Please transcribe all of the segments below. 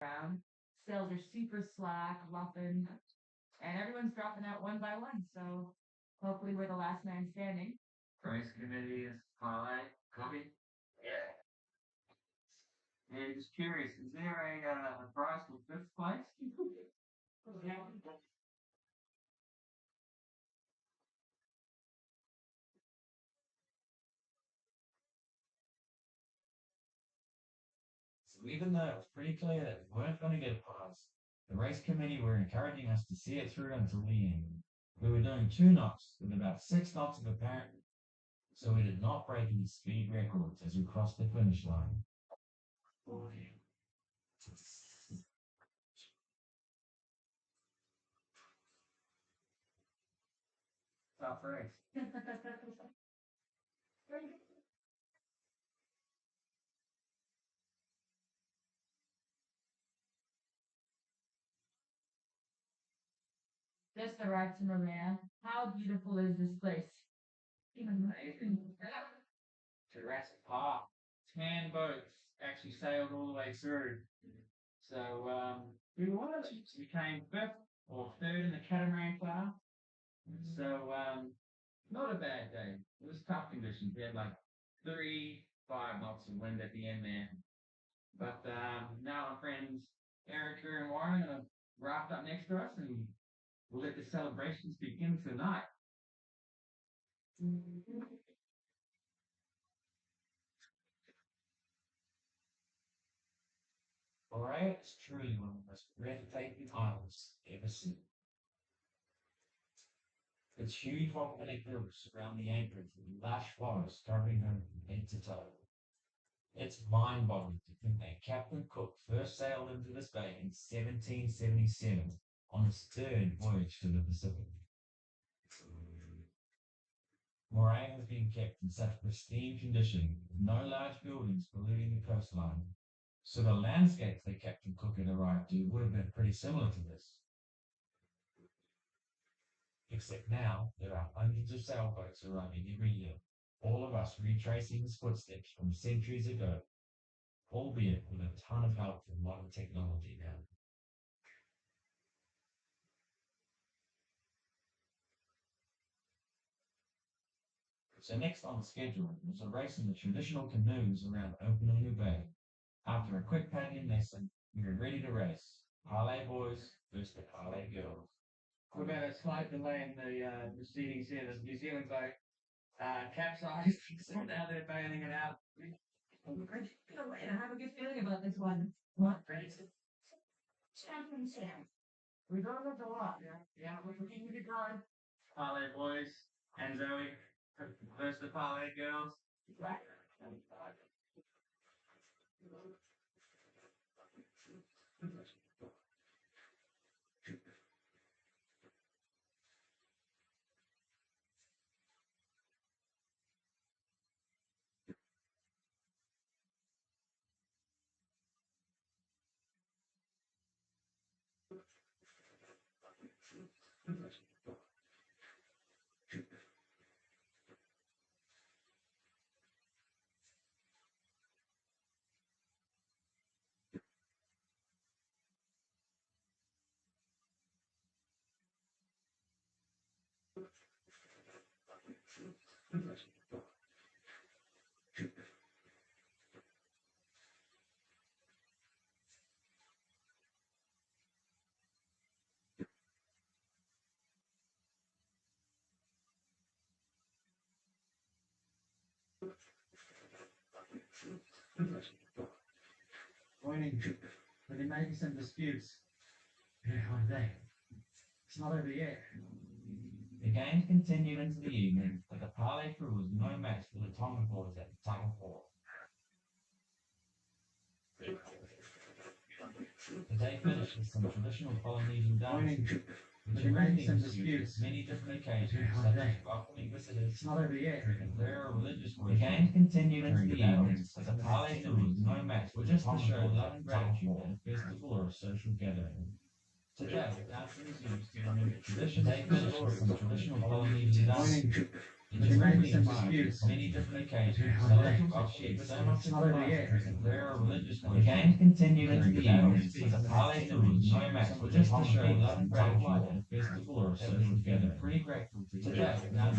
around. Sales are super slack, muffin, and everyone's dropping out one by one. So hopefully we're the last man standing. Price committee is parlay cookie. And just curious, is there a prize for fifth place? So even though it was pretty clear that we weren't going to get a prize, the race committee were encouraging us to see it through until the end. We were doing 2 knots with about 6 knots of apparent, so we did not break any speed records as we crossed the finish line. Tough race. Just arrived to Maria. How beautiful is this place? Amazing. Jurassic Park. 10 boats actually sailed all the way through. So we came fifth or third in the catamaran class. So not a bad day. It was tough conditions. We had like 5 knots of wind at the end there. But now our friends Erica and Warren are wrapped up next to us, and we'll let the celebrations begin tonight. Alright, it's truly one of the most breathtaking islands ever seen. Its huge volcanic hills surround the anchorage with lush forests covering them from head to toe. It's mind-boggling to think that Captain Cook first sailed into this bay in 1777 on his third voyage to the Pacific. Moraine has been kept in such pristine condition, with no large buildings polluting the coastline. So the landscapes that Captain Cook had arrived to would have been pretty similar to this. Except now, there are hundreds of sailboats arriving every year, all of us retracing his footsteps from centuries ago, albeit with a ton of help from modern technology now. So next on the schedule was a race in the traditional canoes around Opununu Bay. After a quick paddling lesson, we were ready to race. Parlay boys versus the parlay girls. We've had a slight delay in the proceedings here. The New Zealand boat capsized, so now they're bailing it out. I have a good feeling about this one. What? Championship. We don't have a lot, yeah. We're looking to go. Parlay boys and Zoe versus the parlay girls. Morning. But there may be some disputes. Yeah, what are they? It's not over yet. The game continued into the evening, but the parlay crew was no match for the Tonga boys at the tug of war. The day finished with some traditional Polynesian dancing, which arranged some disputes many different occasions, such as welcoming visitors, it's not over yet. Declare a religious worship. The game continued into the evening, but the parlay crew was no match for just to show love and gratitude at a festival or a social gathering. Today, dancing is used to remember tradition. They finished with some traditional Polynesian dancing, It's mainly in disputes, many different occasions, of ships, so much not over yet. There are religious the game continued into the evenings with a parlay news, no match, just to show love and gratitude at a festival or a social gathering. Pretty grateful to today. Now,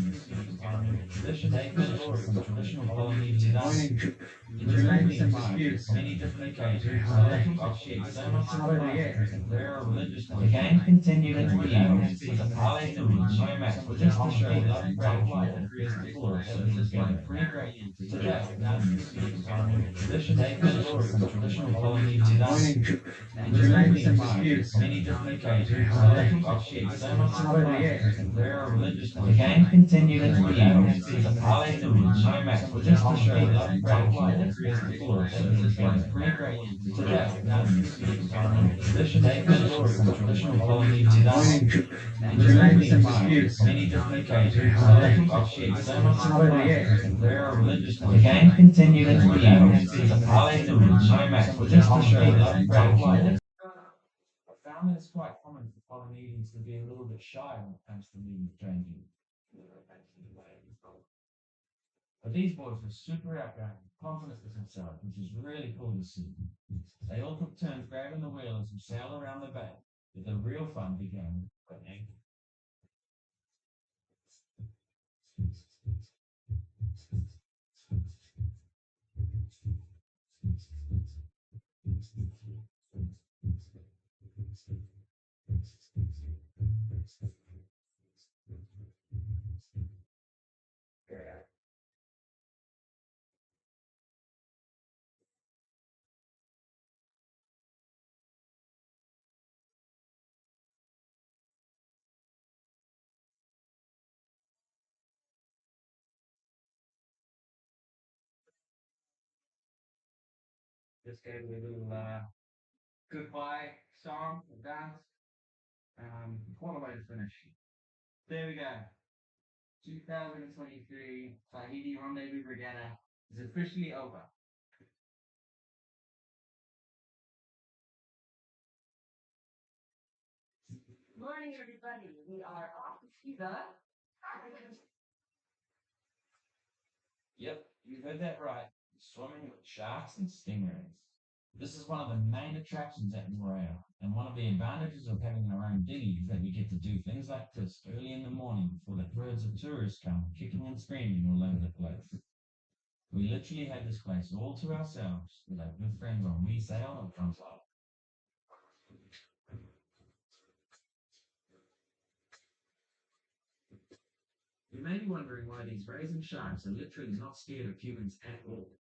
tradition, stories, traditional Polynesian dance. It's mainly in disputes, many different occasions, of ships, so much not over yet. There are religious the game continued into the evenings with a parlay news, no match, just to show love and gratitude at a festival or a social gathering. Pretty great today. Now, tradition, stories, traditional Polynesian dance. It's mainly in disputes, many different occasions, of ships, so much not over yet. There are religious the game continued into the evenings with a parlay news, no match, just to show love and gratitude at a festival or a social gathering. Pretty great today. Now, tradition, stories, traditional Polynesian dance. It's mainly in disputes, many different occasions, of ships, so much not over yet. There are religious the game continued into the evenings with a parlay news, no match, just to show love and gratitude. I found that it's quite common for Polynesians to be a little bit shy when it comes to meeting strangers. But these boys were super outgoing, confident with themselves, which is really cool to see. They all took turns grabbing the wheel as we sailed around the bay, with the real fun began. Just gave a little goodbye song and dance. What a way to finish. There we go. 2023 Tahiti Rendezvous Regatta is officially over. Morning, everybody. We are off to see the. Yep, you heard that right. Swimming with sharks and stingrays. This is one of the main attractions at Moorea, and one of the advantages of having our own dinghy is that we get to do things like this early in the morning before the herds of tourists come kicking and screaming all over the place. We literally had this place all to ourselves with our good friends on We Sail and Front Club. You may be wondering why these raisin sharks are literally not scared of humans at all.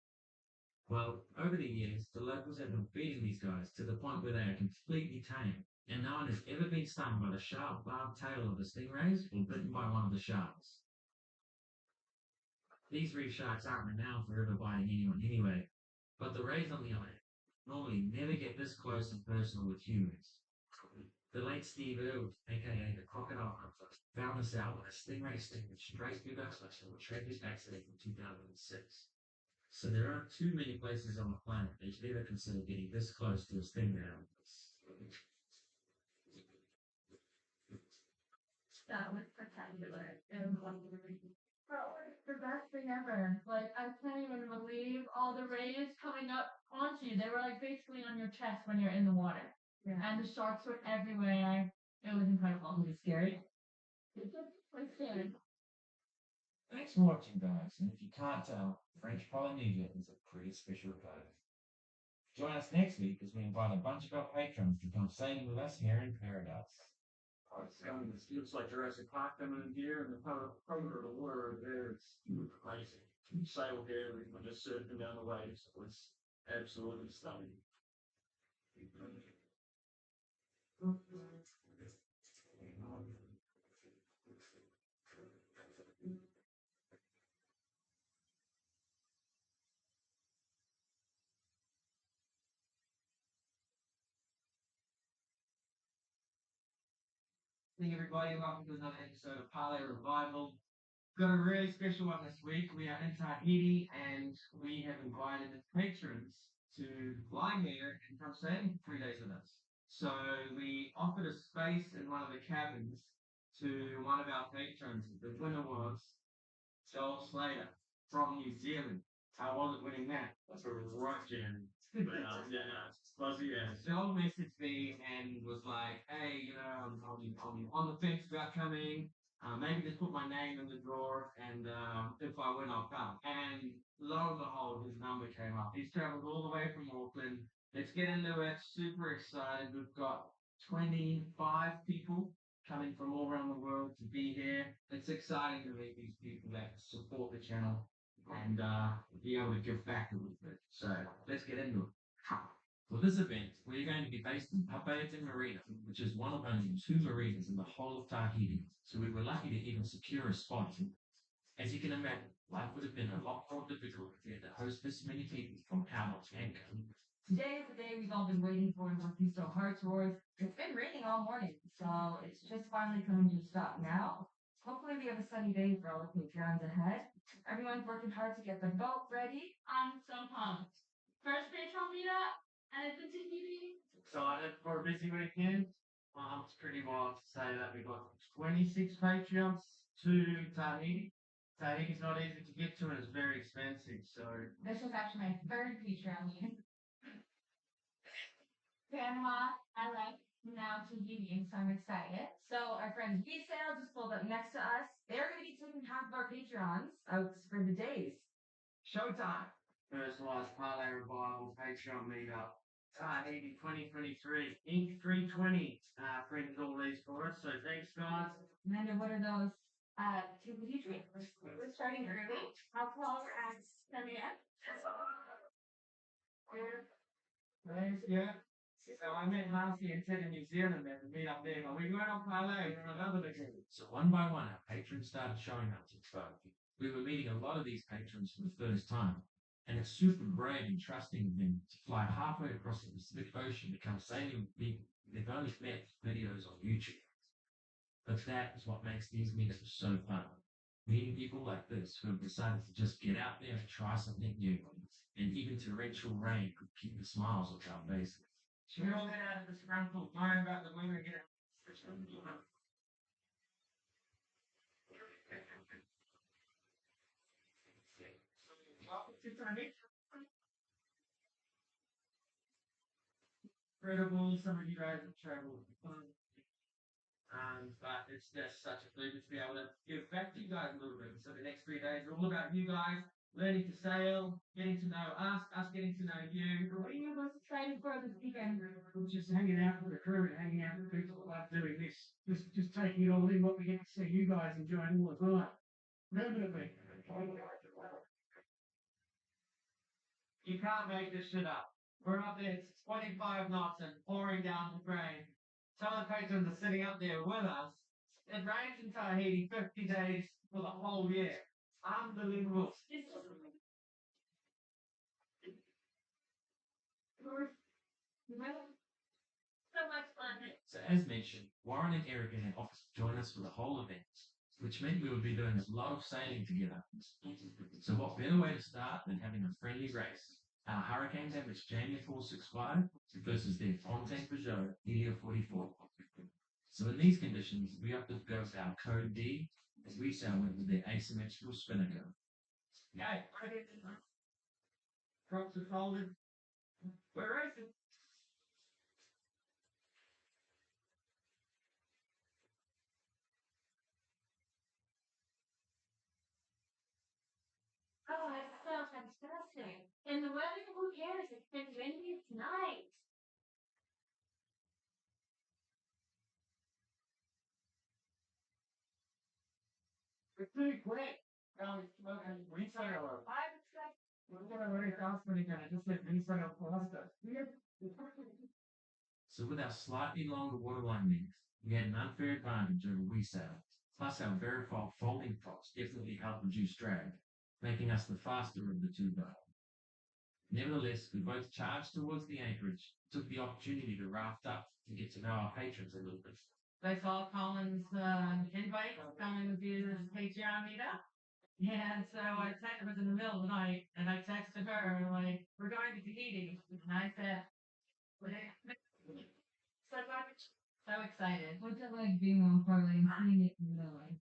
Well, over the years, the locals have been feeding these guys to the point where they are completely tame, and no one has ever been stung by the sharp barbed tail of the stingrays or bitten by one of the sharks. These reef sharks aren't renowned for ever biting anyone anyway, but the rays on the island normally never get this close and personal with humans. The late Steve Irwin, aka the Crocodile Hunter, found this out when a stingray sting straight through the flesh of a tragic accident in 2006. So there aren't too many places on the planet that you should ever consider getting this close to a stingray. That was spectacular. And that was the best thing ever. Like, I can't even believe all the rays coming up onto you. They were like basically on your chest when you're in the water. Yeah. And the sharks were everywhere. It was incredible. Was it scary? It was scary. Thanks for watching, guys. And if you can't tell, French Polynesia is a pretty special place. Join us next week as we invite a bunch of our patrons to come sailing with us here in paradise. It looks like Jurassic Park coming in here, and the color of the water there, it's amazing. You sail here, we're just surfing down the waves. It's absolutely stunning. Hey everybody, welcome to another episode of Parlay Revival. Got a really special one this week. We are in Tahiti and we have invited the patrons to fly here and come stay 3 days with us. So we offered a space in one of the cabins to one of our patrons. The winner was Joel Slater from New Zealand. How was it winning that? That's a right jam. Joel messaged me and was like, "Hey, I'm on the fence about coming. Maybe just put my name in the drawer, and if I win, I'll come." And lo and behold, his number came up. He's travelled all the way from Auckland. Let's get into it. Super excited. We've got 25 people coming from all around the world to be here. It's exciting to meet these people that support the channel and be able to give back a little bit. So let's get into it. For this event, we're going to be based in Papayete Marina, which is one of only two marinas in the whole of Tahiti. So we were lucky to even secure a spot. As you can imagine, life would have been a lot more difficult if we had to host this many people from out of Anchor. Today is the day we've all been waiting for and working so hard towards. It's been raining all morning, so it's just finally coming to a stop now. Hopefully we have a sunny day for all the Patreons ahead. Everyone's working hard to get the boat ready. I'm so pumped. First Patreon meetup, and it's a TV. Excited for a busy weekend. It's pretty wild to say that we've got 26 Patreons to Tahiti. Tahiti's not easy to get to and it's very expensive, so This was actually my third Patreon meeting. Panama, LA, now Tahiti, so I'm excited. So our friend V-Sale just pulled up next to us. They're going to be taking half of our Patreons out for the days. Showtime. personalized parlay revival Patreon meetup. Tahiti 2023, Inc. 320 printed all these for us, so thanks guys. Amanda, what are those? Two drinks. We're starting early. Alcohol at 7 a.m. Thanks, yeah. So I met Marcy and Ted in New Zealand and meet up there, but we went on parlay for another weekend. So one by one, our patrons started showing up to Troke. We were meeting a lot of these patrons for the first time, and it's super brave and trusting of them to fly halfway across the Pacific Ocean to come sailing with people they've only met videos on YouTube. But that is what makes these meetups so fun. Meeting people like this who have decided to just get out there and try something new, and even torrential rain could keep the smiles off our faces. Should we all get out of this disgruntled mind about the women again? Incredible, some of you guys have traveled. But it's just such a pleasure to be able to give back to you guys a little bit. So the next 3 days are all about you guys learning to sail, getting to know us getting to know you. What are you most excited for this weekend? Just hanging out with the crew and hanging out with people that like doing this. Just taking it all in, what we get to see you guys enjoying all the time. Definitely. You can't make this shit up. We're up there, it's 25 knots and pouring down with rain. Some of the patrons are sitting up there with us. It rains in Tahiti 50 days for the whole year. Unbelievable. So much fun. So as mentioned, Warren and Erica had offered to join us for the whole event, which meant we would be doing a lot of sailing together. So what better way to start than having a friendly race? Our Hurricane Damage Jamie 465 versus their Fontaine Peugeot Helia 44. So in these conditions, we opted to go with our Code D as we sail went with their asymmetrical spinnaker. Okay, props are folded. We're racing. Oh, it's so fantastic. And the weather, who cares? It's been windy tonight. It's pretty quick. We sail. I was like, We're going to very fast when again. I just let me say up faster. So with our slightly longer waterline length, we had an unfair advantage over we sail. Plus our Verifol folding props definitely helped reduce drag, making us the faster of the two boats. Nevertheless, we both charged towards the anchorage, took the opportunity to raft up and get to know our patrons a little bit. I saw Colin's invite coming to do this Patreon meetup. And so it was in the middle of the night, and I texted her, like, we're going to Tahiti. And I said, so excited. What's it like being on parlay and seeing it in the middle?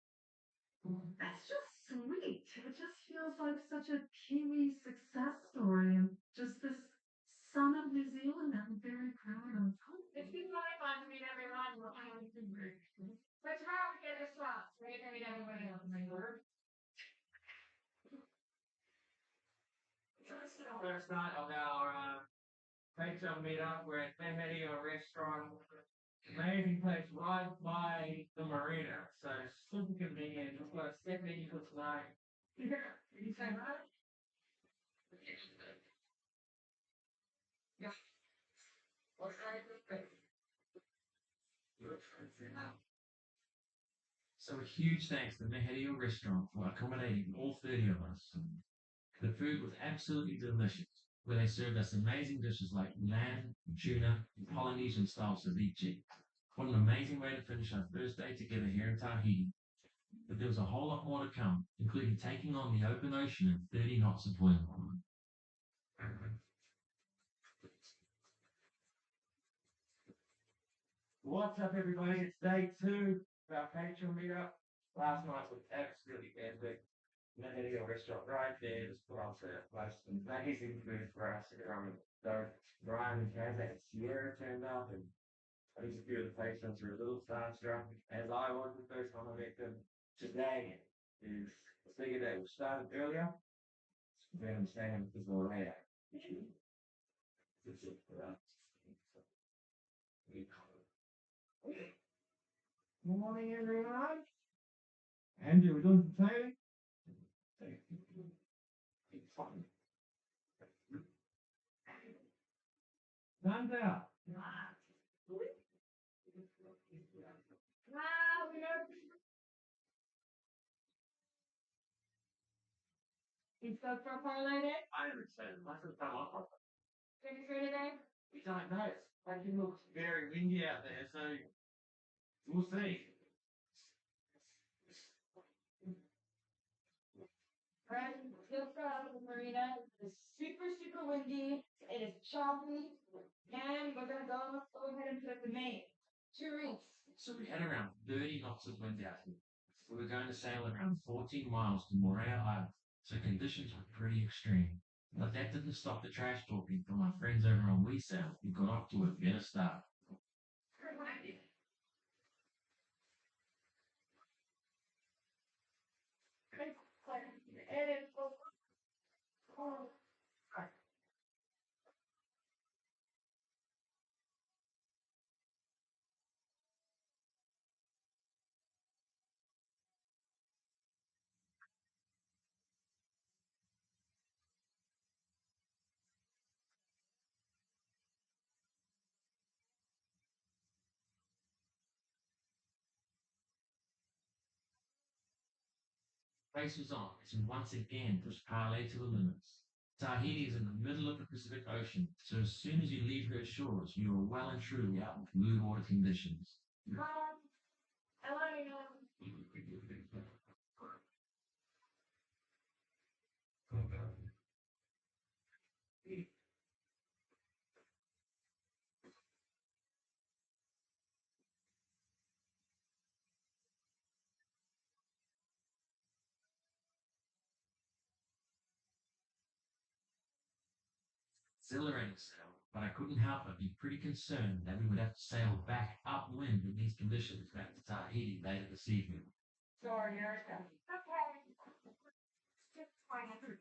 that's just sweet. It just feels like such a Kiwi success story and just this son of New Zealand I'm very proud of. It's been really fun to meet everyone. But tomorrow we get a swap. We're gonna meet everybody else. First night of our Patreon meetup, we're at Medio Restaurant. Amazing place right by the marina. So super convenient. Just got to step in for tonight. Yeah. You say right? Yeah. What's that? So a huge thanks to the Mehedio restaurant for accommodating all 30 of us. The food was absolutely delicious, where they served us amazing dishes like lamb, tuna, and Polynesian style ceviche. What an amazing way to finish our first day together here in Tahiti. But there was a whole lot more to come, including taking on the open ocean in 30 knots of wind. What's up, everybody? It's day 2 of our Patreon meetup. Last night was absolutely epic. Mehedio restaurant right there, just put up the most amazing food for us. So Brian and Kaz and Sierra turned up, and I think a few of the patrons were a little starstruck, as I was the first time I met them. Today is a bigger day. We started earlier. We understand because we're later. Morning, everyone. Andrew, we're doing some training. It's fun. Thumbs out. Wow, we are. You spoke for a parlay day? I am excited. My first time on. Pretty sure today? We don't know. It looks very windy out there, so we'll see. Right, just got out of the marina. It's super, super windy. It is choppy. And we're gonna go ahead and put the main. 2 reefs. So we had around 30 knots of wind out here. We were going to sail around 14 miles to Morea Island, so conditions were pretty extreme. But that didn't stop the trash talking from our friends over on WeSail, who got off to a better start. It is so cold. Race was on as we once again pushed parlay to the limits. Tahiti is in the middle of the Pacific Ocean, so as soon as you leave her shores, you are well and truly out in blue water conditions. I want to know. Exhilarating sail, but I couldn't help but be pretty concerned that we would have to sail back upwind in these conditions back to Tahiti later this evening. Sorry, Erica. Okay. Just fine. Sorry.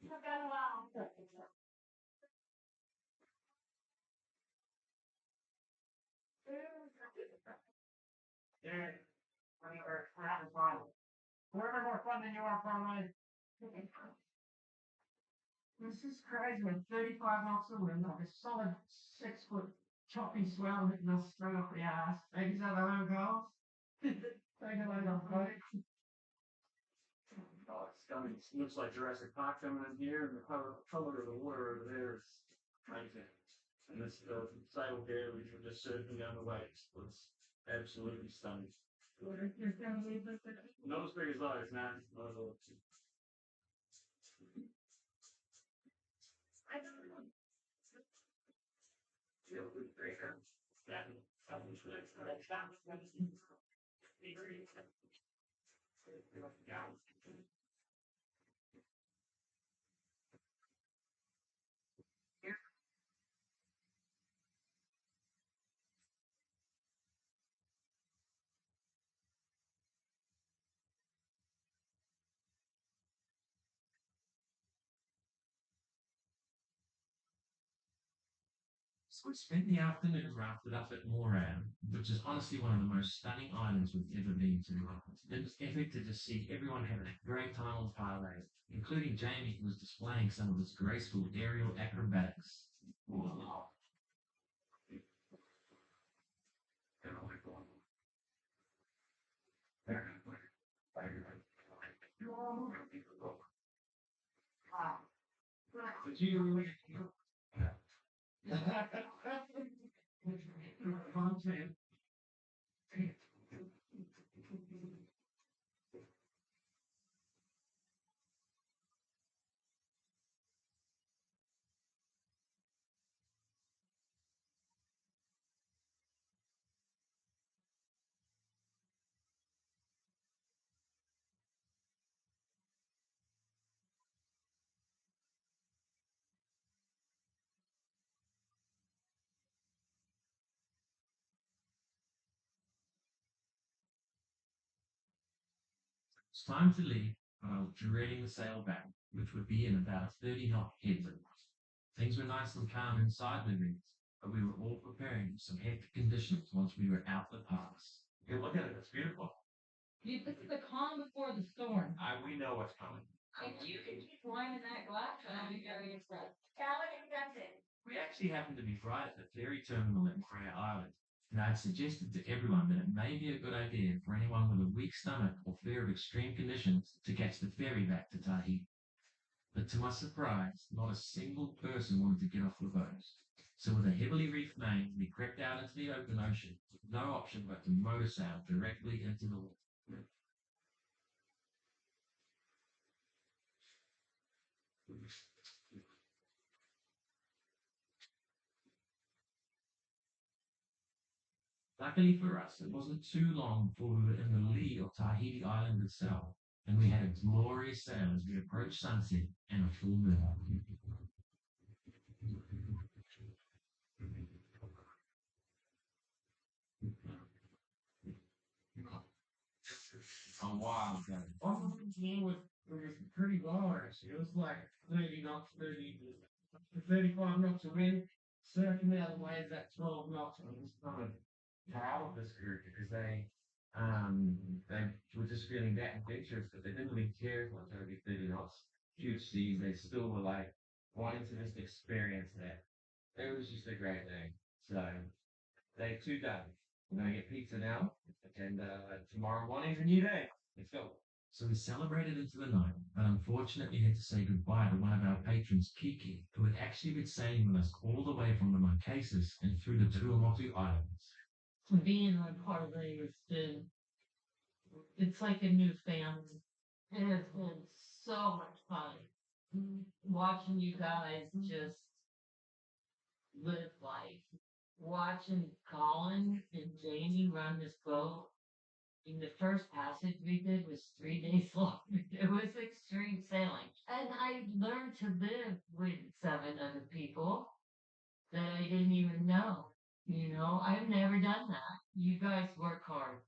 It's been a while. Yeah. We're having fun. We're having more fun than you are, probably. This is crazy. With 35 knots of wind, like a solid 6-foot choppy swell hitting us straight off the ass. Ladies have their own cars. Take a load off, buddy. Oh, it's coming. It looks like Jurassic Park coming in here, and the color of the water over there is crazy. And this sail here, which we're just surfing down the waves, was absolutely stunning. Not as big as those, man. Not at all. So we spent the afternoon rafted up at Moran, which is honestly one of the most stunning islands we've ever been to. It was epic to just see everyone having a great time on parlay, including Jamie, who was displaying some of his graceful aerial acrobatics. Did you content? It's time to leave, but I was dreading the sail back, which would be in about a 30-knot headwind. Things were nice and calm inside the rigs, but we were all preparing for some hectic conditions once we were out the pass. Yeah, look at it, it's beautiful. This is the calm before the storm. We know what's coming. If you can keep lining that glass, I'll be very impressed. Calvin accepted. We actually happened to be right at the ferry terminal at Morea Island, and I'd suggested to everyone that it may be a good idea for anyone with a weak stomach or fear of extreme conditions to catch the ferry back to Tahiti. But to my surprise, not a single person wanted to get off the boat. So with a heavily reefed main, we crept out into the open ocean with no option but to motor sail directly into the water. Luckily for us, it wasn't too long before we were in the lee of Tahiti Island itself, and we had a glorious sail as we approached sunset and a full moon. A while ago. It was pretty low actually. It was like 30 knots, 35 knots of wind. Certain other ways at 12 knots. I was kind of proud of this group because they were just feeling that adventurous, but they didn't really care if it was going to be 30 knots. Huge seas, they still were like wanting to just experience that. It was just a great day. So day two done. We're gonna get pizza now, and tomorrow morning's a new day. Let's go. So we celebrated into the night, but unfortunately had to say goodbye to one of our patrons, Kiki, who had actually been sailing with us all the way from the Marquesas and through the Tuamotu Islands. Being on parlay has been, it's like a new family. It has been so much fun. Watching you guys just live life. Watching Colin and Jamie run this boat. And the first passage we did was 3 days long. It was extreme sailing. And I learned to live with 7 other people that I didn't even know. You know, I've never done that. You guys work hard.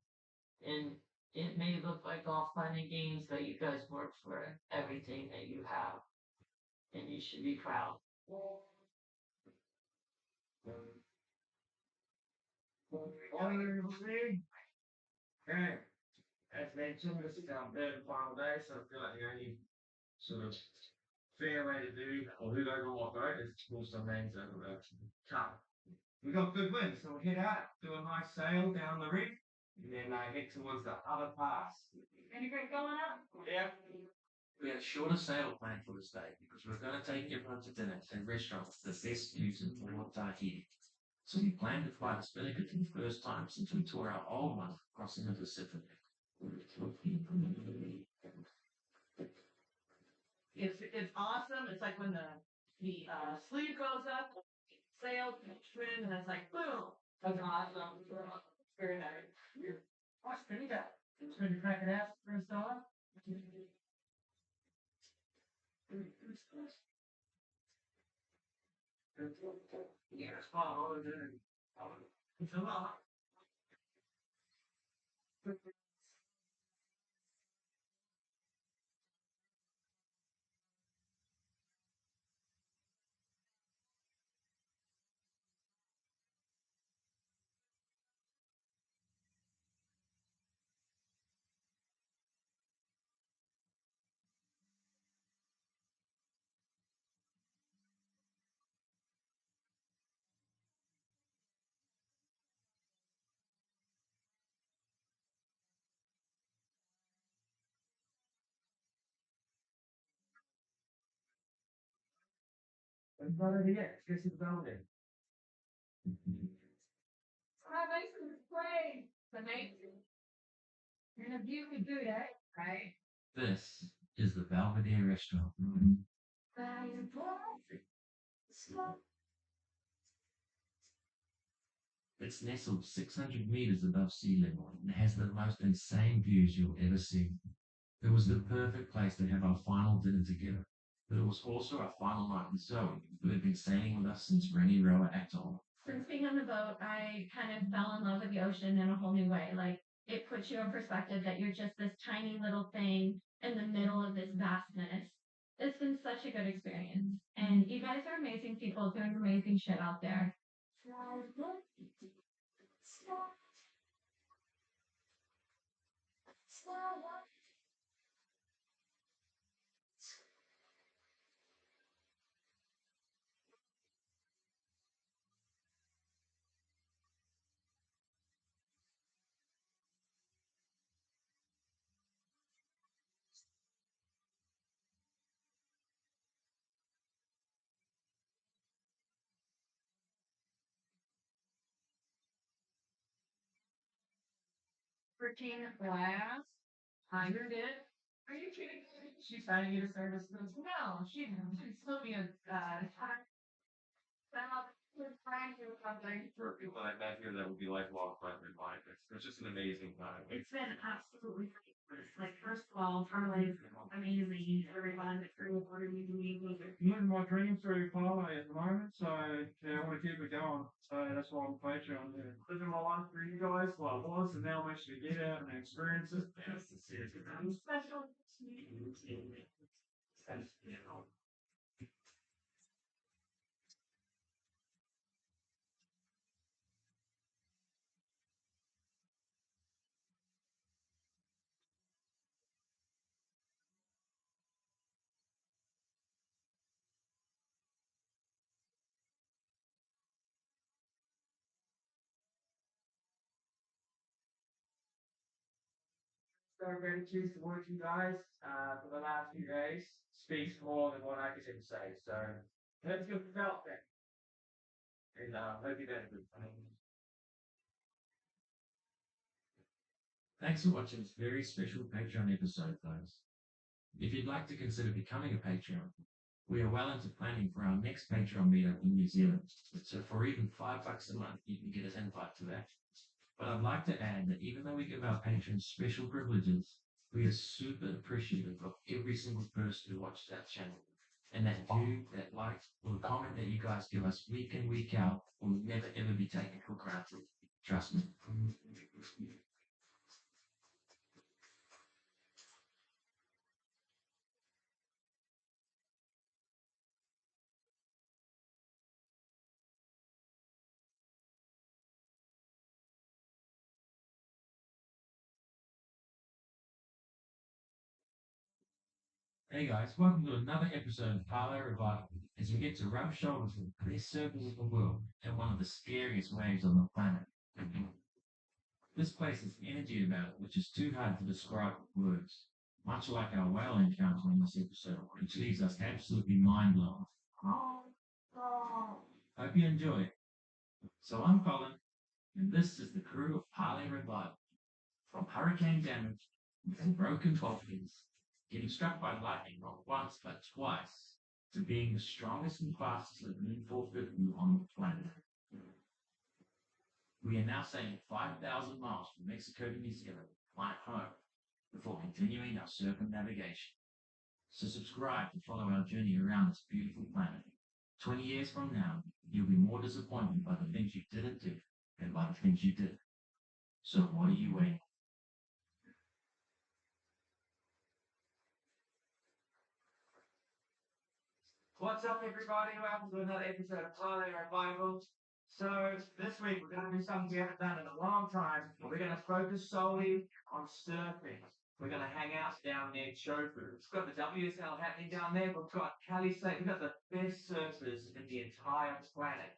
And it may look like all fun and games, but you guys work for everything that you have. And you should be proud. Okay. As mentioned, this is our third and final day, so I feel like the only sort of fair way to do, or who don't know what boat, is to pull some names out of the cup. We got good wind, so we'll head out, do a nice sail down the reef, and then head towards the other pass. Any great going up? Yeah. We had a shorter sail planned for this day because we were going to take everyone to dinner at a restaurant with the best views in all of Tahiti. So we planned to fly to Spinnaker for the first time since we tore our old one crossing the Pacific. It's awesome. It's like when the sleeve goes up, sail, trim, and it's like boom. That's awesome. Very nice. Oh, Spinnaker. Trying to crack it out for a start. Yeah, it's fine. It's a lot. It's not over yet. Let's go see the building. How nice of the play. It's amazing. You're in a beautiful good, eh? Right? This is the Belvedere Restaurant. It's nestled 600 meters above sea level and has the most insane views you'll ever see. It was the perfect place to have our final dinner together, but it was also our final night with Zoe, who had been sailing with us since Rennie Roa Atoll. Since being on the boat, I kind of fell in love with the ocean in a whole new way. Like, it puts you in perspective that you're just this tiny little thing in the middle of this vastness. It's been such a good experience. And you guys are amazing people doing amazing shit out there. Routine class. Tiger did. Are you kidding me? She's trying to get a service. No, she told me a time. With Frank or something. For people like that here, that would be lifelong friend reminders. It's just an amazing time. It's been absolutely great. Like, first of all, Parlay is amazing. Everyone, it's really amazing. Living my dream through Parlay at the moment, so yeah, I want to keep it going. So that's why I'm Patreon. Yeah. Living my life for you guys, well, I was, and now I'm actually get out and experience it. Special. So gratitude towards you guys for the last few days speaks more than what I could even say. So let's go felt that. And hope you had a good time. Thanks for watching this very special Patreon episode, folks. If you'd like to consider becoming a Patreon, we are well into planning for our next Patreon meetup in New Zealand. So for even $5 a month, you can get an invite to that. But I'd like to add that even though we give our patrons special privileges, we are super appreciative of every single person who watches our channel. And that view, that like, or the comment that you guys give us week in, week out will never ever be taken for granted. Trust me. Hey guys, welcome to another episode of Parlay Revival as we get to rub shoulders with the best surfers in the world and one of the scariest waves on the planet. This place has energy about it which is too hard to describe with words, much like our whale encounter in this episode, which leaves us absolutely mind-blown. Hope you enjoy it. So I'm Colin, and this is the crew of Parlay Revival. From hurricane damage and broken coffins, getting struck by lightning not once but twice, to being the strongest and fastest living 450 on the planet. We are now sailing 5,000 miles from Mexico to New Zealand, find home before continuing our circumnavigation. So subscribe to follow our journey around this beautiful planet. 20 years from now, you'll be more disappointed by the things you didn't do than by the things you did. So what are you waiting? What's up, everybody? Welcome to another episode of Parlay Bible. So this week we're going to do something we haven't done in a long time. We're going to focus solely on surfing. We're going to hang out down near Chopu. We've got the WSL happening down there. We've got Cali State. We've got the best surfers in the entire planet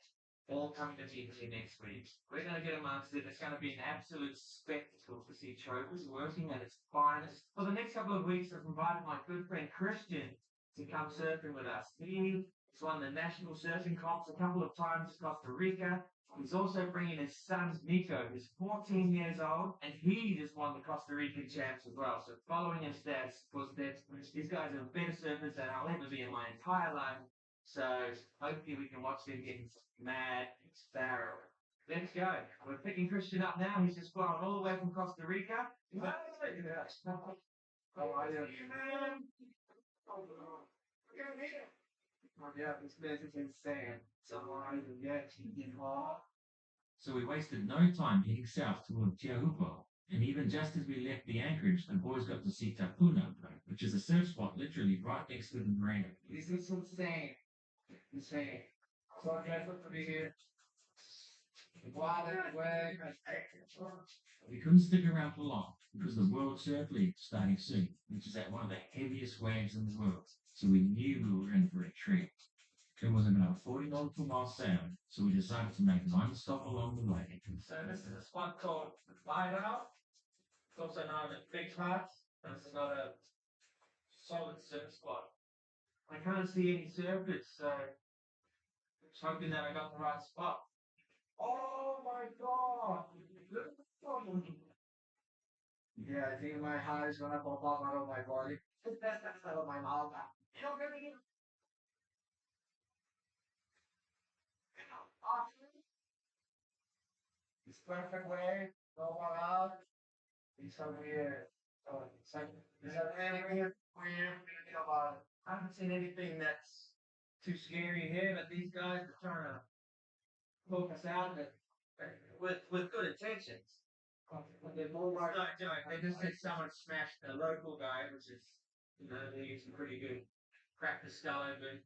all coming to meet here next week. We're going to get amongst it. It's going to be an absolute spectacle to see Chopu working at its finest. For the next couple of weeks, I've invited my good friend Christian to come surfing with us. He's won the national surfing comps a couple of times in Costa Rica. He's also bringing his son Nico, who's 14 years old, and he just won the Costa Rican champs as well. So following his stats, because these guys are better surfers than I'll ever be in my entire life. So hopefully we can watch them getting mad sparrow. Let's go. We're picking Christian up now. He's just flown all the way from Costa Rica. How are you? Yeah, this place is insane. So we wasted no time heading south toward Tiahupo, and even just as we left the anchorage, the boys got to see Tapuna, which is a surf spot literally right next to the marina. This is insane. Insane. So I'm grateful to be here. Water, way. We couldn't stick around for long because the World Surf League is starting soon, which is at one of the heaviest waves in the world. So we knew we were in for a treat. It was about a 40 nautical mile sail, so we decided to make one stop along the way. So this is a spot called Hideout. It's also known as Big Parts. This is not a solid surf spot. I can't see any surfers, so just hoping that I got the right spot. Oh my god! Yeah, I think my heart is gonna pop up out of my body. Out of my mouth. You know, really? It's perfect way. No one out. It's so weird. It's like, it's a really weird feeling about it. I haven't seen anything that's too scary here, but these guys are trying to poke us out with good intentions. It's no joke. They just said someone smashed a local guy, which is, they're using pretty good. Cracked the skull open.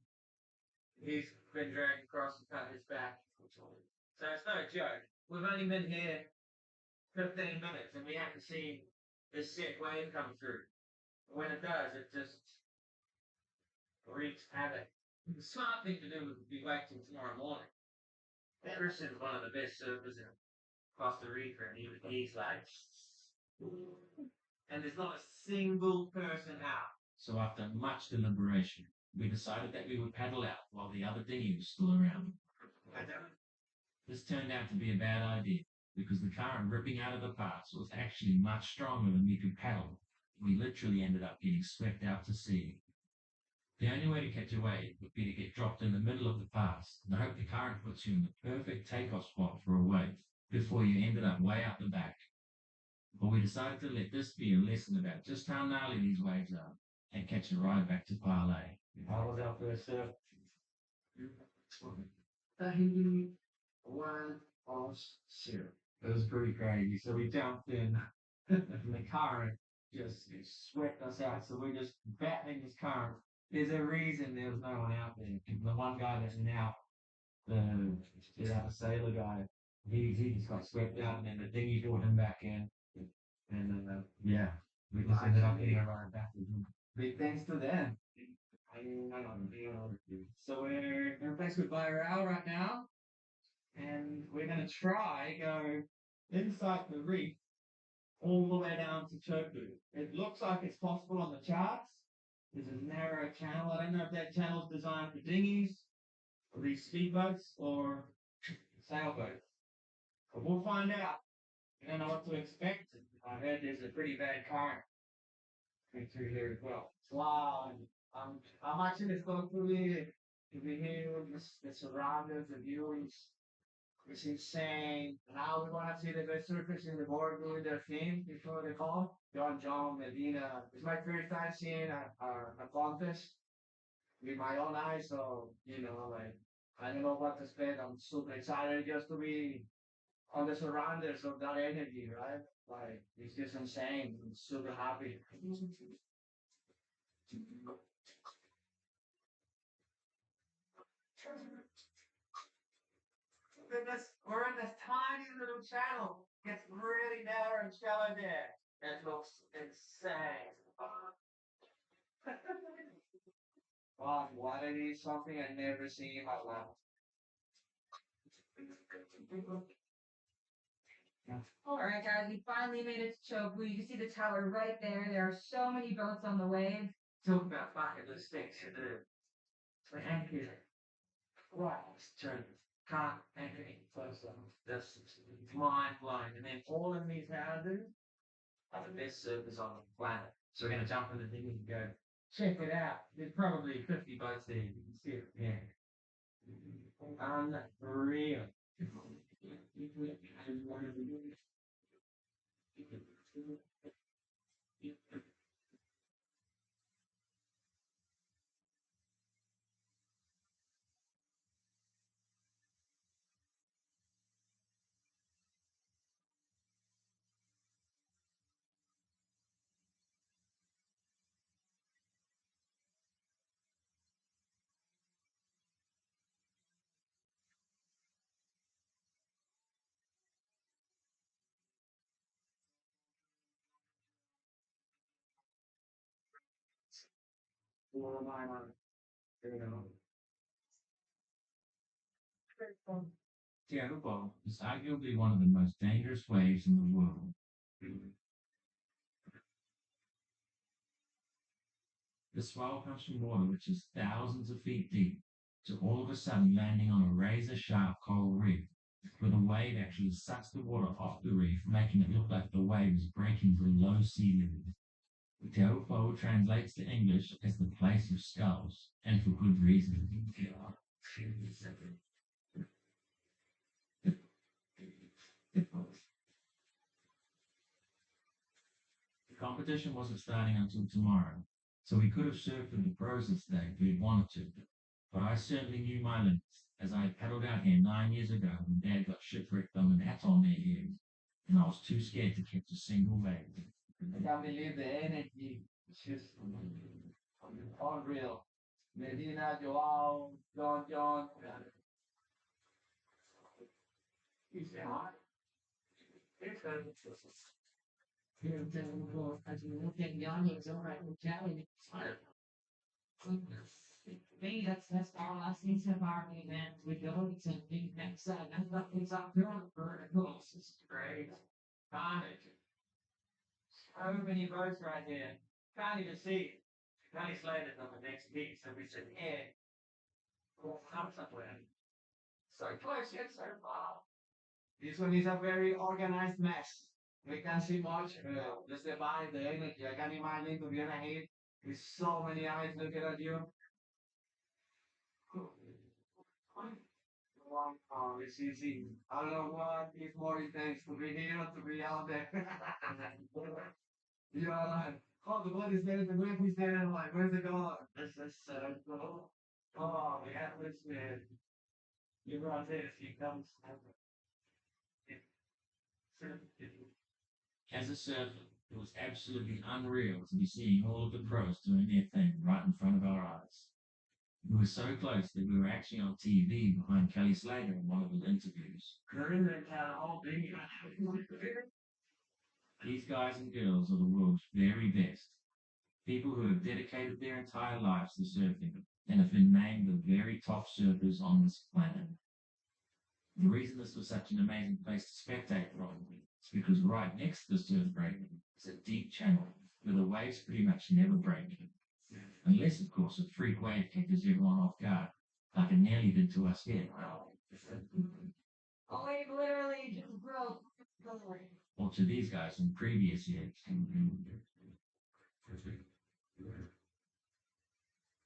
He's been dragged across and cut his back. So it's no joke. We've only been here 15 minutes and we haven't seen this sick wave come through. When it does, it just wreaks havoc. The smart thing to do would be wait till tomorrow morning. Christian's one of the best surfers in Costa Rica, and he's like, and there's not a single person out. So after much deliberation, we decided that we would paddle out while the other dinghy was still around. This turned out to be a bad idea because the current ripping out of the pass was actually much stronger than we could paddle. We literally ended up getting swept out to sea. The only way to catch a wave would be to get dropped in the middle of the pass and hope the current puts you in the perfect takeoff spot for a wave before you ended up way out the back. But we decided to let this be a lesson about just how gnarly these waves are and catch a ride back to Parlay. How was our first surf? 31 was 0. It was pretty crazy. So we jumped in, and the current just swept us out. So we're just battling this current. There's a reason there was no one out there. The one guy that's out, the sailor guy, he just got swept out, and then the dinghy brought him back in. And yeah, we just ended up getting a ride back with him. Big thanks to them. So we're in a place with Viral right now, and we're gonna try go inside the reef all the way down to Chopu. It looks like it's possible on the charts. There's a narrow channel. I don't know if that channel is designed for dinghies, or these speedboats, or sailboats. But we'll find out. I don't know what to expect. I heard there's a pretty bad current going through here as well. Wow. I'm actually so fully to be here with the surroundings, the views. It's insane. Now we want to see the best surfers in the world doing their thing before the call. John, Medina. It's my first time seeing a contest with my own eyes. So, like, I don't know what to expect. I'm super excited just to be on the surroundings of that energy, right? Like, it's just insane. I'm super happy. We're in this tiny little channel. It's really narrow and shallow there. It looks insane. Wow, water is something I never seen in my life. All right, guys, we finally made it to Chopu. You can see the tower right there. There are so many boats on the wave. Talk about bucket list things to do. So anchor, right, turn, can't anchor any closer. That's mind blowing. And then all of these houses are the best surfers on the planet. So we're going to jump in the thing and go, check it out. There's probably 50 boats there. You can see it. Yeah. Unreal. Tierra is arguably one of the most dangerous waves in the world. The swell comes from water which is thousands of feet deep, to all of a sudden landing on a razor sharp coral reef, where the wave actually sucks the water off the reef, making it look like the wave is breaking below sea level. Teahupo'o translates to English as the place of skulls, and for good reason. The competition wasn't starting until tomorrow, so we could have surfed with the pros this day if we had wanted to. But I certainly knew my limits, as I had paddled out here 9 years ago when Dad got shipwrecked on an atoll near here, and I was too scared to catch a single wave. I can't believe the energy. It's just unreal. Medina, Joao, John. He's hot. Me, that's our last piece of our event. We go to the next side. And nothing's up there on verticals. It's great. Carnage. So many boats right here. Can't even see it. Kelly Slater's on the next beat, so we said, yeah, we'll come somewhere. So close yet so far. This one is a very organized mess. We can't see much. Just the vibe, the energy. I can imagine to be on a hit with so many eyes looking at you. Wow, it's easy. I don't know what is more intense to be here or to be out there. You know, like, oh, the boat is there, the wave is there, like, where's it going? This is so. Oh, the atmosphere. You brought this, you come. As a surfer, it was absolutely unreal to be seeing all of the pros doing their thing right in front of our eyes. We were so close that we were actually on TV behind Kelly Slater in one of his interviews. These guys and girls are the world's very best. People who have dedicated their entire lives to surfing and have been named the very top surfers on this planet. The reason this was such an amazing place to spectate from is because right next to the surf break is a deep channel where the waves pretty much never break. Unless, of course, a freak wave catches everyone off guard, like it nearly did to us here. Oh, wave literally just broke. Or to these guys in previous years.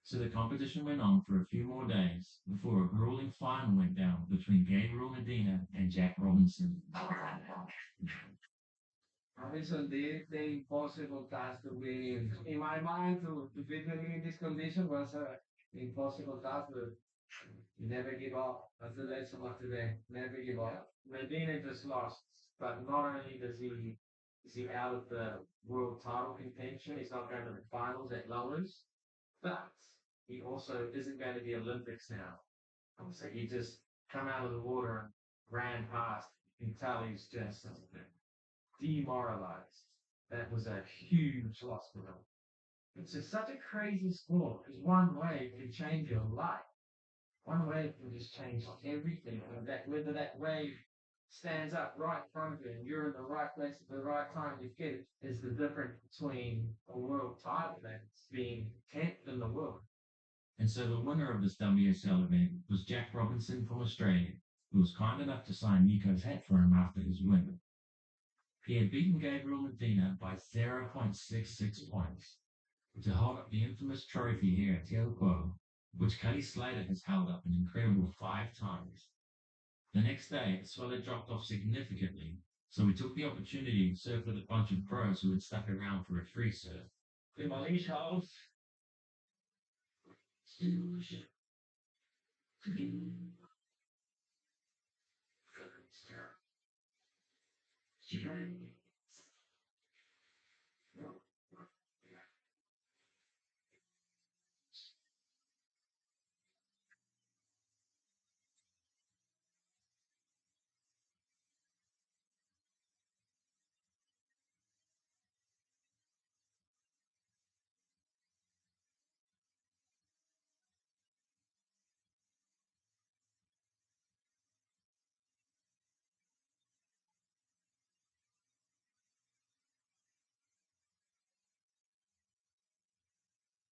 So the competition went on for a few more days before a grueling final went down between Gabriel Medina and Jack Robinson. Robinson did the impossible task to win. In my mind, to beat me in this condition was a impossible task, but you never give up. That's the lesson of today. Never give up. Medina just lost, but not only is he out of the world title contention, he's not going to the finals at Lowers, but he also isn't going to the Olympics now. So he just come out of the water and ran past. You can tell he's just demoralized. That was a huge loss for him. It's just such a crazy sport because one wave can change your life. One wave can just change everything. And whether that wave stands up right in front of you and you're in the right place at the right time you get it is the difference between a world title and being 10th in the world. And so the winner of this WSL event was Jack Robinson from Australia, who was kind enough to sign Nico's hat for him after his win. He had beaten Gabriel Medina by 0.66 points to hold up the infamous trophy here at Te Aupo, which Cuddy Slater has held up an incredible 5 times. The next day, the swell had dropped off significantly, so we took the opportunity to surf with a bunch of pros who had stuck around for a free surf. In my leash holes.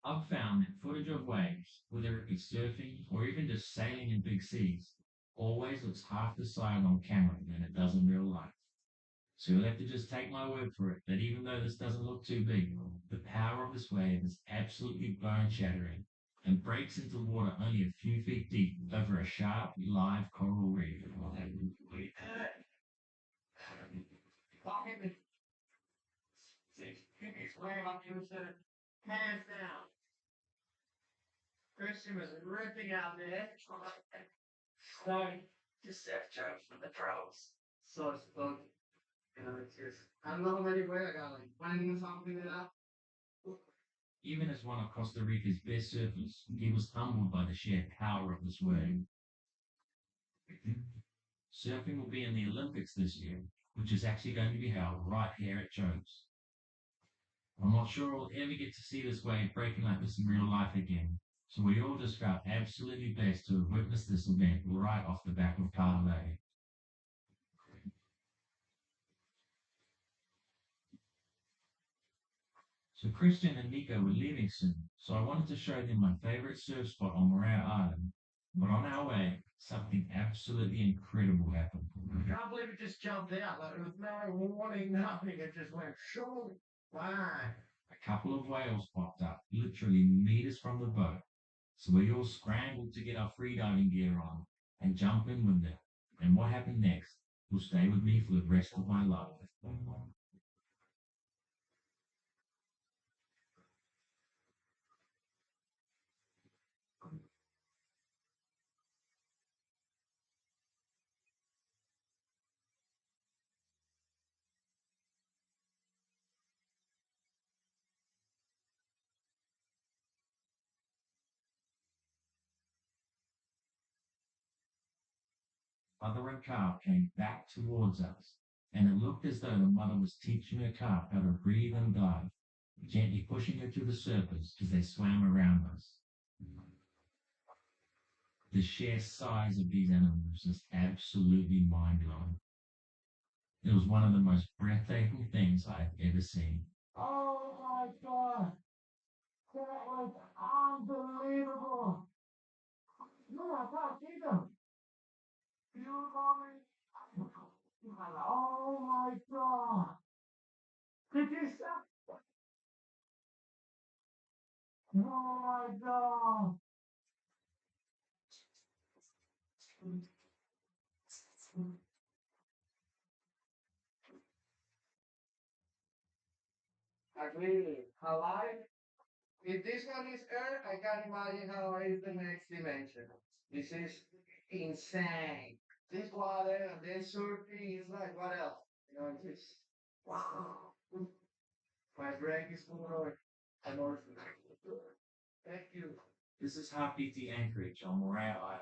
I've found that footage of waves, whether it be surfing or even just sailing in big seas, always looks half the size on camera than it does in real life. So you'll have to just take my word for it that even though this doesn't look too big, the power of this wave is absolutely bone-shattering and breaks into water only a few feet deep over a sharp, live coral reef. Hands down. Christian was ripping out there. So, just surf jokes from the pros. So spoke. You know, it's just, I don't know how many way I got like 20 or something like that. Even as one of Costa Rica's best surfers, he was humbled by the sheer power of this wave. Surfing will be in the Olympics this year, which is actually going to be held right here at Jones. I'm not sure we'll ever get to see this wave breaking like this in real life again, so we all just felt absolutely blessed to have witnessed this event right off the back of Carlay. So Christian and Nico were leaving soon, so I wanted to show them my favorite surf spot on Morea Island. But on our way, something absolutely incredible happened. I can't believe it just jumped out. Like, there was no warning, nothing. It just went, sure, fine. A couple of whales popped up, literally meters from the boat. So we all scrambled to get our freediving gear on and jump in with them. And what happened next will stay with me for the rest of my life. Mother and calf came back towards us, and it looked as though the mother was teaching her calf how to breathe and dive, gently pushing her to the surface as they swam around us. The sheer size of these animals is absolutely mind-blowing. It was one of the most breathtaking things I've ever seen. Oh my god! That was unbelievable! No, I can't see them. You call me? Oh my god! Did you stop? Oh my god! Agree. Hawaii. If this one is Earth, I can't imagine how is the next dimension. This is insane. This water and then surfing is like what else? You know, it's just wow. My brain is full of endorphins. Thank you. This is Hapiti Anchorage on Morea Island,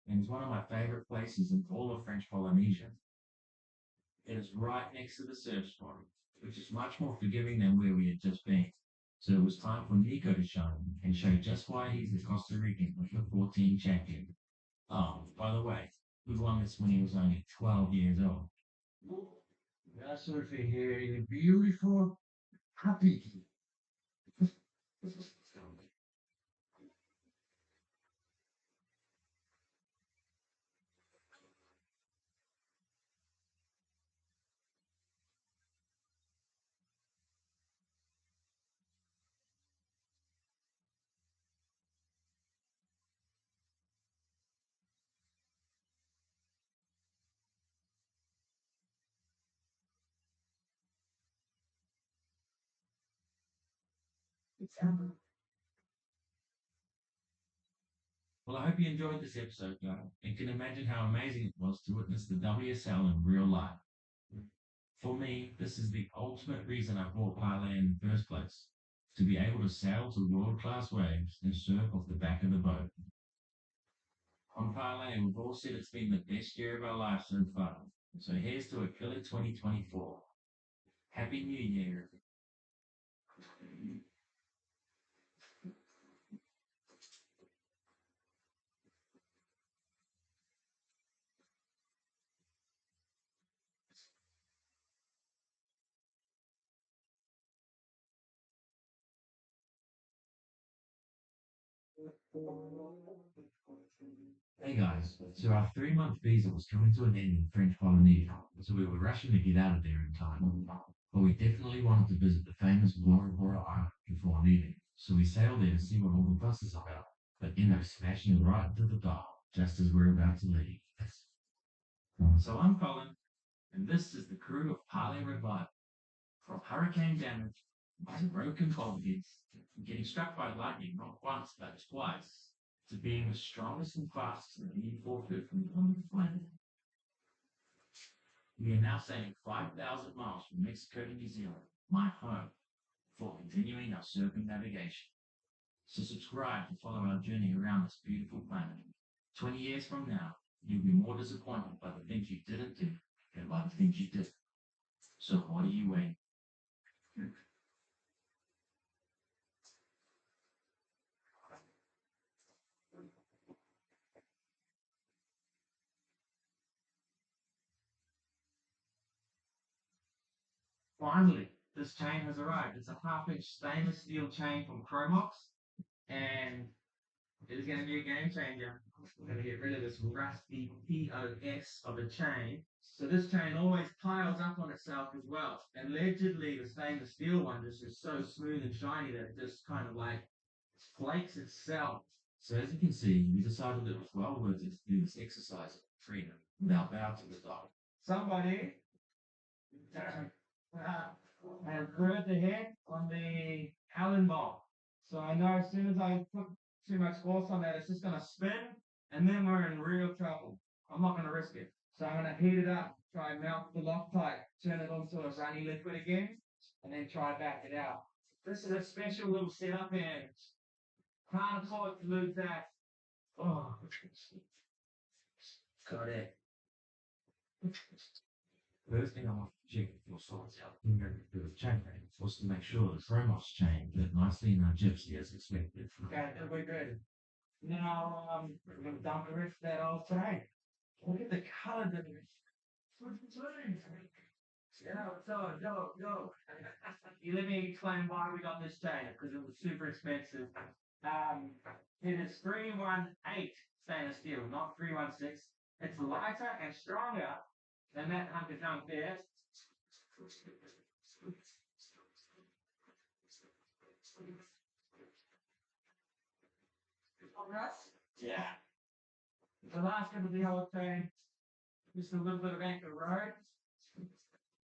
and it's one of my favorite places in all of French Polynesia. It is right next to the surf spot, which is much more forgiving than where we had just been. So it was time for Nico to shine and show just why he's the Costa Rican under 14 champion. Oh, by the way, he won this when he was only 12 years old. We are surfing here in a beautiful Hapiti. Well, I hope you enjoyed this episode, guys, and can imagine how amazing it was to witness the WSL in real life. For me, this is the ultimate reason I bought Parlay in the first place, to be able to sail to world-class waves and surf off the back of the boat. On Parlay, we've all said it's been the best year of our life so far, so here's to a killer 2024. Happy New Year! Hey guys, so our 3 month visa was coming to an end in French Polynesia, so we were rushing to get out of there in time. But we definitely wanted to visit the famous Bora Bora Island before leaving, so we sailed there to see what all the fuss is about, but end up smashing right into the dock just as we're about to leave. So I'm Colin, and this is the crew of Parley Revival. From hurricane damage to broken bulkheads, getting struck by lightning not once but twice, to being the strongest and fastest E450 on the planet. We are now sailing 5,000 miles from Mexico to New Zealand, my home, for continuing our circumnavigation. So subscribe to follow our journey around this beautiful planet. 20 years from now, you'll be more disappointed by the things you didn't do than by the things you did. So what are you waiting? Finally, this chain has arrived. It's a half-inch stainless steel chain from Chromox, and it is going to be a game changer. We're going to get rid of this rusty POS of a chain. So this chain always piles up on itself as well. And allegedly, the stainless steel one just is so smooth and shiny that it just kind of like flakes itself. So as you can see, we decided it was well worth it to do this exercise of freedom without bow to the dog. Somebody and hurt the head on the Allen ball. So I know as soon as I put too much force on that, it's just going to spin, and then we're in real trouble. I'm not going to risk it. So I'm going to heat it up, try and melt the Loctite, turn it onto a runny liquid again, and then try back it out. This is a special little setup, and can't afford to lose that. Oh, got it. First thing I want to check if your sides out in the chain ring was to make sure the Chromos chain fit nicely in our gypsy as expected. Okay, we're good. Now, we're going to dump the rest of that old chain. Look at the color difference. Go. You let me explain why we got this chain, because it was super expensive. It is 318 stainless steel, not 316. It's lighter and stronger than that hunk of junk there. Yeah. The last bit of the old chain Just a little bit of anchor road.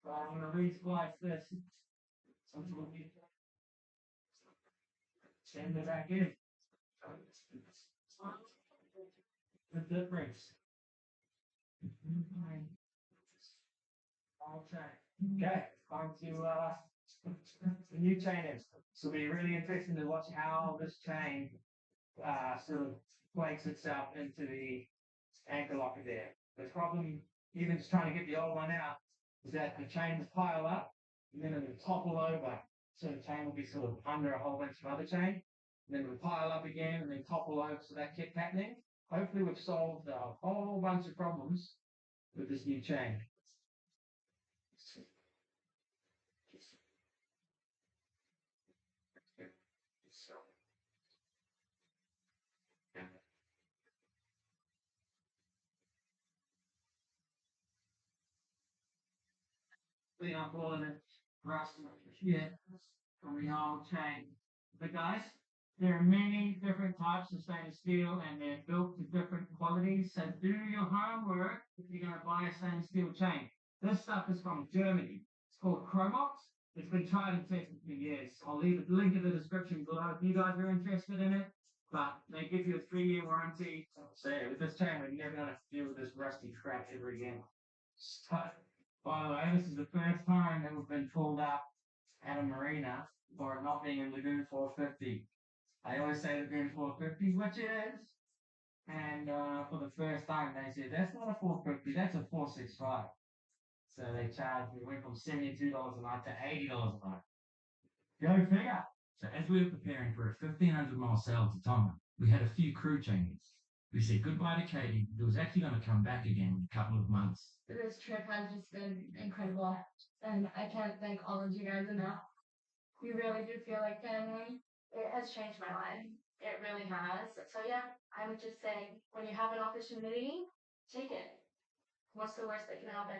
I'm going to re-splice this. Send it back in. The difference. Okay, on to the new chain is. So it'll be really interesting to watch how this chain sort of flakes itself into the anchor locker there. The problem, even just trying to get the old one out, is that the chains pile up and then it'll topple over. So the chain will be sort of under a whole bunch of other chain. And then it'll pile up again and then topple over. So that kept happening. Hopefully we've solved a whole bunch of problems with this new chain. Clean up all of the rust here from the old chain. But guys, there are many different types of stainless steel and they're built to different qualities. So do your homework if you're going to buy a stainless steel chain. This stuff is from Germany. It's called Chromox. It's been tried and tested for years. I'll leave a link in the description below if you guys are interested in it. But they give you a 3-year warranty. So with this chain, we're never going to have to deal with this rusty crap ever again. So, by the way, this is the first time that we've been pulled up at a marina for it not being a Lagoon 450. I always say Lagoon 450, which it is. And for the first time, they said, that's not a 450, that's a 465. So they charged, we went from $72 a night to $80 a night. Go figure. So as we were preparing for a 1,500-mile sail to Tonga, we had a few crew changes. We said goodbye to Katie, who was actually going to come back again in a couple of months. This trip has just been incredible, and I can't thank all of you guys enough. We really do feel like family. It has changed my life. It really has. So yeah, I would just say, when you have an opportunity, take it. What's the worst that can happen?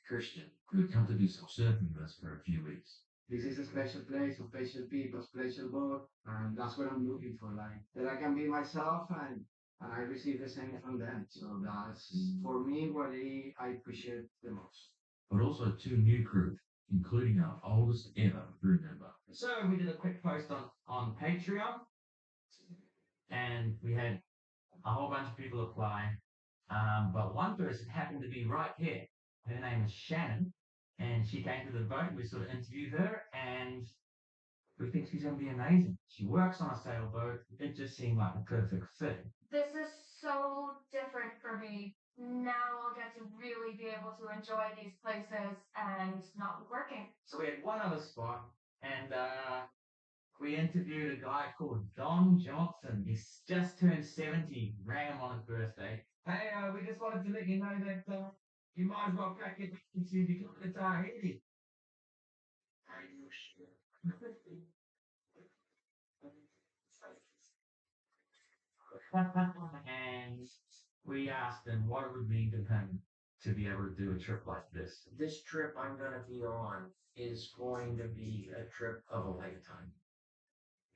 Christian, who had come to do some surfing with us for a few weeks. This is a special place, a special people, special boat, and that's what I'm looking for. Like that I can be myself and I receive the same from them. So that's for me what I appreciate the most. But also 2 new crew, including our oldest ever crew member. So we did a quick post on Patreon. And we had a whole bunch of people apply. But one person happened to be right here. Her name is Shannon. And she came to the boat. We sort of interviewed her. And we think she's going to be amazing. She works on a sailboat. It just seemed like the perfect fit. This is so different for me. Now I'll get to really be able to enjoy these places and not working. So we had one other spot. And we interviewed a guy called Don Johnson. He's just turned 70. Rang him on his birthday. Hey, we just wanted to let you know that you might as well crack it into become a guitar handy. Are you sure? And we asked him what it would mean to him to be able to do a trip like this. This trip I'm going to be on is going to be a trip of a lifetime.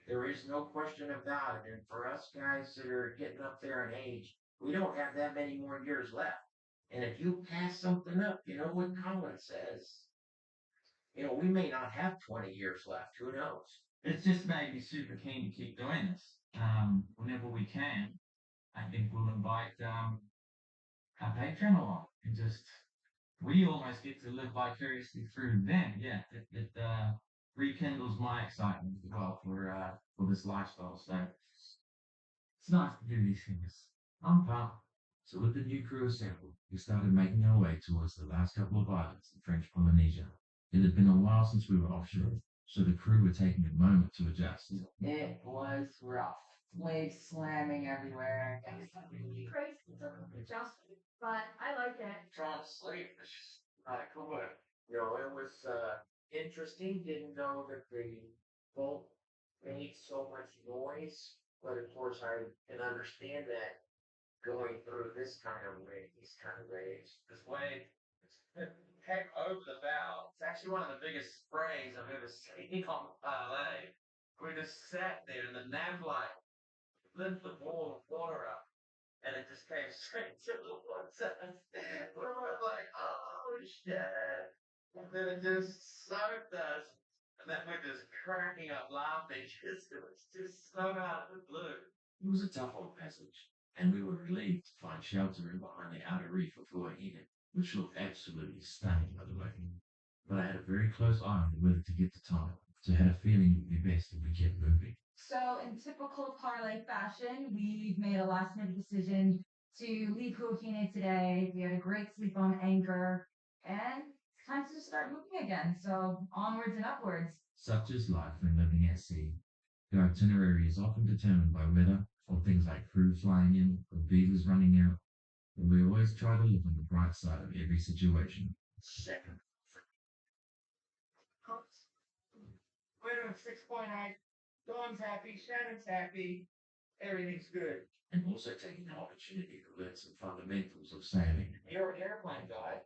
There is no question about it. And for us guys that are getting up there in age, we don't have that many more years left. And if you pass something up, you know what Colin says. You know, we may not have 20 years left. Who knows? It's just made me super keen to keep doing this. Whenever we can, I think we'll invite our patron along and just we almost get to live vicariously through them. Yeah, it rekindles my excitement as well for this lifestyle. So it's nice to do these things. I'm pumped. So with the new crew assembled, we started making our way towards the last couple of islands in French Polynesia. It had been a while since we were offshore, so the crew were taking a moment to adjust. It was rough. Waves slamming everywhere. It was really crazy to adjust, but I like it. Trying to sleep. It's just not cool. You know, it was interesting. Didn't know that the boat made so much noise, but of course I can understand that going through this kind of wave, these kind of waves. This wave came over the bow. It's actually one of the biggest sprays I've ever seen on parlay. We just sat there and the nav light lit the wall of water up. and it just came straight to the one side. We're like, oh shit. And then it just soaked us. And then we're just cracking up laughing because it was just so out of the blue. It was a tough old passage, and we were relieved to find shelter in behind the outer reef of Huahine, which looked absolutely stunning by the way. But I had a very close eye on the weather to get the time, so I had a feeling it would be best if we kept moving. So, in typical parlay fashion, we've made a last minute decision to leave Huakine today. We had a great sleep on Anchor, and it's time to start moving again. So, onwards and upwards. Such is life when living at sea. The itinerary is often determined by weather, or things like crew flying in, or beavers running out, but we always try to look on the bright side of every situation. Second. We're doing 6.8. Dawn's happy, Shannon's happy, everything's good. And also taking the opportunity to learn some fundamentals of sailing. You're an airplane guy.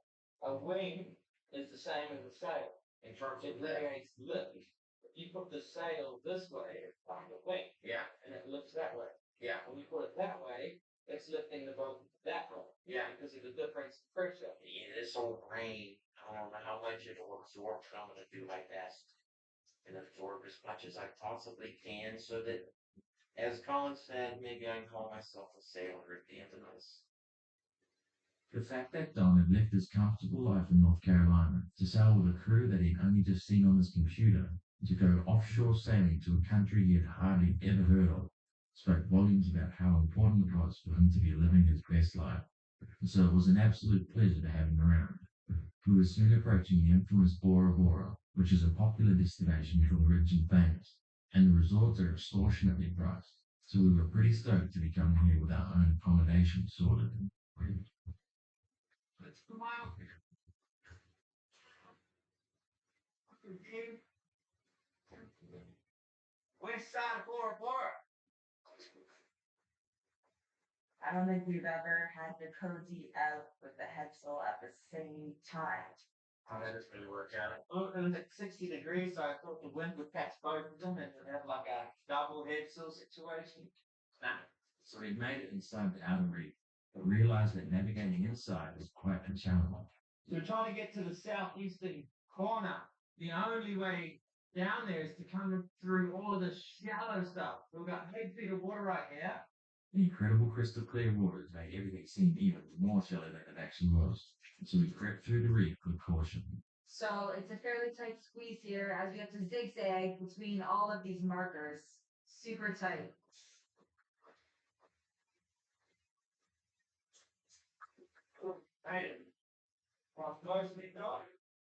A wing is the same as a sail. In terms It of lift. creates lift. If you put the sail this way, it's like a wing, Yeah, and it lifts that way. yeah, When you put it that way, it's lifting the boat that way. yeah. Because of the difference in pressure. Yeah, this old rain, I don't know how much it'll absorb, but I'm gonna do my best. And absorb as much as I possibly can so that, as Colin said, maybe I can call myself a sailor at the end of this. The fact that Don had left his comfortable life in North Carolina to sail with a crew that he'd only just seen on his computer to go offshore sailing to a country he had hardly ever heard of spoke volumes about how important it was for him to be living his best life. And so it was an absolute pleasure to have him around. We were soon approaching the infamous Bora Bora, which is a popular destination for the rich and famous, and the resorts are extortionately priced, so we were pretty stoked to be coming here with our own accommodation sorted. Let's come out. West side of Bora Bora. I don't think we've ever had the cozy out with the Hetzel at the same time. How did this really work out? Well, it was at 60 degrees, so I thought the wind would catch both of them and we'd have like a double head sail situation. So we made it inside the outer reef, but realized that navigating inside was quite a challenge. So we're trying to get to the southeastern corner. The only way down there is to come through all of the shallow stuff. We've got head feet of water right here. The incredible crystal clear waters made everything seem even more shallow than it actually was, so we crept through the reef with caution. So, it's a fairly tight squeeze here as we have to zigzag between all of these markers. Super tight. Hey, well, mostly dry.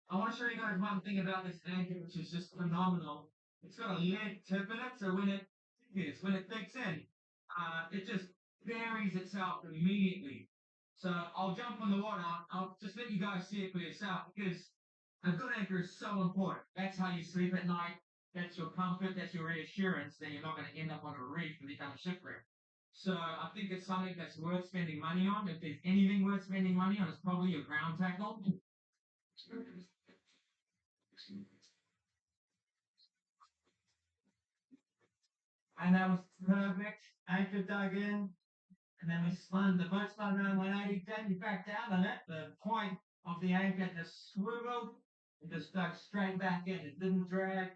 I want to show you guys one thing about this anchor, which is just phenomenal. It's got a lead tip in it, so when it digs in, it just buries itself immediately. So I'll jump on the water. I'll just let you guys see it for yourself because a good anchor is so important. That's how you sleep at night. That's your comfort. That's your reassurance that you're not going to end up on a reef and become a shipwreck. So I think it's something that's worth spending money on. If there's anything worth spending money on, it's probably your ground tackle. And that was perfect. Anchor dug in. And then the boat spun around 180, then you back down on it. The point of the anchor just swiveled. It just dug straight back in. It didn't drag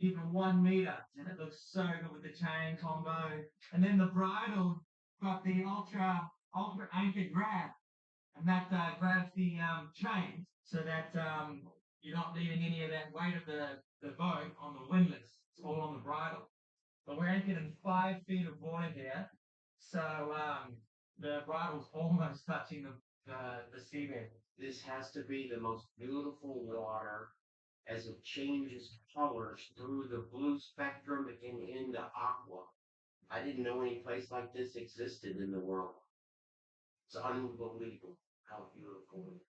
even 1 meter. And it looks so good with the chain combo. And then the bridle got the ultra anchor grab. And that grabs the chain so that you're not leaving any of that weight of the boat on the windlass. It's all on the bridle. But we're anchored in 5 feet of water here. So the bridle's almost touching the seabed. This has to be the most beautiful water as it changes colors through the blue spectrum and into aqua. I didn't know any place like this existed in the world. It's unbelievable how beautiful it is.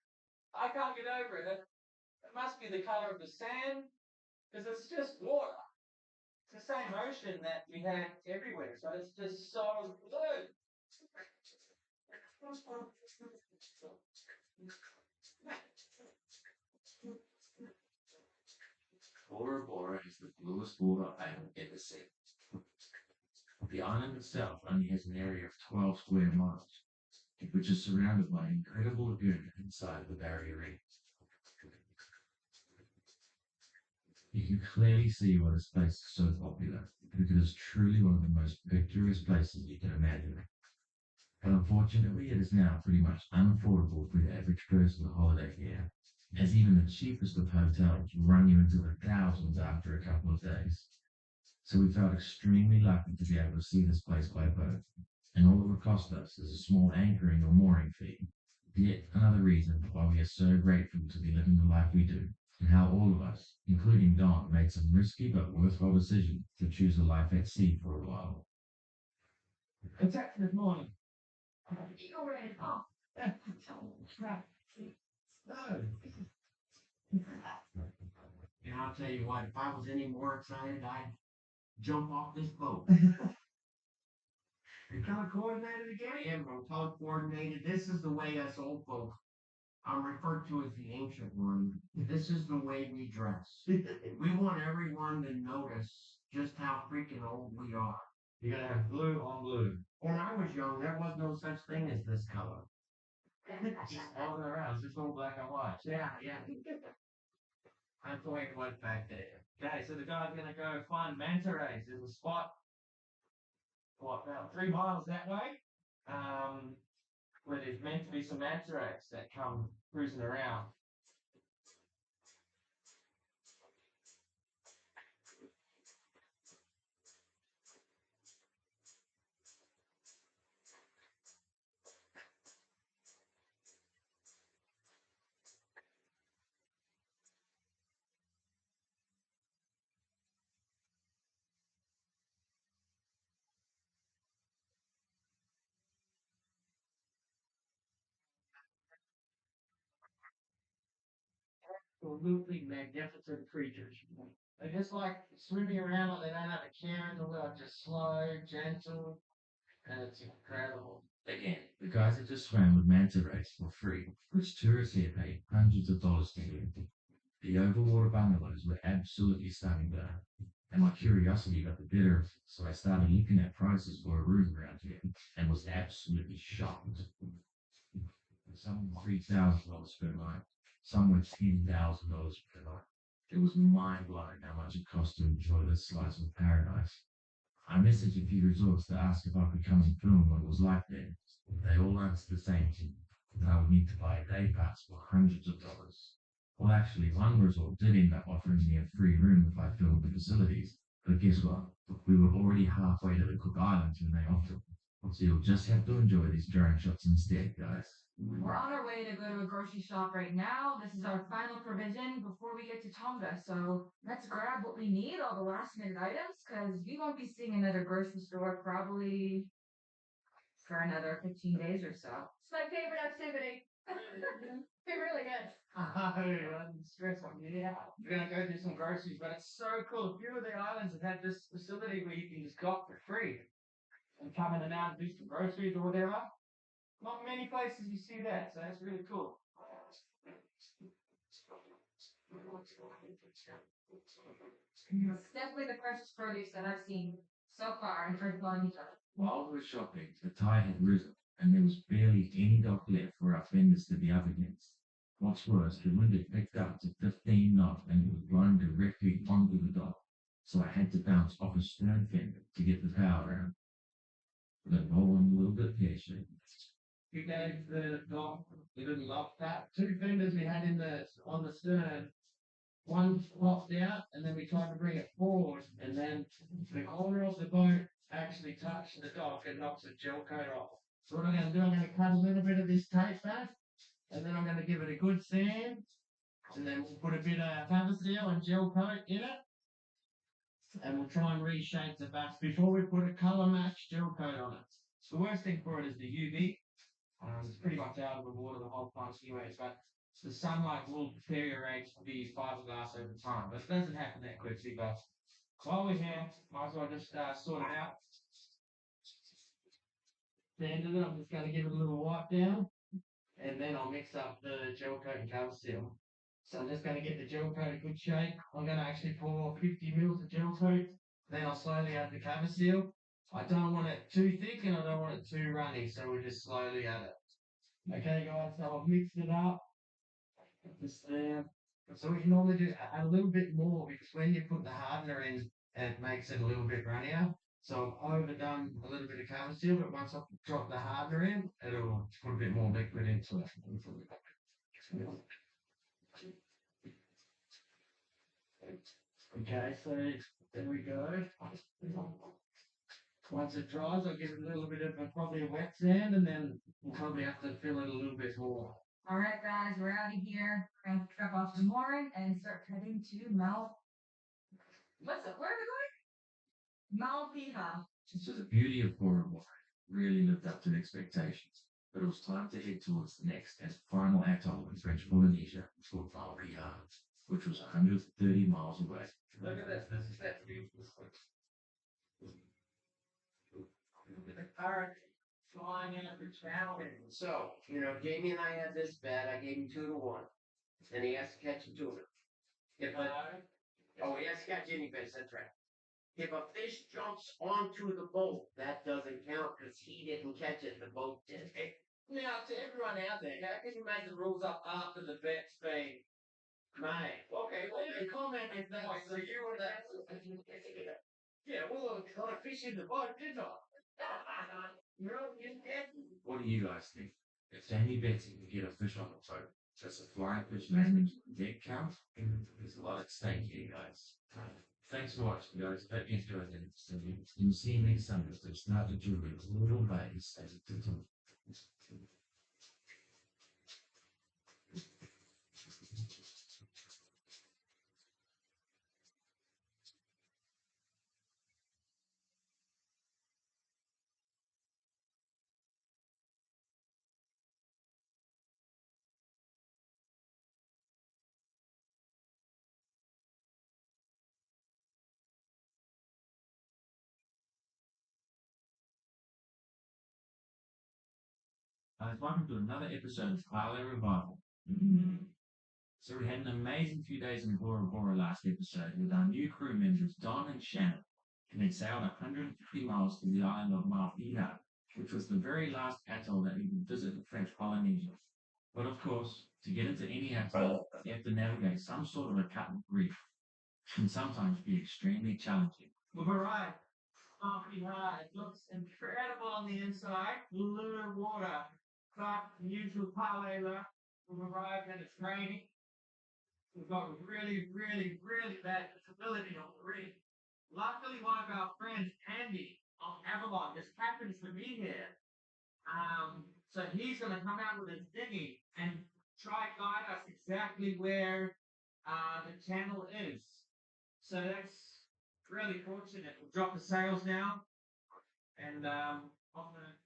I can't get over it. It must be the color of the sand, because it's just water. It's the same ocean that we have everywhere, so it's just so blue. Bora Bora is the bluest water I have ever seen. The island itself only has an area of 12 square miles, which is surrounded by an incredible lagoon inside of the barrier reef. You can clearly see why this place is so popular, because it is truly one of the most picturesque places you can imagine. But unfortunately, it is now pretty much unaffordable for the average person to holiday here, as even the cheapest of hotels run you into the thousands after a couple of days. So we felt extremely lucky to be able to see this place by boat, and all it would cost us is a small anchoring or mooring fee. Yet another reason why we are so grateful to be living the life we do, and how all of us, including Don, made some risky but worthwhile decisions to choose a life at sea for a while. What's that this morning? Eagle red. Oh, Crap. No. And I'll tell you what, if I was any more excited, I'd jump off this boat. You kind of coordinated again? I am, I'm color coordinated. This is the way us old folks, I'm referred to as the ancient one. This is the way we dress. We want everyone to notice just how freaking old we are. You're gonna have blue on blue. When I was young, there was no such thing as this color. Just all around, it's just all black and white. Yeah. I'm going to went back there. Okay, so the guy's gonna go find manta rays. There's a spot, what, about 3 miles that way, where there's meant to be some manta rays that come cruising around. Absolutely magnificent creatures. They're just like swimming around, they don't have a care in the world, just slow, gentle, and it's incredible. Again, the guys that just swam with manta rays for free, which tourists here pay hundreds of dollars to do. The overwater bungalows were absolutely stunning though, and my curiosity got the better of it, so I started looking at prices for a room around here, and was absolutely shocked. Some $3,000 per night, some were $10,000 per night. It was mind blowing how much it cost to enjoy this slice of paradise. I messaged a few resorts to ask if I could come and film what it was like there. They all answered the same thing, that I would need to buy a day pass for hundreds of dollars. Well, actually, one resort did end up offering me a free room if I filmed the facilities, but guess what? We were already halfway to the Cook Islands when they offered. So you'll just have to enjoy these drone shots instead, guys. We're on our way to go to a grocery shop right now. This is our final provision before we get to Tonga. So let's grab what we need, all the last minute items, because we won't be seeing another grocery store probably for another 15 days or so. it's my favorite activity. Be really good. I'm stressed on you. Yeah. We're gonna go do some groceries, but it's so cool. A few of the islands have had this facility where you can just go for free and come in and out and do some groceries or whatever. Not many places you see that, so that's really cool. It's definitely the freshest produce that I've seen so far in Fred Polynesian. While we were shopping, the tide had risen, and there was barely any dock left for our fenders to be up against. What's worse, the wind had picked up to 15 knots and it was blowing directly onto the dock, so I had to bounce off a stern fender to get the power around. But no one a little bit patient. We gave the dock, we didn't love that. 2 fenders we had on the stern. One flopped out, and then we tried to bring it forward, and then the corner of the boat actually touched the dock and knocked the gel coat off. So what I'm going to do, I'm going to cut a little bit of this tape back, and then I'm going to give it a good sand, and then we'll put a bit of cover seal and gel coat in it, and we'll try and reshape the back before we put a colour match gel coat on it. The worst thing for it is the UV. It's pretty much out of the water the whole time anyways, but the sunlight will deteriorate the fiberglass over time, but it doesn't happen that quickly. But while we're here, might as well just sort it out. Sanded it, I'm just going to give it a little wipe down, and then I'll mix up the gel coat and cover seal. So I'm just going to get the gel coat in good shape. I'm going to actually pour 50 mils of gel coat, then I'll slowly add the cover seal, I don't want it too thick and I don't want it too runny, so we're just slowly at it. Okay, guys, so I've mixed it up. Just there. So we can normally do a little bit more because when you put the hardener in, it makes it a little bit runnier. So I've overdone a little bit of carbon steel, but once I drop the hardener in, it'll put a bit more liquid into it. Okay, so there we go. Once it dries, I'll give it a little bit of probably a wet sand, and then we'll probably have to fill it a little bit more. All right, guys, we're out of here. We're gonna drop off the mooring and start heading to Mount. What's it? Where are we going? Mount Piha. So the beauty of Bora Bora really lived up to expectations, but it was time to head towards the next and final atoll in French Polynesia called Valriha, which was 130 miles away. Look at this. This is that beautiful. The current flying out of the channel. So, Jamie and I had this bet. I gave him 2-1. And he has to catch a tuna. If a, oh, he has to catch any fish, that's right. If a fish jumps onto the boat, that doesn't count because he didn't catch it, the boat did. Now, to everyone out there, how can you make the rules up after the bet's been made? Okay, leave a comment if that was so you were that. Yeah, well, I fished in the boat, didn't I? What do you guys think? If Danny bets he can get a fish on the boat, does a flying fish management deck count? There's a lot at stake here, guys. Thanks for watching, guys. Hope you enjoyed it. You can see next Sunday, so it's not a jury, it's a little base as it did. Welcome to another episode of Parlay Revival. So we had an amazing few days in Bora Bora last episode with our new crew members Don and Shannon, and they sailed 150 miles to the island of Malpina, which was the very last atoll that we would visit in French Polynesia. But of course, to get into any atoll, you have to navigate some sort of a cut and reef, which can sometimes be extremely challenging. We've arrived. It looks incredible on the inside. Blue water. But usual parlay luck. We've arrived and it's raining. We've got really, really, really bad visibility on the reef. Luckily, one of our friends, Andy, on Avalon, just happens to be here. So he's going to come out with his dinghy and try to guide us exactly where the channel is. So that's really fortunate. We'll drop the sails now. And on the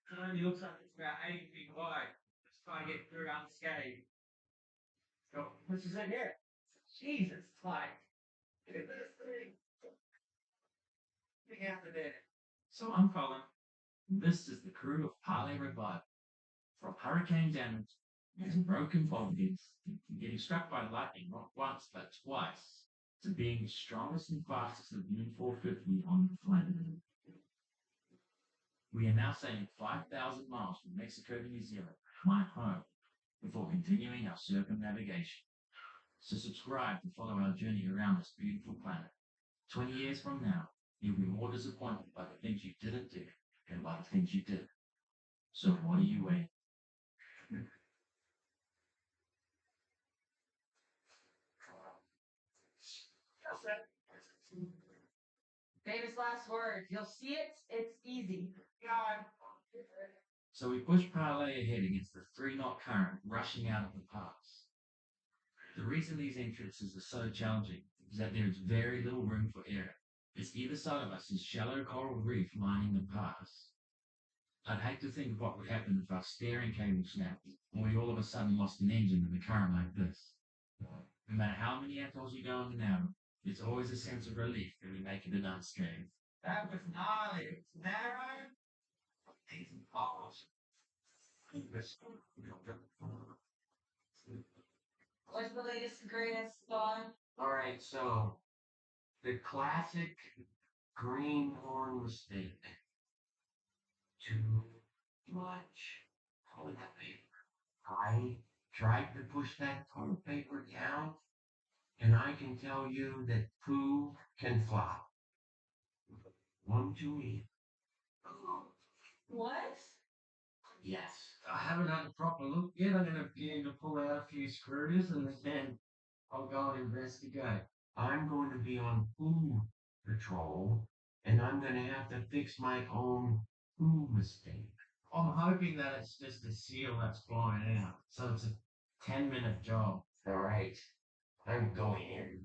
it only looks like it's about 80 feet wide. Let's try and get through unscathed. So, this is it here. Jesus, it's like, look at this thing. Look after that. So I'm Colin. This is the crew of Parlay Revival. From hurricane damage and broken bulkheads, getting struck by lightning not once but twice, to being the strongest and fastest of the 450 on the planet. We are now sailing 5,000 miles from Mexico to New Zealand, my home, before continuing our circumnavigation. So subscribe to follow our journey around this beautiful planet. 20 years from now, you'll be more disappointed by the things you didn't do than by the things you did. So what are you waiting? Famous last words. You'll see it. It's easy. So we push Parlay ahead against the 3-knot current rushing out of the pass. The reason these entrances are so challenging is that there is very little room for error, as either side of us is shallow coral reef lining the pass. I'd hate to think of what would happen if our steering cable snapped, or we all of a sudden lost an engine in the current like this. No matter how many atolls you go in and out, there's always a sense of relief when we make it an unscathed. That was gnarly. It's narrow. These poles. What's the latest and greatest, Don? Alright, so the classic greenhorn mistake. Too much toilet paper. I tried to push that toilet paper down, and I can tell you that poo can fly. One too many. What? Yes. I haven't had a proper look yet. I'm gonna begin to pull out a few screws and then I'll go and investigate. I'm going to be on poo patrol, and I'm going to have to fix my own poo mistake. I'm hoping that it's just a seal that's blowing out. So it's a 10-minute job. All right. I'm going in.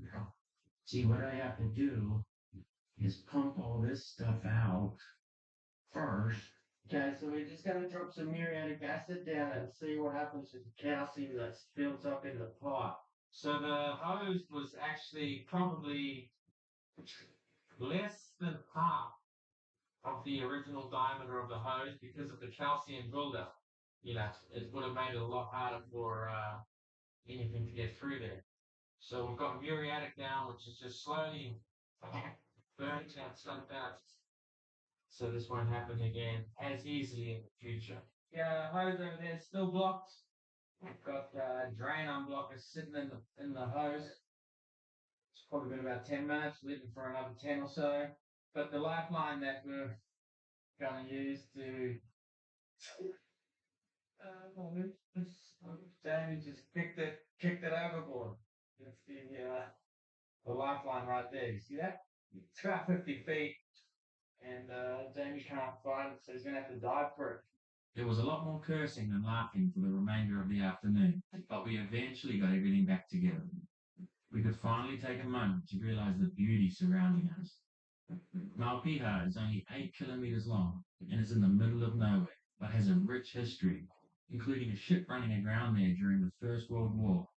See, what I have to do is pump all this stuff out first. Okay, so we're just gonna drop some muriatic acid down and see what happens with the calcium that's built up in the pipe. So the hose was actually probably less than half of the original diameter of the hose because of the calcium buildup. You know, it would have made it a lot harder for anything to get through there. So we've got muriatic now, which is just slowly burning that stuff out. So this won't happen again as easily in the future. Yeah, hose over there is still blocked. We've got drain unblocker sitting in the hose. It's probably been about 10 minutes, leaving for another 10 or so. But the lifeline that we're going to use to Jamie just kicked it overboard. It's the lifeline right there. You see that? It's about 50 feet, and Jamie can't find it, so he's gonna have to dive for it. There was a lot more cursing than laughing for the remainder of the afternoon, but we eventually got everything back together. We could finally take a moment to realize the beauty surrounding us. Malpiha is only 8 kilometers long and is in the middle of nowhere, but has a rich history, including a ship running aground there during the First World War,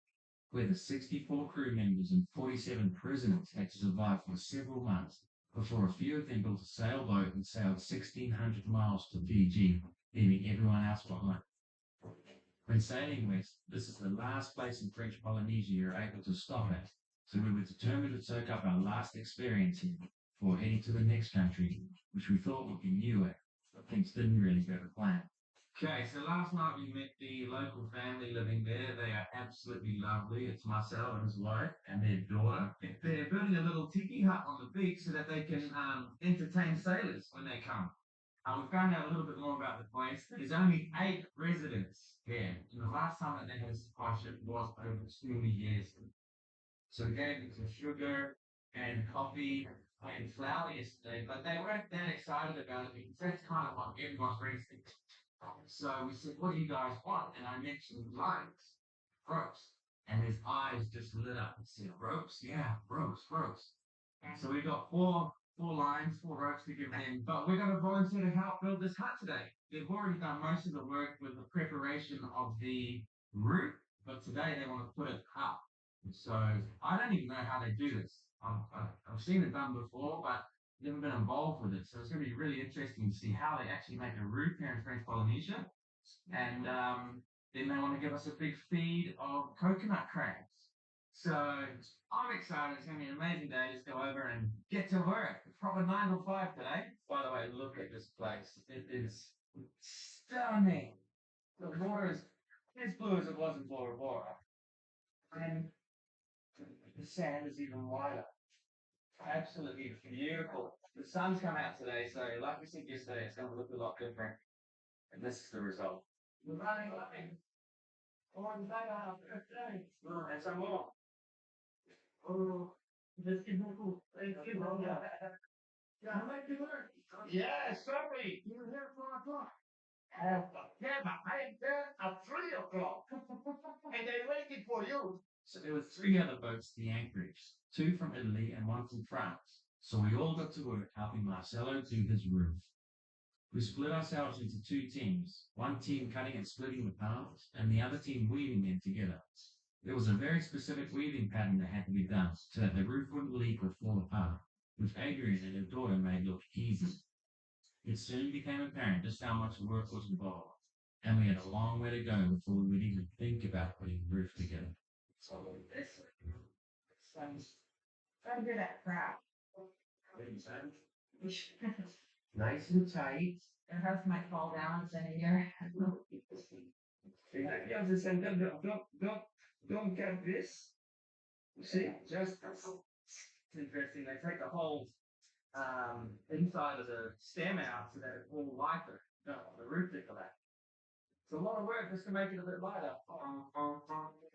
where the 64 crew members and 47 prisoners had to survive for several months before a few of them built a sailboat and sailed 1,600 miles to Fiji, leaving everyone else behind. When sailing west, this is the last place in French Polynesia you're able to stop at, so we were determined to soak up our last experience here before heading to the next country, which we thought would be newer, but things didn't really go to plan. Okay, so last night we met the local family living there. They are absolutely lovely. It's Marcel and his wife and their daughter. They're building a little tiki hut on the beach so that they can entertain sailors when they come. We found out a little bit more about the place. There's only 8 residents there. And the last time that they had a supply ship was over 2 years. So we gave them some sugar and coffee and flour yesterday, but they weren't that excited about it because that's kind of what everyone brings things. So we said, what do you guys want? And I mentioned lines, ropes. And his eyes just lit up and said, ropes? Yeah, ropes. And so we got four lines, 4 ropes to give them. But we're going to volunteer to help build this hut today. They've already done most of the work with the preparation of the roof, but today they want to put it up. So I don't even know how they do this. I've seen it done before, but never been involved with it. So it's going to be really interesting to see how they actually make a roof here in French Polynesia. And then they want to give us a big feed of coconut crabs. So I'm excited. It's going to be an amazing day. Let's go over and get to work. It's proper 9 to 5 today. By the way, look at this place. It is stunning. The water is as blue as it was in Bora Bora. And the sand is even whiter. Absolutely beautiful. The sun's come out today, so like we said yesterday, it's going to look a lot different. And this is the result. We're running late. On day our first day. And some more. Oh, this is cool. Thank you. Yeah, I like to work. Yeah, certainly. You were here at 4 o'clock. Yeah, but I am there at 3 o'clock. And they waited for you. So there were 3 other boats at the anchorage, 2 from Italy and 1 from France. So we all got to work helping Marcelo do his roof. We split ourselves into 2 teams, one team cutting and splitting the parts, and the other team weaving them together. There was a very specific weaving pattern that had to be done so that the roof wouldn't leak or fall apart, which Adrian and her daughter made look easy. It soon became apparent just how much work was involved, and we had a long way to go before we would even think about putting the roof together. So this, trying to do that crap. Nice and tight. Your house might fall down within a year. Exactly. I was just saying, don't get this. See, just it's interesting. They take the whole inside of the stem out so that it's all lighter. No, the root thicker that. It's a lot of work just to make it a bit lighter.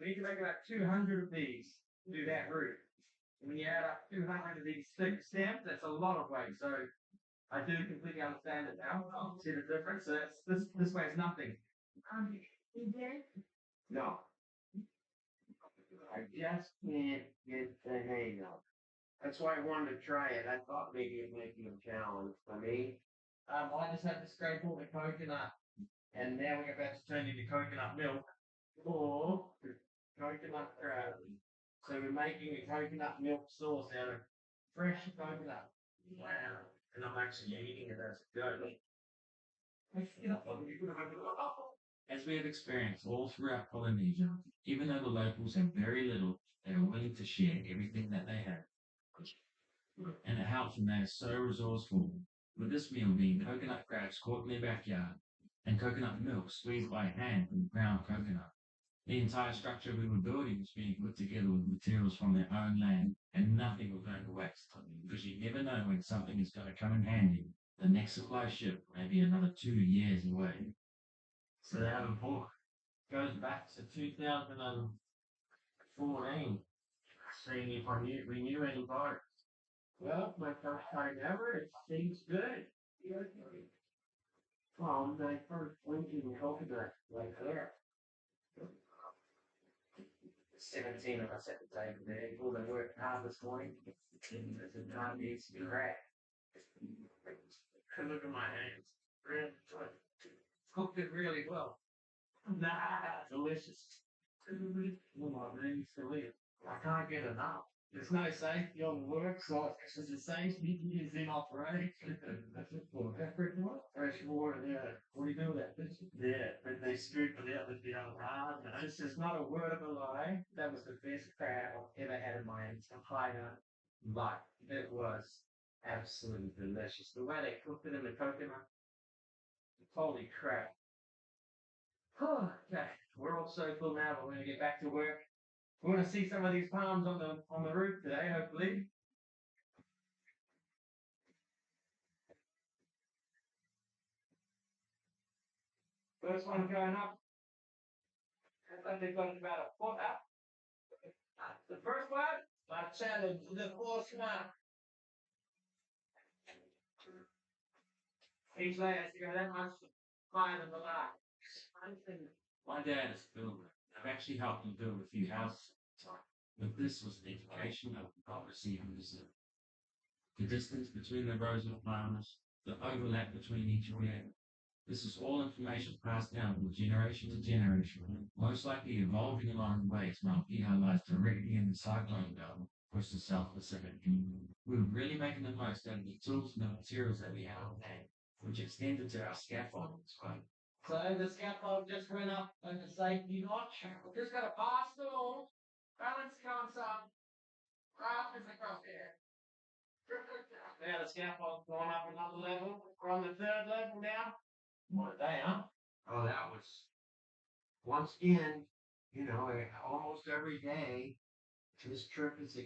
We need to make about 200 of these to do that root. When you add up 200 of these thick stems, that's a lot of weight. So I do completely understand it now. See the difference? So that's this weighs nothing. You did? No. I just can't get the hang of it. That's why I wanted to try it. I thought maybe it might be a challenge for me. I just have to scrape all the coconut, and now we're about to turn into coconut milk or coconut crab. So we're making a coconut milk sauce out of fresh coconut. Wow. And I'm actually eating it as it goes. As we have experienced all throughout Polynesia, even though the locals have very little, they are willing to share everything that they have. And it helps when they are so resourceful, with this meal being coconut crabs caught in their backyard and coconut milk squeezed by hand from ground coconut. The entire structure we were building was being put together with materials from their own land, and nothing was going to waste, because you never know when something is going to come in handy. The next supply ship may be another 2 years away. So that report goes back to 2014. Seeing if we knew any parts. Well, my first time ever, it seems good. Well, my first winking coconut right there. 17 of us at the table today. Pulled and worked hard this morning. The time needs to be right. Look at my hands. Really good. Cooked it really well. Nah, delicious. Oh my name's Philip. I can't get enough. There's no safety on the work site. There's a safety is in operation. That's it for fresh water. Fresh water, yeah. What do you do with that fish? Yeah, but they scoop it out with the old hard. It's just not a word of a lie. That was the best crab I've ever had in my entire life. It was absolutely delicious. The way they cooked it in the coconut. Holy crap. Okay, we're all so full now, but we're gonna get back to work. We're gonna see some of these palms on the roof today, hopefully. First one going up. I think they've got about a foot up. The first one, I challenge the first one. Each layer has to go that much higher than the last. My dad is a builder. I've actually helped him build a few houses. But this was an education I would not receive in this. The distance between the rows of flowers, the overlap between each weir. This is all information passed down from generation to generation, most likely evolving along the way as Mount Piha lies directly in the cyclone belt, across the South Pacific. We were really making the most out of the tools and the materials that we had on hand, which extended to our scaffolding as well. So the scaffold just went up like a safety notch. We're just gonna pass through. Balance console. Rafters across there. Now the scaffold's gone up another level. We're on the third level now. What a day, huh? Oh, that was, once again, almost every day, this trip has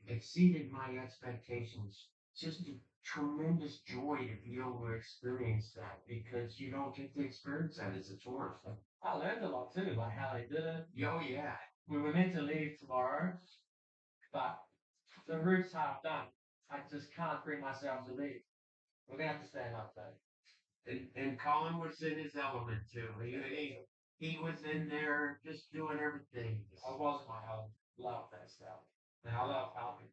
exceeded my expectations. Just a tremendous joy to be able to experience that, because you don't get to experience that as a tourist. I learned a lot too, like how they did it. Oh, yeah. We were meant to leave tomorrow, but the route's half done. I just can't bring myself to leave. We're gonna have to stay another day. And Colin was in his element too. He was in there just doing everything. I was my own. Love that stuff. And I love helping.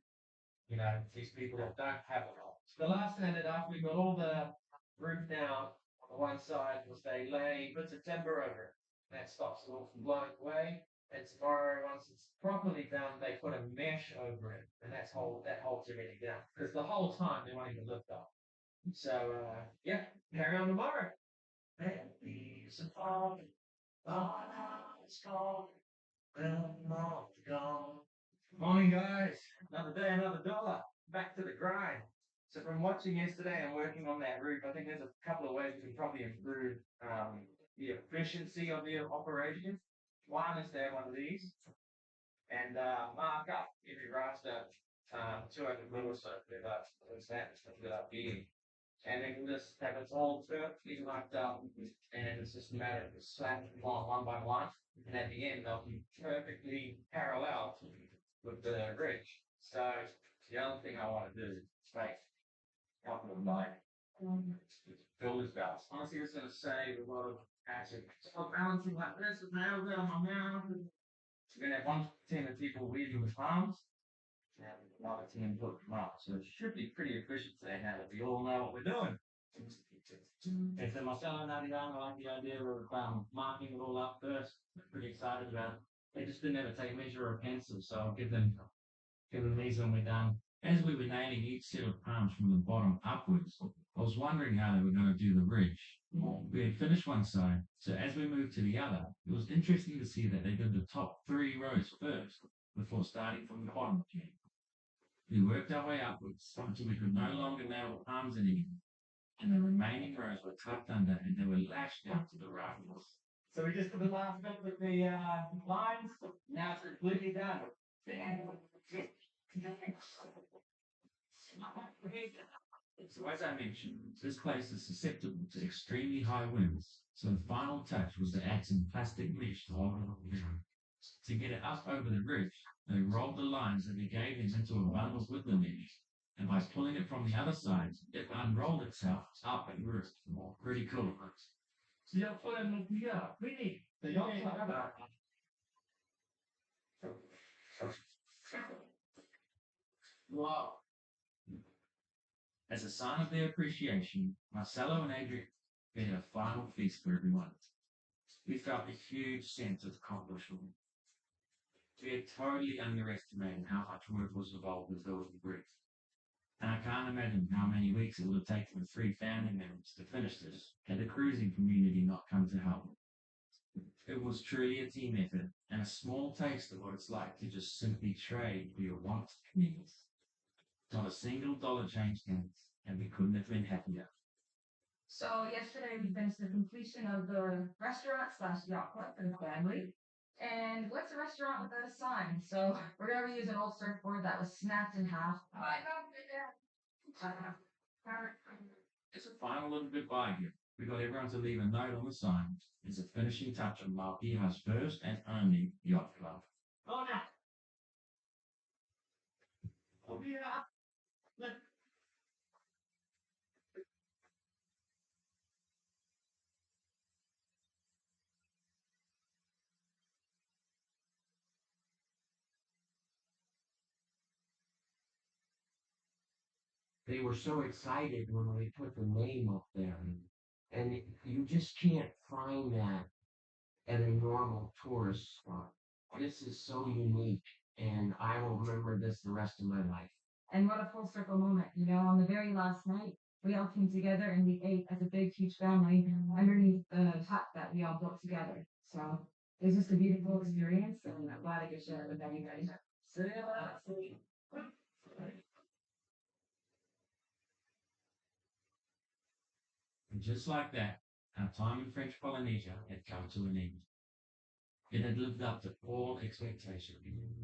These people that don't have it all. So the last thing I did after we got all the roof down on the one side was they lay bits of timber over it. That stops the water from blowing away. And tomorrow, once it's properly done, they put a mesh over it, and that holds everything down. Because the whole time they won't even lift up. So yeah, carry on tomorrow. It's gone. Morning, guys. Another day, another dollar. Back to the grind. So from watching yesterday and working on that roof, I think there's a couple of ways we can probably improve the efficiency of the operation. One is to have one of these and mark up every raster 200 mil or so what's that being. And then we'll just have its all perfectly marked up, and it's just a matter of slapping them on one by one, and at the end they'll be perfectly parallel with the ridge. So the other thing I want to do is make a couple of like builder's belts. Honestly, it's going to save a lot of acid. So balancing like this with my elbow on my mouth. We're going to have one team of people weaving with palms, and another team put them up. So it should be pretty efficient today now that we all know what we're doing. And so Marcelo and Adriano like the idea of marking it all up first. They're pretty excited about it. They just didn't ever take a measure or a pencil, so I'll give them these when we're done. As we were nailing each set of palms from the bottom upwards, I was wondering how they were going to do the ridge. We had finished one side, so as we moved to the other, it was interesting to see that they did the top 3 rows first before starting from the bottom again. We worked our way upwards until we could no longer nail the palms in again, and the remaining rows were tucked under and they were lashed out to the rafters. So we just did the last bit with the lines. Now it's completely done. So as I mentioned, this place is susceptible to extremely high winds, so the final touch was to add some plastic mesh to hold it up down. To get it up over the ridge, they rolled the lines and they gave them into a bundle with the mesh, and by pulling it from the other side, it unrolled itself up and roof. Pretty cool. Wow. As a sign of their appreciation, Marcelo and Adrian made a final feast for everyone. We felt a huge sense of accomplishment. We had totally underestimated how much work was involved with building the brick. And I can't imagine how many weeks it would have taken the 3 family members to finish this had the cruising community not come to help. It was truly a team effort and a small taste of what it's like to just simply trade for your wants and needs. Not a single dollar change hands, and we couldn't have been happier. So yesterday we finished the completion of the restaurant / yacht club for the family. And what's a restaurant without a sign? So we're gonna reuse an old surfboard that was snapped in half. As a final little goodbye gift, we got everyone to leave a note on the sign as a finishing touch of Malpiha's first and only yacht club. Oh no! Oh yeah! They were so excited when we put the name up there. And you just can't find that at a normal tourist spot. This is so unique, and I will remember this the rest of my life. And what a full circle moment. You know, on the very last night, we all came together and we ate as a big, huge family underneath the hut that we all built together. So it was just a beautiful experience, and I'm glad I could share it with everybody. And just like that, our time in French Polynesia had come to an end. It had lived up to all expectation,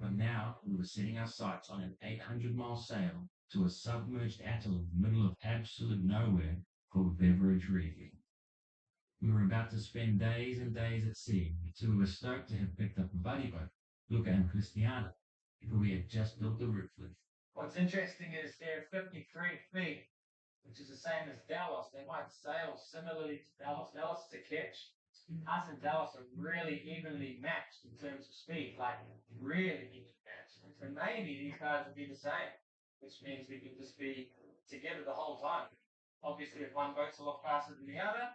but now we were setting our sights on an 800-mile sail to a submerged atoll in the middle of absolute nowhere called Beveridge Reef. We were about to spend days and days at sea, so we were stoked to have picked up a buddy boat, Luca and Cristiana, who we had just built the roof with. What's interesting is they're 53 feet, which is the same as Dallas. They might sail similarly to Dallas. Dallas is a catch. Us and Dallas are really evenly matched in terms of speed, like really evenly matched. So maybe these guys will be the same, which means we can just be together the whole time. Obviously, if one boat's a lot faster than the other,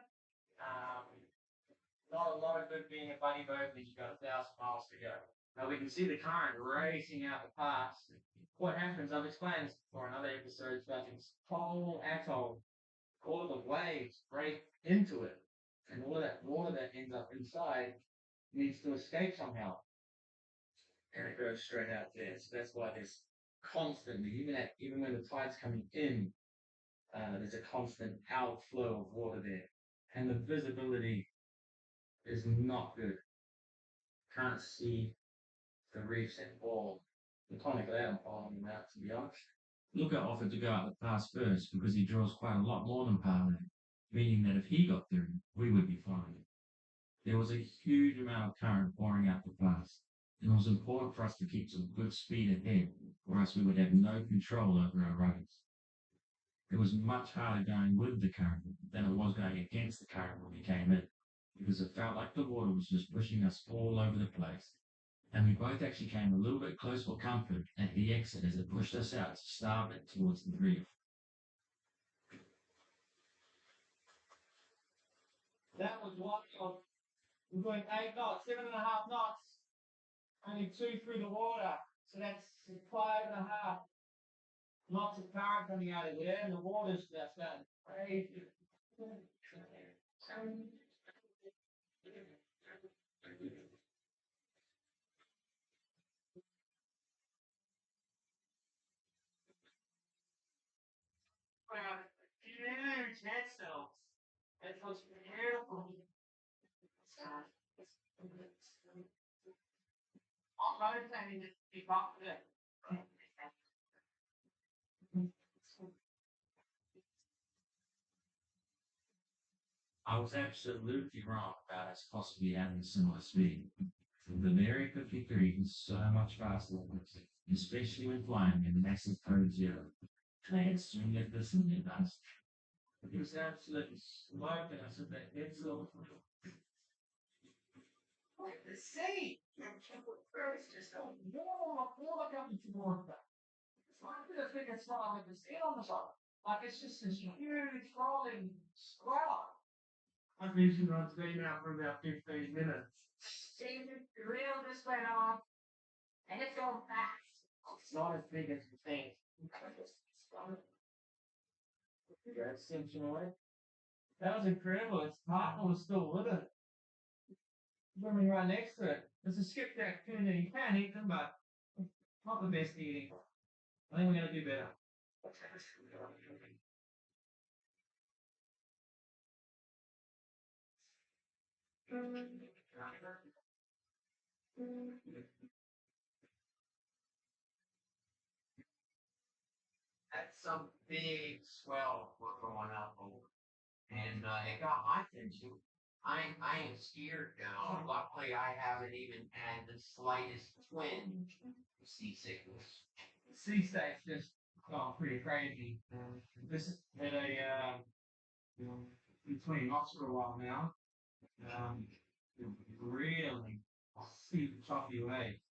not a lot of good being a buddy boat when you've got 1,000 miles to go. Now we can see the current racing out the pass. What happens, I've explained for another episode, about this whole atoll, all of the waves break into it, and all of that water that ends up inside needs to escape somehow. And it goes straight out there. So that's why there's constantly, even when the tide's coming in, there's a constant outflow of water there, and the visibility is not good. Can't see the reefs at all. The tonic out on them out, to be honest. Looker offered to go out the pass first because he draws quite a lot more than Parlay, meaning that if he got through, we would be fine. There was a huge amount of current pouring out the pass, and it was important for us to keep some good speed ahead, or else we would have no control over our roads. It was much harder going with the current than it was going against the current when we came in, because it felt like the water was just pushing us all over the place. And we both actually came a little bit close for comfort at the exit as it pushed us out to starboard towards the reef. That was one of, we're going 8 knots, 7.5 knots. Only 2 through the water. So that's 5.5 knots of current coming out of there, and the water's just going crazy. Wow, huge headstones. It was beautiful. I'm rotating just to keep up with it. I was absolutely wrong about us possibly having similar speed. The Bavaria 53 is so much faster than us, especially when flying in massive code zero. I had soon get this in the dust. It was absolutely smoking us at the head so The sea! It's just a water coming towards that. It's like the biggest one I've ever seen on the boat. Like it's just this huge rolling swell. I've usually run steam out for about 15 minutes. See, the reel just went off, and it's going fast. It's not as big as you think. That was incredible. Its partner was still with it. Swimming right next to it. There's a skipjack tuna. You can eat them, but not the best eating. I think we're going to do better. That's some big swell we're going up over. And it got my attention. I am scared now. Luckily, I haven't even had the slightest twinge of seasickness. Sea state's just gone pretty crazy. This had a between knots for a while now. Really super choppy way.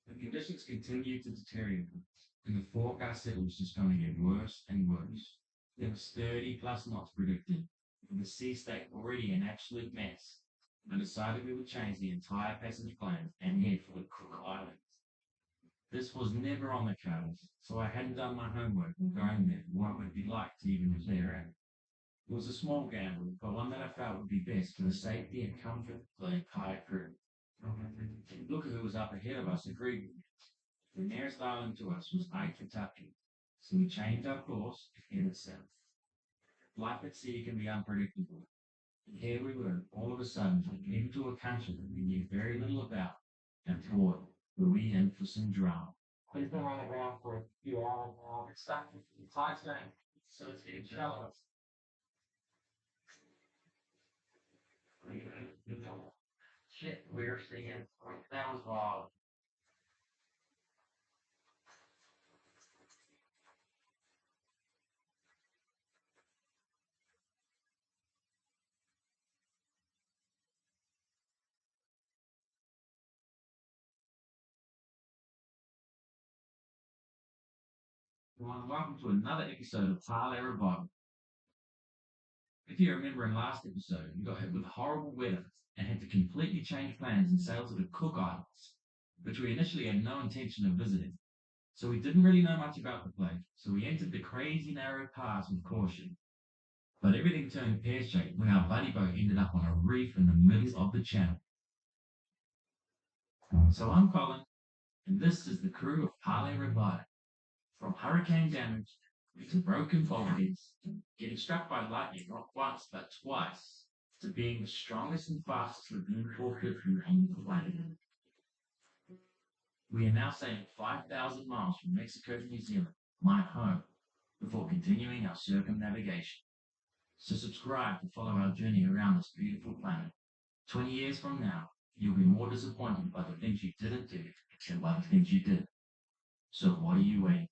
The conditions continued to deteriorate, and the forecast said it was just going to get worse and worse. There was 30 plus knots predicted, with the sea state already an absolute mess. I decided we would change the entire passenger plan and head for the Cook Islands. This was never on the cards, so I hadn't done my homework going there for what it would be like to even clear out. It was a small gamble, but one that I felt would be best for the safety and comfort of the entire crew. Look who was up ahead of us agreed with me. The nearest island to us was Aitutaki, so we changed our course and headed south. Life at sea can be unpredictable. And here we were, all of a sudden, into a country that we knew very little about, and boy, were we in for some drama. We've been running around for a few hours now. It's stuck with the tight thing. So it's getting shallow. Shit, we're seeing. That was wild. Welcome to another episode of Parlay Revival. If you remember in last episode, we got hit with horrible weather and had to completely change plans and sail to the Cook Islands, which we initially had no intention of visiting. So we didn't really know much about the place, so we entered the crazy narrow pass with caution. But everything turned pear-shaped when our buddy boat ended up on a reef in the middle of the channel. So I'm Colin, and this is the crew of Parlay Revival. From hurricane damage to broken bulkheads, getting struck by lightning not once but twice, to being the strongest and fastest lagoon torpedo on the planet. We are now sailing 5,000 miles from Mexico to New Zealand, my home, before continuing our circumnavigation. So subscribe to follow our journey around this beautiful planet. 20 years from now, you'll be more disappointed by the things you didn't do than by the things you did. So what are you waiting?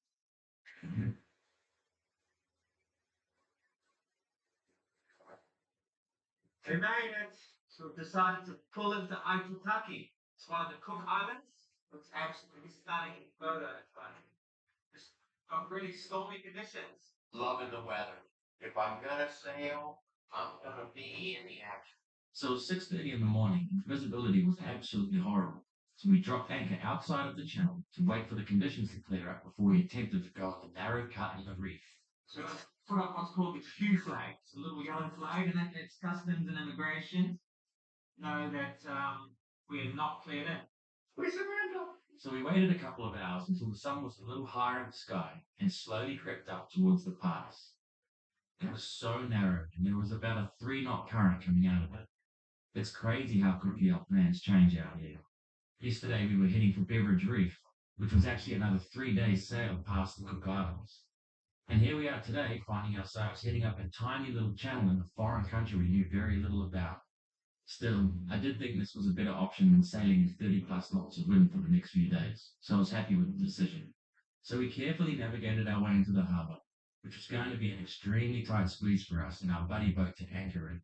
We made it. So we decided to pull into Aitutaki. It's one of the Cook Islands. Looks absolutely stunning in photos, but it's got really stormy conditions. Loving the weather. If I'm gonna sail, I'm gonna be in the action. So it was 6:30 in the morning, and visibility was absolutely horrible. So we dropped anchor outside of the channel to wait for the conditions to clear up before we attempted to go on the narrow cut in the reef. So let's put up what's called the Q flag. It's a little yellow flag, and that lets customs and immigration know that we are not cleared in. We surrender. So we waited a couple of hours until the sun was a little higher in the sky and slowly crept up towards the pass. It was so narrow, and there was about a 3-knot current coming out of it. It's crazy how quickly our plans change out here. Yesterday we were heading for Beveridge Reef, which was actually another 3 days sail past the Cook Islands. And here we are today, finding ourselves heading up a tiny little channel in a foreign country we knew very little about. Still, I did think this was a better option than sailing in 30+ knots of wind for the next few days, so I was happy with the decision. So we carefully navigated our way into the harbour, which was going to be an extremely tight squeeze for us and our buddy boat to anchor in.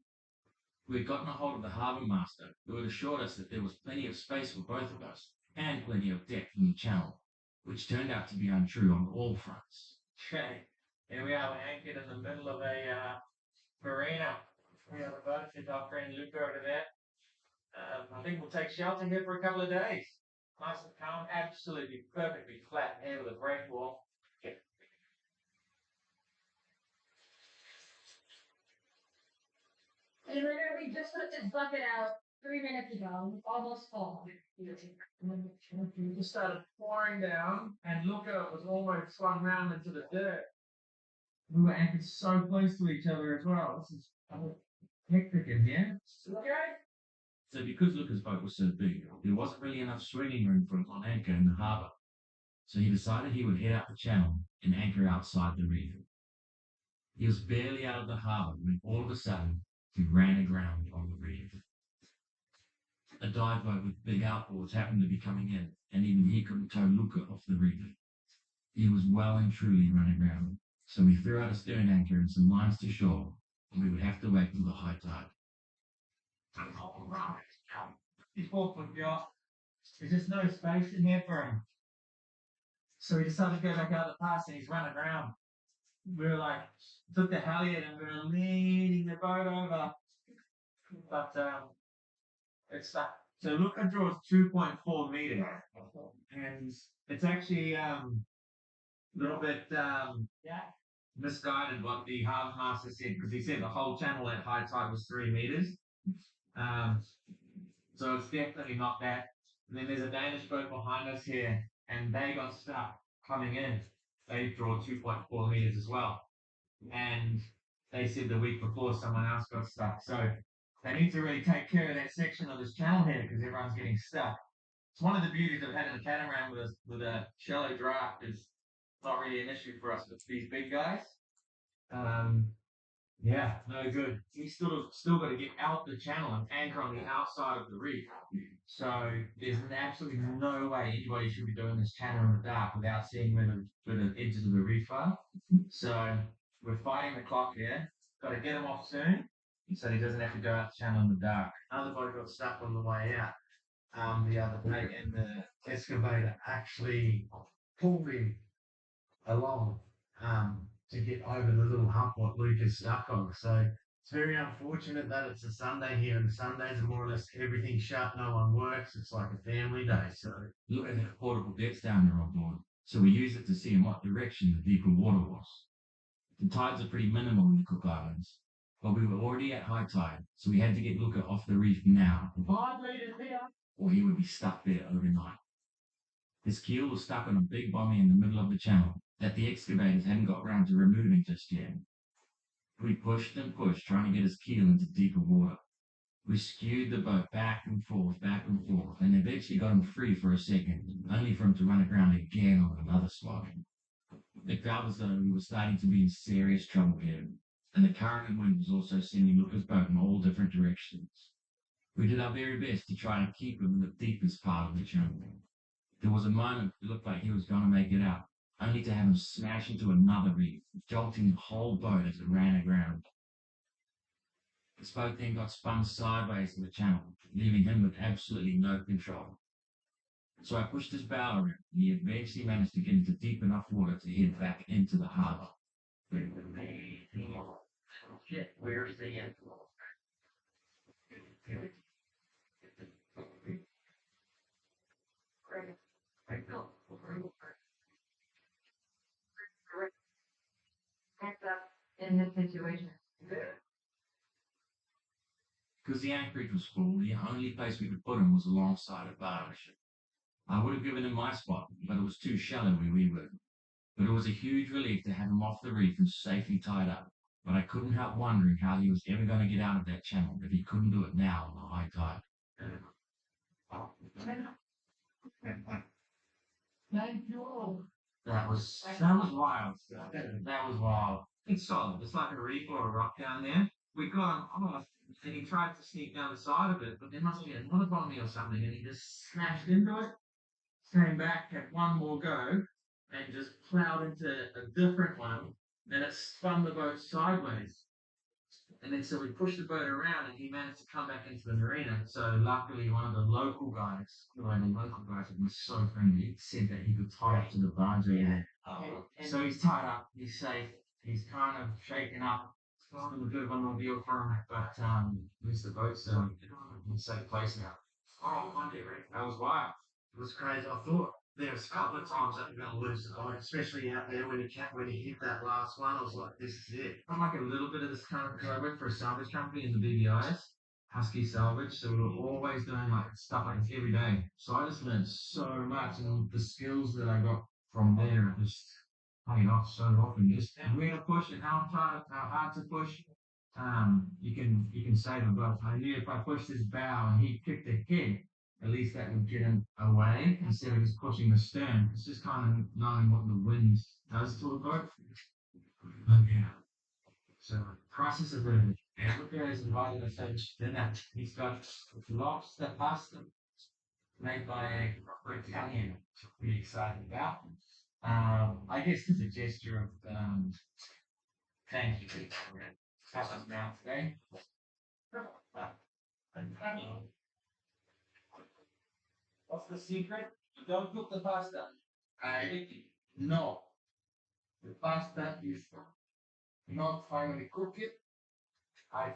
We had gotten a hold of the harbour master, who had assured us that there was plenty of space for both of us, and plenty of deck in the channel, which turned out to be untrue on all fronts. Okay, here we are, we're anchored in the middle of a marina. We have a boat with our friend Luca over there. I think we'll take shelter here for a couple of days. Nice and calm, absolutely perfectly flat air with a breakwall. I literally just put this bucket out 3 minutes ago, almost full. It just started pouring down, and Luca was almost swung round into the dirt. We were anchored so close to each other as well. This is hectic in here. Okay. So because Luca's boat was so big, there wasn't really enough swinging room for him on anchor in the harbour. So he decided he would head out the channel and anchor outside the reef. He was barely out of the harbour when all of a sudden he ran aground on the reef. A dive boat with big outboards happened to be coming in, and even he couldn't tow Luca off the reef. He was well and truly run aground, so we threw out a stern anchor and some lines to shore, and we would have to wait till the high tide. All right. He's 4-foot yacht. There's just no space in here for him. So we decided to go back out the pass and he's running around. We were like, took the halyard and we were leaning the boat over. But it's stuck. So Luca draws 2.4 meters. And it's actually a little bit misguided what the harbour master said, because he said the whole channel at high tide was 3 meters. So it's definitely not that. And then there's a Danish boat behind us here, and they got stuck coming in. They draw 2.4 meters as well. And they said the week before someone else got stuck. So they need to really take care of that section of this channel here because everyone's getting stuck. It's one of the beauties of having a catamaran with a shallow draft is not really an issue for us with these big guys. Yeah, no good. He's still got to get out the channel and anchor on the outside of the reef. So there's absolutely no way anybody should be doing this channel in the dark without seeing where the edges of the reef are. So we're fighting the clock here. Got to get him off soon so he doesn't have to go out the channel in the dark. Another boat got stuck on the way out the other day, and the excavator actually pulled me along to get over the little hump what Luke is stuck on. So it's very unfortunate that it's a Sunday here, and Sundays are more or less everything shut, no one works. It's like a family day. So Luca had a portable deck sounder on board, so we used it to see in what direction the deeper water was. The tides are pretty minimal in the Cook Islands, but we were already at high tide, so we had to get Luca off the reef now, or he would be stuck there overnight. His keel was stuck on a big bommy in the middle of the channel, that the excavators hadn't got round to removing just yet. We pushed and pushed, trying to get his keel into deeper water. We skewed the boat back and forth, and eventually got him free for a second, only for him to run aground again on another spot. It felt as though we were starting to be in serious trouble here, and the current and wind was also sending Lucas' boat in all different directions. We did our very best to try and keep him in the deepest part of the channel. There was a moment it looked like he was going to make it out, only to have him smash into another reef, jolting the whole boat as it ran aground. The boat then got spun sideways in the channel, leaving him with absolutely no control. So I pushed his bow around, and he eventually managed to get into deep enough water to head back into the harbour. Shit, where's the end? In this situation. Because the anchorage was full, the only place we could put him was alongside a barge. I would have given him my spot, but it was too shallow where we were. But it was a huge relief to have him off the reef and safely tied up. But I couldn't help wondering how he was ever going to get out of that channel if he couldn't do it now on the high tide. Thank you all. That was wild. That was wild. It's solid. It's like a reef or a rock down there. We got him off, and he tried to sneak down the side of it, but there must be another bommy or something, and he just smashed into it, came back, had one more go, and just plowed into a different one, and it spun the boat sideways. And then so we pushed the boat around, and he managed to come back into the marina. So luckily, one of the local guys, had been so friendly, he said that he could tie up to the barge over there. So he's tied up, he's safe, he's kind of shaken up. It's kind of a bit of an ordeal for him, but at least the boat's in a safe place now. Oh, Monday, right? That was wild. It was crazy. I thought there was a couple of times that you're going to lose the boat, especially out there when he hit that last one. I was like, this is it. I'm like a little bit of this kind of, because I work for a salvage company in the BBIs, Husky Salvage, so we were always doing like stuff like this every day. So I just learned so much, and the skills that I got from there just paid off so often. Just where to push and how hard to push. You can save a boat. I knew if I pushed his bow and he kicked the head, at least that would get him away instead of just pushing the stern. It's just kind of knowing what the wind does to a boat. Okay. So process of learning. Africa is invited us to dinner. He's got lobster pasta made by a proper Italian, which I'm pretty excited about. I guess it's a gesture of thank you for helping us out today. What's the secret? You don't cook the pasta. No. The pasta is not finally cooked. I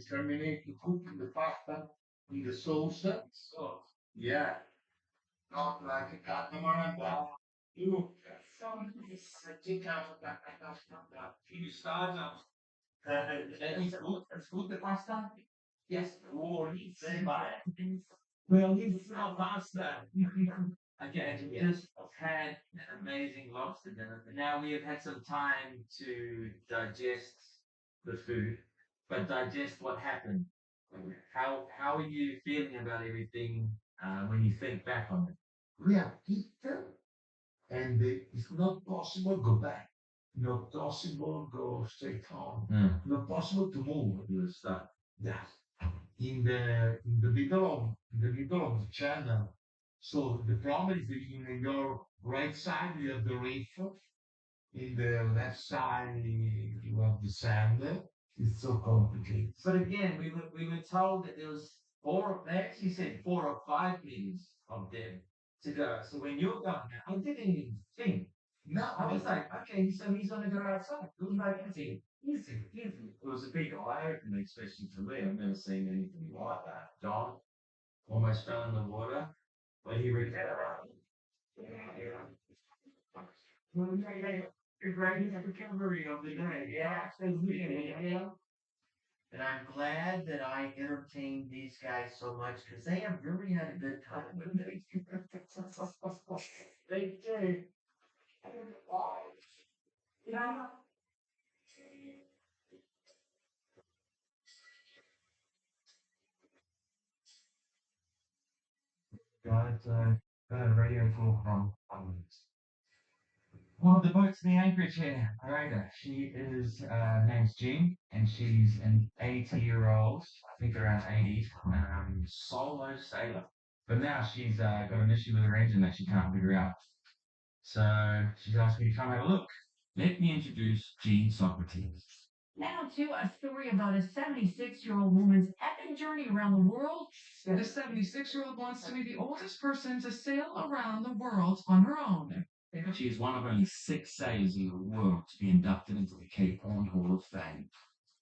terminate to cook the pasta in the sauce. So, Yeah. Not like a catamaran, but you. Take out that. you start up. It's good, the pasta? Yes. Oh, Well, it's not pasta. Okay, we just had an amazing lobster dinner, but now we have had some time to digest the food, but digest what happened. How are you feeling about everything when you think back on it? We have eaten, and it's not possible go back. Not possible go straight home. Not possible to move. You start. Yeah. In the middle of the channel. So the problem is that in your right side you have the reef. In the left side you have the sand. It's so complicated. But again, we were told that there was they actually said 4 or 5 meters of depth to go. So when you're going there, I didn't even think. No, I was like, okay, so he's gonna go outside. It was like easy. It was a big eye opener, especially for me. I've never seen anything like that. Don almost fell in the water, but he recovered. The greatest recovery of the day. Yeah, And I'm glad that I entertained these guys so much because they have really had a good time with me. Thank you. Got a radio call from One of the boats in the anchorage here, Arada. She is name's Jean, and she's an 80-year-old, I think around 80, solo sailor. But now she's got an issue with her engine that she can't figure out. So she's asked me to come have a look. Let me introduce Jean Socrates. Now to a story about a 76-year-old woman's epic journey around the world. The 76-year-old wants to be the oldest person to sail around the world on her own. She is one of only 6 sailors in the world to be inducted into the Cape Horn Hall of Fame.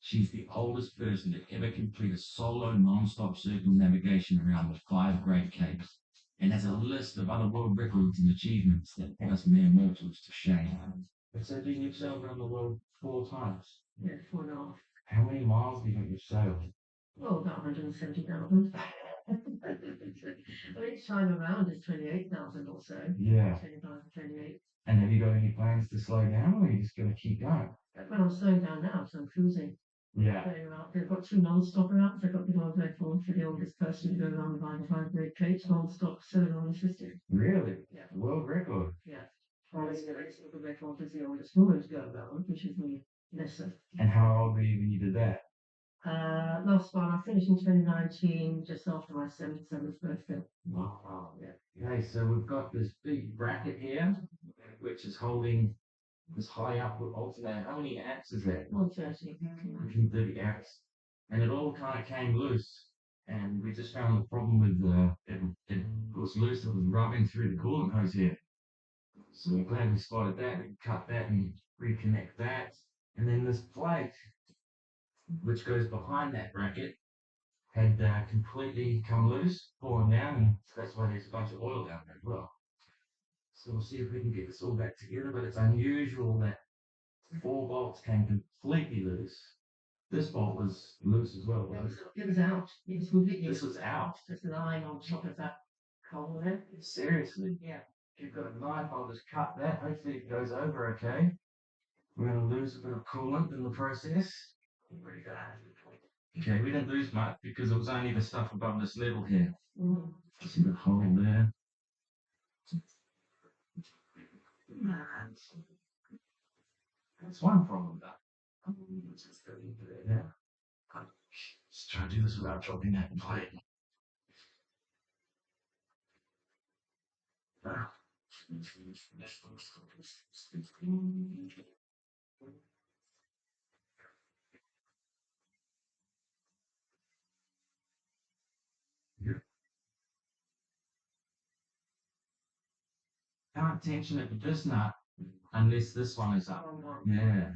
She's the oldest person to ever complete a solo non-stop circumnavigation around the 5 Great Capes, and has a list of other world records and achievements that put us mere mortals to shame. So do you sail around the world 4 times? Yeah, 4.5. How many miles do you think you've sailed? Well, about 170,000. But each time around is 28,000 or so. Yeah. 25, 28. And have you got any plans to slow down, or are you just going to keep going? But I'm slowing down now, so I'm cruising. Yeah. They've got 2 non-stop routes. They've got the world record for the oldest person to go around the 5 Great Capes, non-stop, 750. Really? Yeah. World record. Yeah. Whereas the record is the oldest woman to go around, which is me, Nessa. And how old were you when you did that? Last one, I finished in 2019, just after my 77th birthday. Wow. Yeah. Okay, so we've got this big bracket here, which is holding this high output alternator. How many amps is that? 130. 130 amps. And it all kind of came loose. And we just found the problem with it was loose, it was rubbing through the coolant hose here. So we're glad we spotted that. We can cut that and reconnect that. And then this plate, which goes behind that bracket, had completely come loose, fallen down, and that's why there's a bunch of oil down there as well. So we'll see if we can get this all back together, but it's unusual that 4 bolts came completely loose. This bolt was loose as well. It was out. It was completely. This was out. Just lying on top of that coal there. Seriously. Yeah. If you've got a knife, I'll just cut that. Hopefully it goes over okay. We're going to lose a bit of coolant in the process. Pretty good. Okay, we didn't lose much because it was only the stuff above this level here. See the hole there? That's one problem though. Let's just go into there now. Let's try to do this without dropping that plate. Can't tension it with this nut unless this one is up. Yeah.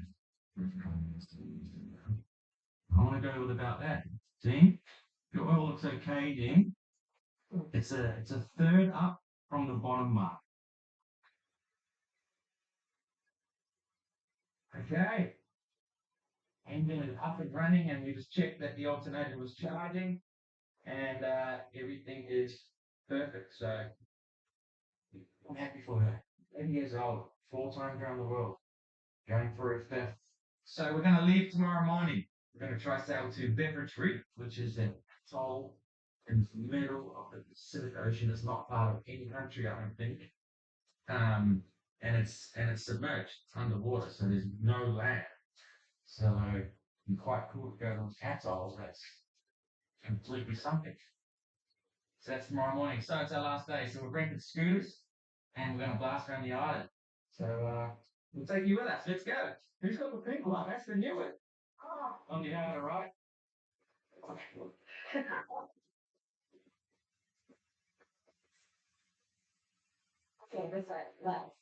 I want to go with about that. See? Your oil looks okay, Dean. It's a third up from the bottom mark. Okay. Engine is up and running, and we just checked that the alternator was charging, and everything is perfect. So I'm happy for her. 80 years old, 4 times around the world, going for a 5th. So we're going to leave tomorrow morning. We're going to try sail to Beveridge Reef, which is an atoll in the middle of the Pacific Ocean. It's not part of any country, I don't think. And it's submerged, it's underwater, so there's no land. So it'd be quite cool to go to those atolls that's completely sunken. So that's tomorrow morning. So it's our last day. So we're renting scooters and we're gonna blast around the island. So we'll take you with us. Let's go. Who's got the pink one? That's the new one. On the outer right. Okay, this side, left.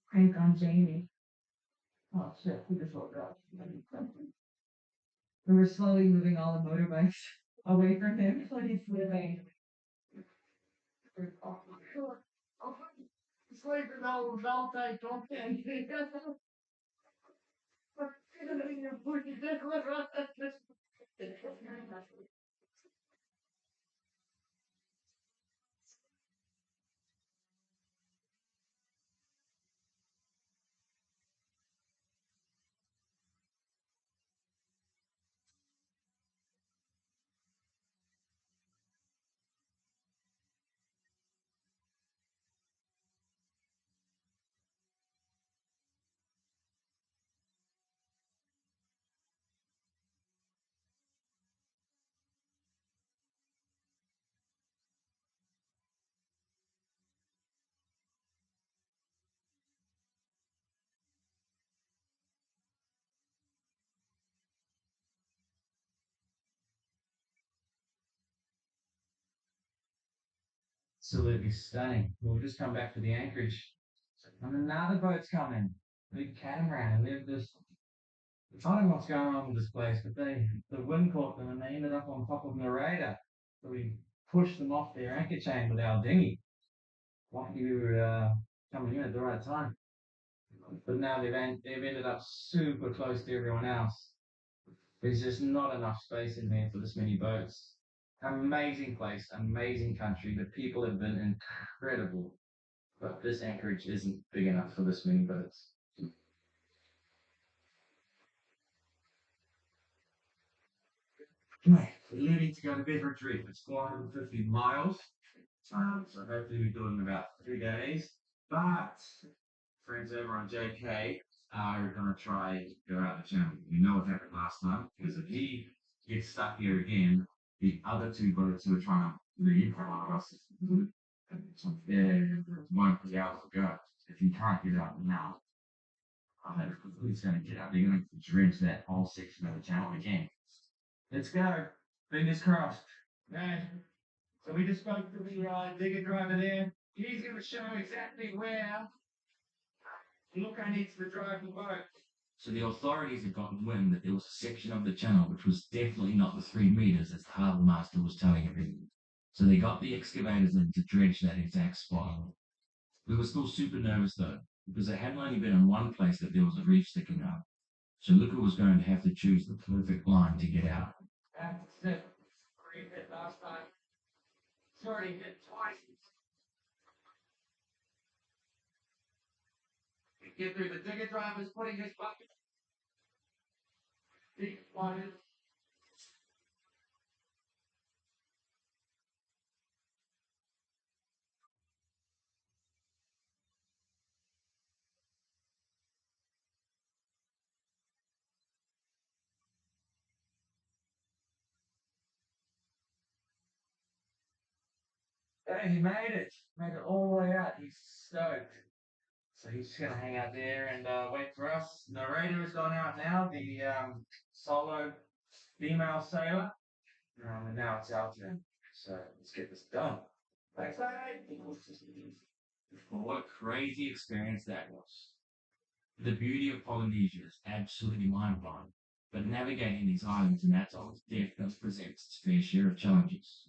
Crank on Jamie. Oh shit, we just woke up. We were slowly moving all the motorbikes away from him when he's sleeping. Sleeping all day, don't you? Absolutely stunning. We'll just come back to the anchorage. And another boat's coming. Big catamaran. And they've just, I don't know what's going on with this place, but the wind caught them and they ended up on top of Narada. So we pushed them off their anchor chain with our dinghy. Lucky we were coming in at the right time. But now they've ended up super close to everyone else. There's just not enough space in there for this many boats. Amazing place, amazing country. The people have been incredible. But this anchorage isn't big enough for this many boats. We're leaving to go to Beveridge Reef. It's 450 miles. So hopefully we do it in about 3 days. But friends over on JK are going to try and go out the channel. We know what happened last time, because if he gets stuck here again, the other two boats who are trying to leave across won't be able to go. If he can't get out now, he's going to get out. They're going to dredge that whole section of the channel again. Let's go. Fingers crossed. Okay. So we just spoke to the digger driver there. He's going to show exactly where Luca needs to drive the boat. So the authorities had gotten wind that there was a section of the channel which was definitely not the 3 meters as the harbour master was telling everyone. So they got the excavators in to dredge that exact spot. We were still super nervous though, because it hadn't only been in one place that there was a reef sticking up. So Luca was going to have to choose the perfect line to get out. That's it. Great hit last time. It's already hit twice. Get through the digger driver's putting his bucket. Deep water. Hey, he made it. Made it all the way out. He's stoked. So he's just going to hang out there and wait for us. Narrator has gone out now, the solo female sailor. And now it's our turn. So let's get this done. Thanks, mate. Well, what a crazy experience that was. The beauty of Polynesia is absolutely mind-blowing, but navigating these islands and atolls definitely presents its fair share of challenges.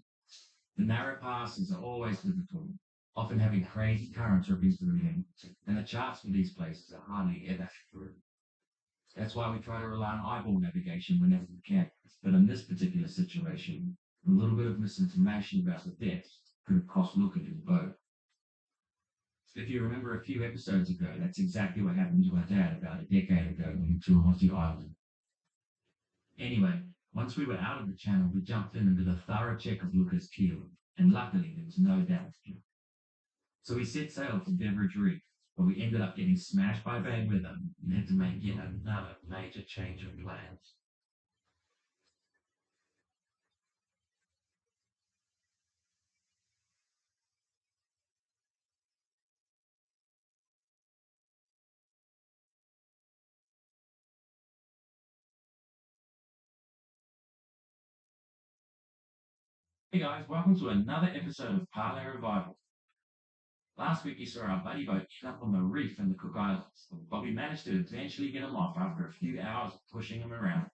The narrow passes are always difficult, often having crazy currents ripping through them, and the charts for these places are hardly ever accurate. That's why we try to rely on eyeball navigation whenever we can, but in this particular situation, a little bit of misinformation about the depth could have cost Luca his boat. If you remember a few episodes ago, that's exactly what happened to our dad about a decade ago when we toured Aussie Island. Anyway, once we were out of the channel, we jumped in and did a thorough check of Luca's keel, and luckily there was no damage. So we set sail for Beveridge Reef, but we ended up getting smashed by bad weather and had to make yet another major change of plans. Hey guys, welcome to another episode of Parlay Revival. Last week you saw our buddy boat end up on the reef in the Cook Islands, but we managed to eventually get him off after a few hours of pushing him around.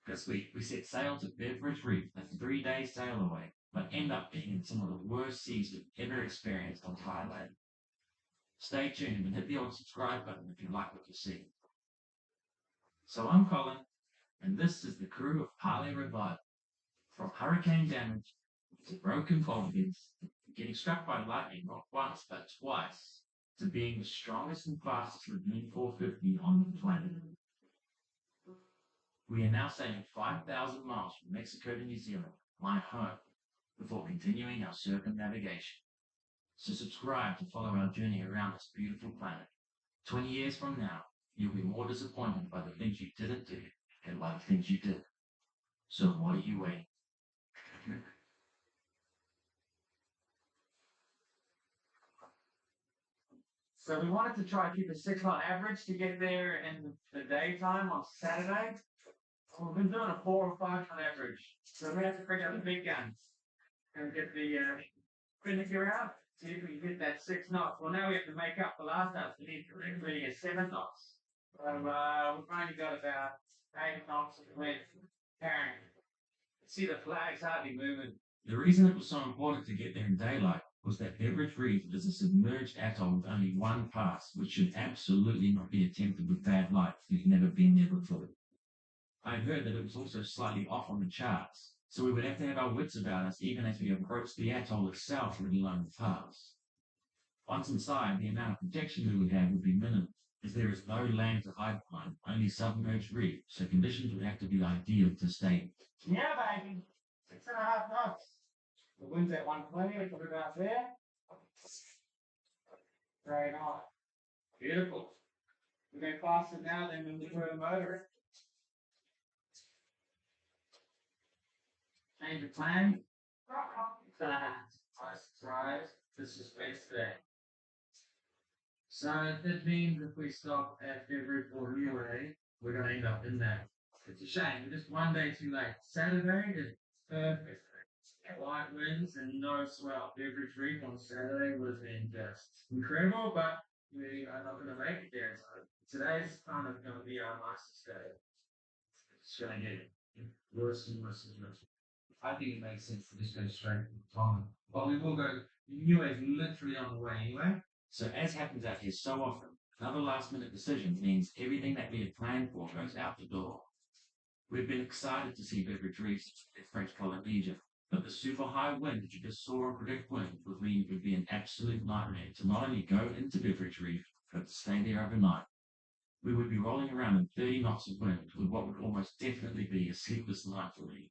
This week we set sail to Beveridge Reef, a 3-day sail away, but end up being in some of the worst seas we've ever experienced on Thailand. Stay tuned and hit the old subscribe button if you like what you see. So I'm Colin, and this is the crew of Parlay Revival. From hurricane damage to broken bulkheads, getting struck by lightning not once but twice, to being the strongest and fastest lagoon 450 on the planet. We are now sailing 5,000 miles from Mexico to New Zealand, my home, before continuing our circumnavigation. So subscribe to follow our journey around this beautiful planet. 20 years from now, you'll be more disappointed by the things you didn't do than by the things you did. So what are you waiting? So we wanted to try to keep a 6-knot average to get there in the daytime on Saturday. We've been doing a 4 or 5 knot average. So we have to bring out the big guns and get the finish her out. See if we can get that 6 knots. Well, now we have to make up for last time. We need to really get 7 knots. So we've only got about 8 knots of wind carrying. See the flag's hardly moving. The reason it was so important to get there in daylight was that Beveridge Reef is a submerged atoll with only one pass, which should absolutely not be attempted with bad light if you've never been there before. I heard that it was also slightly off on the charts, so we would have to have our wits about us even as we approached the atoll itself, let alone the pass. Once inside, the amount of protection we would have would be minimal, as there is no land to hide behind, only submerged reef, so conditions would have to be ideal to stay. Yeah, baby. 6.5 knots. The wind's at 120, put it out there. Very nice. Beautiful. We're going faster now than when we were motoring. Change of plan. Nice surprise. This is space today. So that means if we stop at February for Relay, we're going to end up in that. It's a shame. We're just one day too late. Saturday is perfect. Light winds and no swell. Beveridge Reef on Saturday would have been just incredible, but we are not going to make it there. So today's kind of going to be our nicest day. It's going to get worse and worse and worse. I think it makes sense to just go straight to Tonga. But we will go. Niue is literally on the way anyway. So as happens out here so often, another last-minute decision means everything that we had planned for goes out the door. We've been excited to see Beveridge Reef in French Polynesia, but the super high wind that you just saw on Predict Wind would mean it would be an absolute nightmare to not only go into Beveridge Reef, but to stay there overnight. We would be rolling around in 30 knots of wind with what would almost definitely be a sleepless night for me.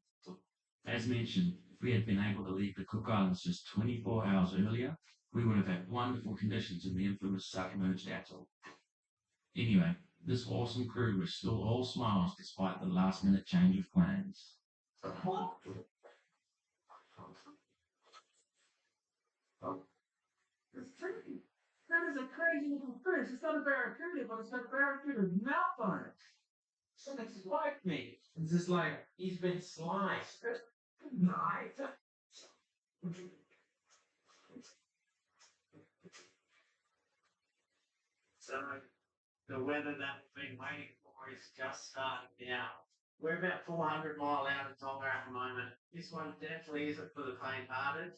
As mentioned, if we had been able to leave the Cook Islands just 24 hours earlier, we would have had wonderful conditions in the infamous submerged atoll. Anyway, this awesome crew was still all smiles despite the last-minute change of plans. It's tricky. That is a crazy little fish. It's not a barracuda, but it's got a barracuda's mouth on it. So it's like me. It's just like he's been sliced. Nice. So the weather that we've been waiting for is just starting now. We're about 400 mile out of Tonga at the moment. This one definitely isn't for the faint-hearted.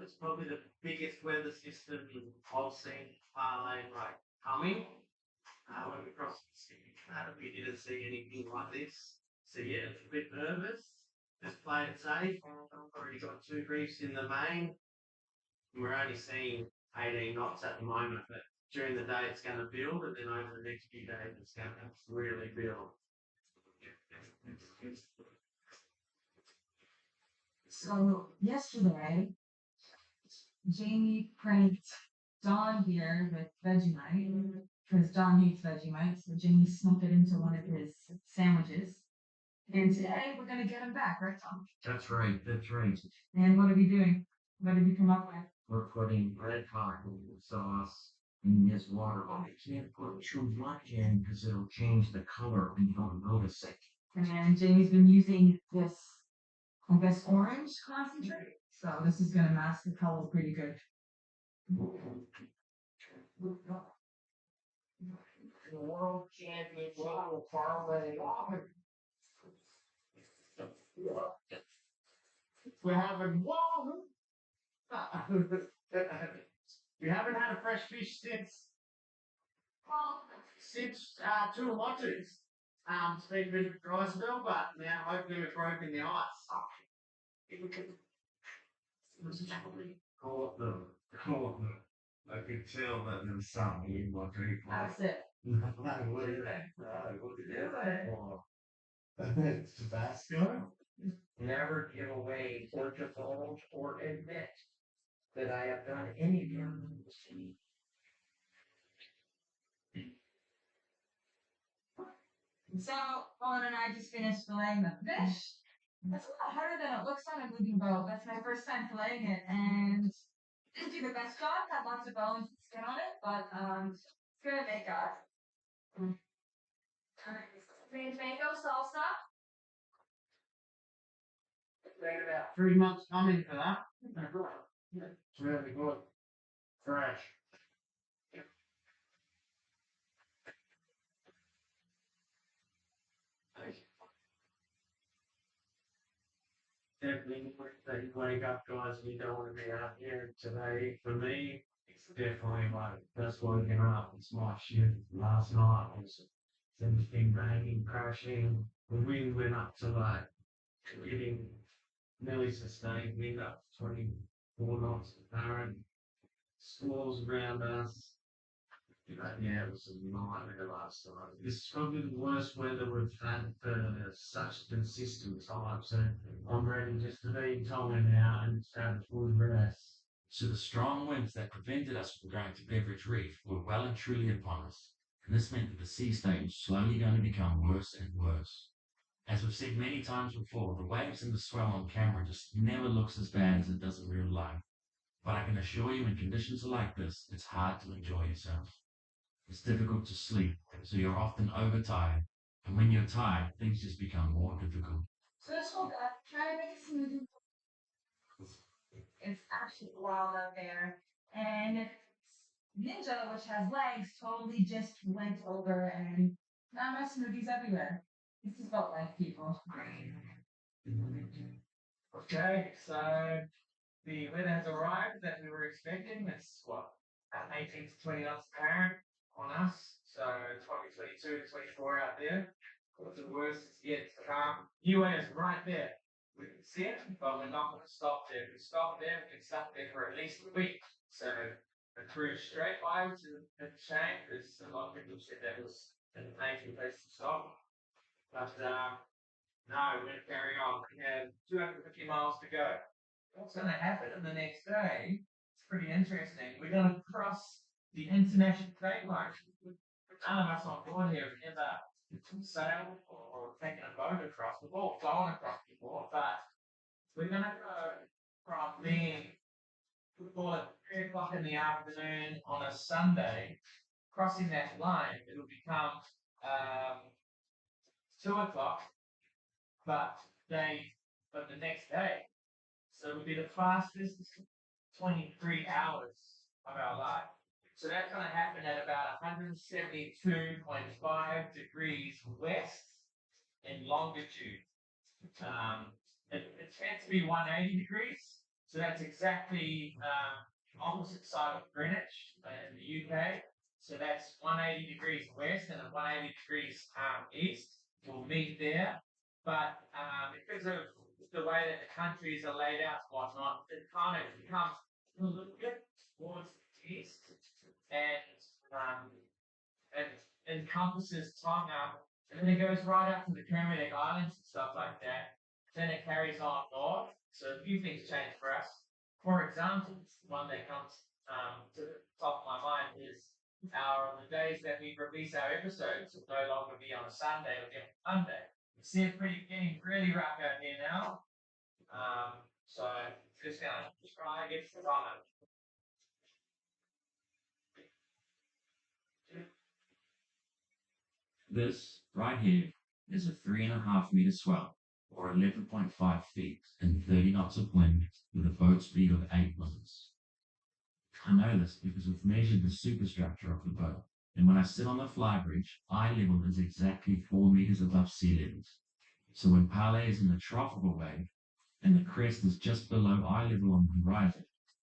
It's probably the biggest weather system I've seen parlay like coming. When we crossed the Pacific, we didn't see anything like this. So yeah, it's a bit nervous. Just play it safe. I've already got 2 reefs in the main. We're only seeing 18 knots at the moment, but during the day it's going to build, and then over the next few days it's going to really build. So yesterday, Jamie pranked Don here with Vegemite because Don hates Vegemite, so Jamie snuck it into one of his sandwiches. And today we're gonna get him back, right, Tom? That's right. That's right. And what are we doing? What did we come up with? We're putting red hot sauce in this water, but I can't put too much in because it'll change the color and you don't notice it. And Jamie's been using this, I guess, orange concentrate. So this is gonna mask the color pretty good. The world champion waffle parlay. We're having waffle. We haven't had a fresh fish since 2 watches. It's been a bit of a dry spell, but now hopefully we've broken the ice. Call them. I could tell that there's something in my drink. That's it. Look at that. Look at that. It's Tabasco. Never give away or divulge or admit that I have done any damage. So, Colin and I just finished filleting the fish. That's a lot harder than it looks on a moving boat. That's my first time filleting it, and didn't do the best job. Had lots of bones and skin on it, but it's gonna make up. Mango salsa. Been about 3 months coming for that. It's really good. Fresh. Definitely that you wake up, guys, and you don't want to be out here today. For me, it's definitely like just waking up. It's my shift last night. Was everything raining, crashing. The wind went up to like getting nearly sustained wind up to 24 knots apparent. Squalls around us. But yeah, it was a nightmare last night. This is probably the worst weather we've had for such consistent time. So I'm ready just to be tonguing now and just have a full rest. So the strong winds that prevented us from going to Beveridge Reef were well and truly upon us, and this meant that the sea state was slowly going to become worse and worse. As we've said many times before, the waves and the swell on camera just never looks as bad as it does in real life. But I can assure you, when conditions are like this, it's hard to enjoy yourself. It's difficult to sleep, so you're often overtired, and when you're tired, things just become more difficult. So let's hold up. Try to make a smoothie. It's absolutely wild out there. And Ninja, which has legs, totally just went over and now my smoothies everywhere. This is about life, people. Okay, so the weather has arrived that we were expecting. It's what, 18 to 20 knots apparent on us. So it's probably 22 to 24 out there. What's the worst is yet to come. UA is right there. We can see it, but we're not going to stop there. If we stop there, we can stop there for at least a week. So the cruise straight by, which is a shame, because a lot of people said that was an amazing place to stop. But no, we're going to carry on. We have 250 miles to go. What's going to happen in the next day? It's pretty interesting. We're going to cross the international trade line. None of us on board here have ever sailed or taken a boat across. We've all flown across before, but we're going to go from being, we call it 3 o'clock in the afternoon on a Sunday, crossing that line. It'll become 2 o'clock, but the next day. So it'll be the fastest 23 hours of our life. So that's going to happen at about 172.5 degrees west in longitude. It tends to be 180 degrees. So that's exactly opposite side of Greenwich in the UK. So that's 180 degrees west and 180 degrees east. We'll meet there. But because of the way that the countries are laid out and whatnot, it kind of becomes a little bit towards the east and encompasses Tonga, and then it goes right up to the Kermadec Islands and stuff like that. Then it carries on north. So a few things change for us. For example, one that comes to the top of my mind is on the days that we release our episodes will no longer be on a Sunday, it'll be on Monday. See, it's getting really rough out here now. So just gonna try and get some on it. This, right here, is a 3.5 meter swell, or 11.5 feet, and 30 knots of wind, with a boat speed of 8 knots. I know this because we've measured the superstructure of the boat, and when I sit on the flybridge, eye level is exactly 4 meters above sea level. So when Parley is in the trough of a wave, and the crest is just below eye level on the horizon,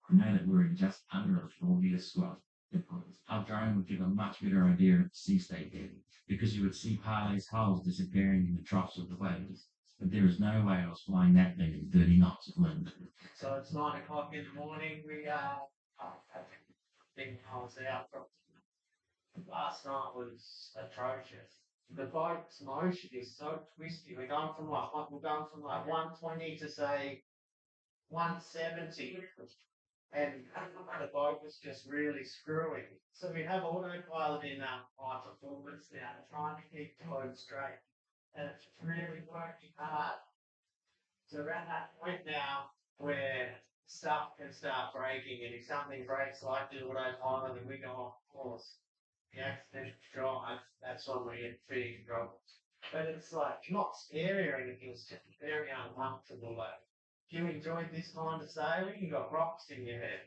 I know that we're in just under a 4 meter swell. Our drone would give a much better idea of the sea state there, because you would see Parley's hulls disappearing in the troughs of the waves. But there is no way I was flying that thing in 30 knots of wind. So it's 9 o'clock in the morning. We are big hours out from last night was atrocious. The boat's motion is so twisty. We're going from like 120 to say 170. And the boat was just really screwy. So we have autopilot in high performance now, trying to keep the boat straight. And it's really working hard. So around that point now where stuff can start breaking, and if something breaks like the autopilot, then we go off course. The accidental drive, that's when we get big problems. But it's like not scary or anything, it's just very uncomfortable. Like You enjoyed this kind of sailing? You got rocks in your head.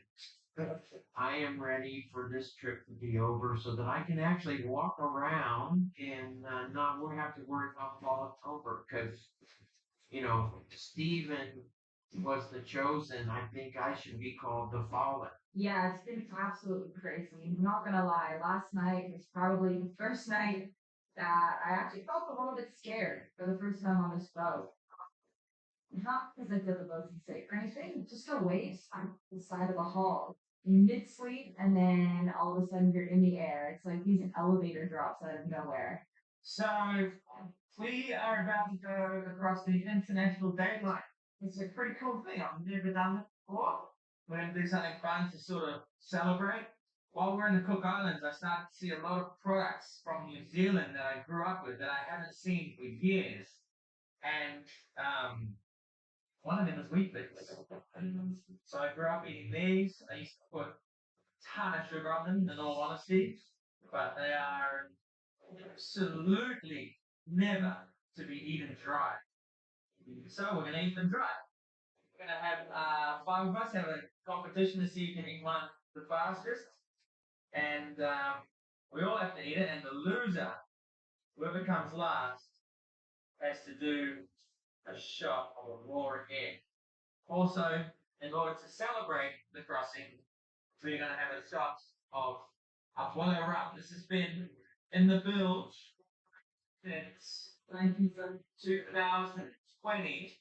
I am ready for this trip to be over so that I can actually walk around and not have to worry about falling over. Because, you know, Stephen was the chosen. I think I should be called the fallen. Yeah, it's been absolutely crazy. I'm not gonna lie. Last night was probably the first night that I actually felt a little bit scared for the first time on this boat. Not because I feel the boat's unsafe or anything, just the waves on the side of the hull. Mid sleep, and then all of a sudden you're in the air. It's like these elevator drops out of nowhere. So we are about to go across the international date line. It's a pretty cool thing. I've never done it before. We're going to do something fun to sort of celebrate. While we're in the Cook Islands, I started to see a lot of products from New Zealand that I grew up with that I haven't seen for years. And one of them is wheat bix. So I grew up eating these. I used to put a ton of sugar on them, in all honesty, but they are absolutely never to be eaten dry. So we're going to eat them dry. We're going to have 5 of us have a competition to see who can eat one the fastest, and we all have to eat it. And the loser, whoever comes last, has to do a shot of a raw egg. Also, in order to celebrate the crossing, we're going to have a shot of Abuela rum. This has been in the bilge since 2020,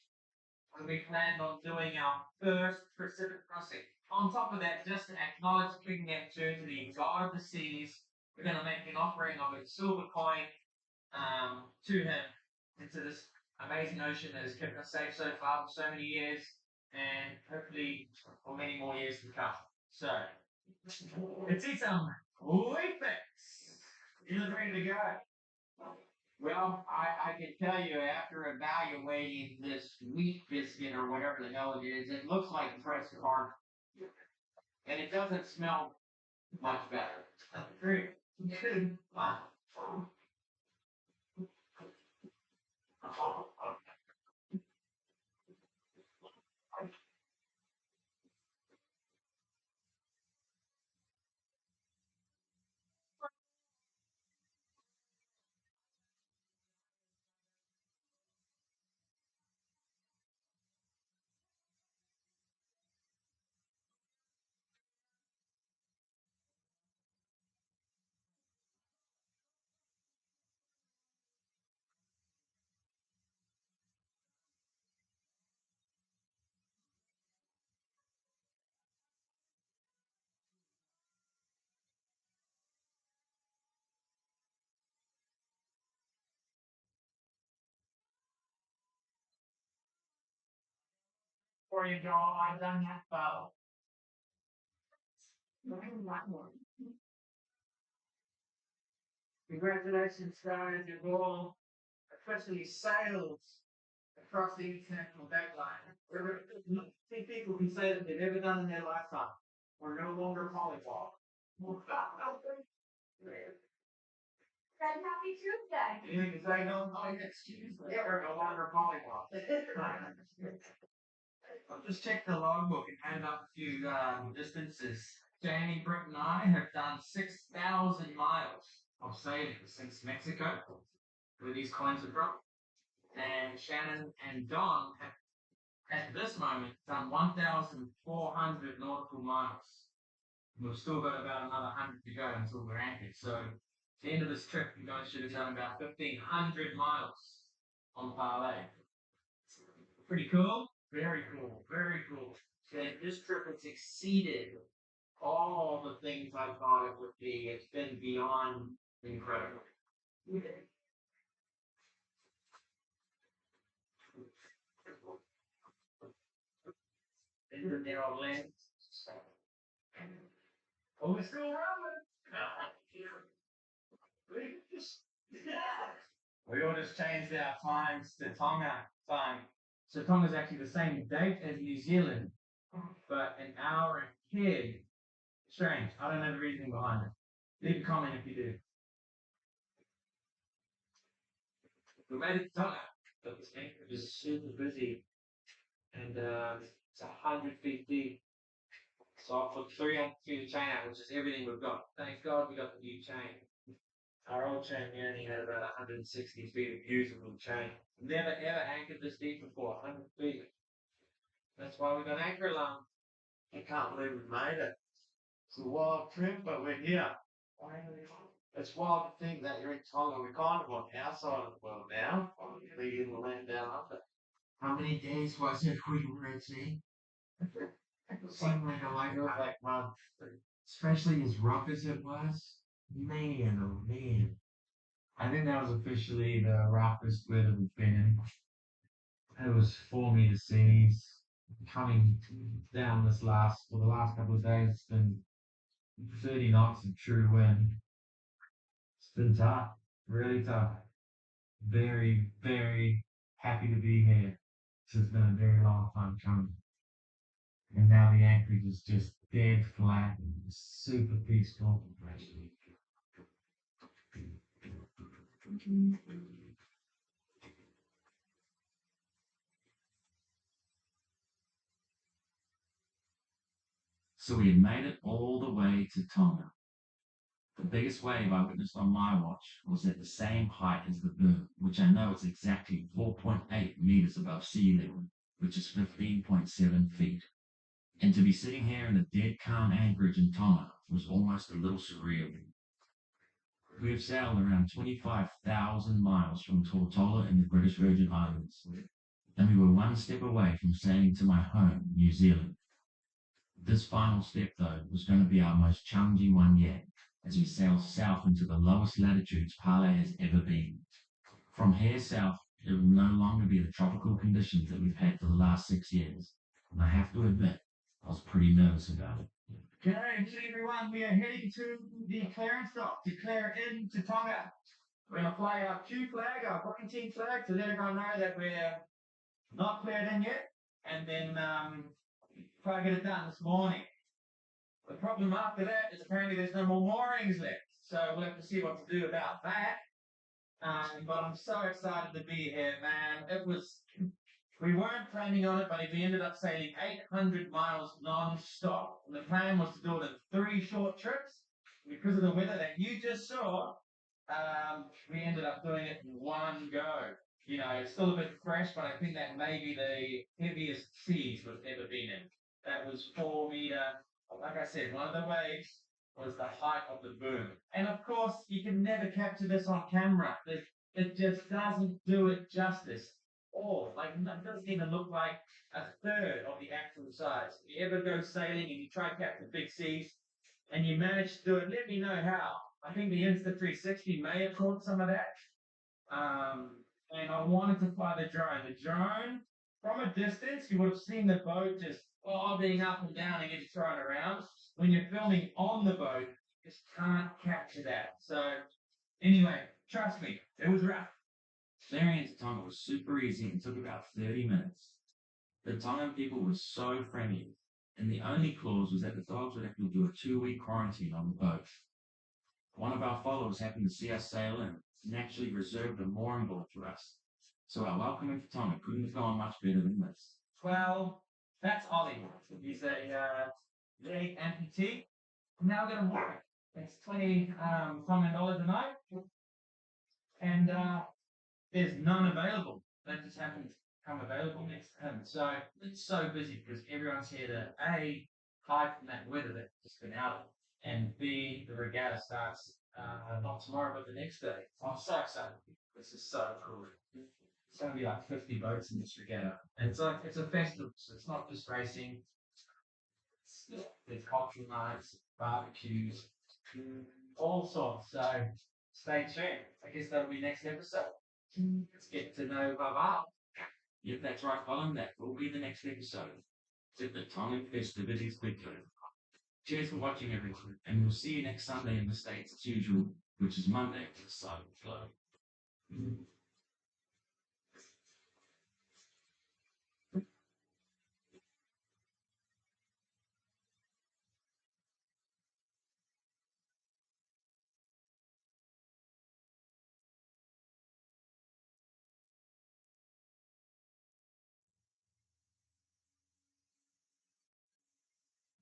when we planned on doing our first Pacific crossing. On top of that, just to acknowledge King Neptune, the god of the seas, we're going to make an offering of a silver coin to him into this amazing ocean that has kept us safe so far for so many years, and hopefully for many more years to come. So, let's eat some wheat bix. You look ready to go. Well, I can tell you after evaluating this wheat biscuit or whatever the hell it is, it looks like pressed carne. And it doesn't smell much better. Great. Before you go, I've done that bow. Congratulations, guys. You've all officially sailed across the international date line. I think people can say that they've ever done in their lifetime. We're no longer polyglot. Happy Tuesday. Anything to say, no? Oh, it's Tuesday. Yeah, we're no longer polyglot. I'll just check the logbook and add up a few distances. Jamie, Britt, and I have done 6,000 miles of sailing since Mexico, where these coins are from. And Shannon and Don have, at this moment, done 1,400 nautical miles. We've still got about another 100 to go until we're anchored. So, at the end of this trip, you guys should have done about 1,500 miles on parlay. Pretty cool? Very cool. Very cool. And this trip has exceeded all the things I thought it would be. It's been beyond incredible. Isn't there all land? Oh, we're still rolling. We all just changed our times to Tonga time. So Tonga's actually the same date as New Zealand, but an hour ahead. Strange. I don't know the reasoning behind it. Leave a comment if you do. We made it to Tonga, but the snake was super busy and it's 100 feet deep. So I put 300 feet of chain out, which is everything we've got. Thank God we got the new chain. Our old chain we only had about 160 feet of usable chain. Never ever anchored this deep before, 100 feet. That's why we got anchor alarm. I can't believe we made it. It's a wild trip, but we're here. It's wild to think that you're in Tonga. We're kind of on our side of the world now. We're in the land down under. How many days was it we were at sea? Seemed like a lifetime. Like month. Especially as rough as it was. Man, oh man. I think that was officially the roughest weather we've been in. It was 4 meter seas. Coming down for the last couple of days, it's been 30 knots of true wind. It's been tough, really tough. Very, very happy to be here. This has been a very long time coming. And now the anchorage is just dead flat, super peaceful. So we had made it all the way to Tonga. The biggest wave I witnessed on my watch was at the same height as the boom, which I know is exactly 4.8 meters above sea level, which is 15.7 feet. And to be sitting here in the dead calm anchorage in Tonga was almost a little surreal. We have sailed around 25,000 miles from Tortola in the British Virgin Islands, and we were one step away from sailing to my home, New Zealand. This final step, though, was going to be our most challenging one yet, as we sailed south into the lowest latitudes Pale has ever been. From here south, it will no longer be the tropical conditions that we've had for the last 6 years, and I have to admit, I was pretty nervous about it. Okay, everyone, we are heading to the clearance dock to clear into Tonga. We're going to fly our Q flag, our quarantine flag, to let everyone know that we're not cleared in yet, and then try to get it done this morning. The problem after that is apparently there's no more moorings left, so we'll have to see what to do about that. But I'm so excited to be here, man. We weren't planning on it, but we ended up sailing 800 miles non-stop. And the plan was to do it in 3 short trips. Because of the weather that you just saw, we ended up doing it in one go. You know, it's still a bit fresh, but I think that may be the heaviest seas we've ever been in. That was 4 meter. Like I said, one of the waves was the height of the boom. And of course, you can never capture this on camera. It just doesn't do it justice. Or, like, it doesn't even look like a third of the actual size. If you ever go sailing and you try to capture big seas and you manage to do it, let me know how. I think the Insta360 may have caught some of that. And I wanted to fly the drone. The drone, from a distance, you would have seen the boat just bobbing up and down and getting thrown around. When you're filming on the boat, you just can't capture that. So, anyway, trust me, it was rough. Clearing into Tonga was super easy and took about 30 minutes. The Tongan people were so friendly, and the only clause was that the dogs would have to do a 2-week quarantine on the boat. One of our followers happened to see us sail in and actually reserved a mooring board for us. So our welcome into Tonga couldn't have gone much better than this. Well, that's Ollie. He's a leg amputee. Now got a mooring. It's 20 Tongan dollars a night. And there's none available. That just happened to come available next to him. So it's so busy because everyone's here to A, hide from that weather that's just been out, and B, the regatta starts not tomorrow but the next day. I'm so excited. This is so cool. It's going to be like 50 boats in this regatta. And it's a festival, so it's not just racing. There's cultural nights, barbecues, all sorts. So stay tuned. I guess that'll be next episode. Let's get to know Vava. Yep, that's right, Colin. That will be the next episode. It's the Tongan festivities video. Cheers for watching, everyone, and we'll see you next Sunday in the States as usual, which is Monday for the side of the globe.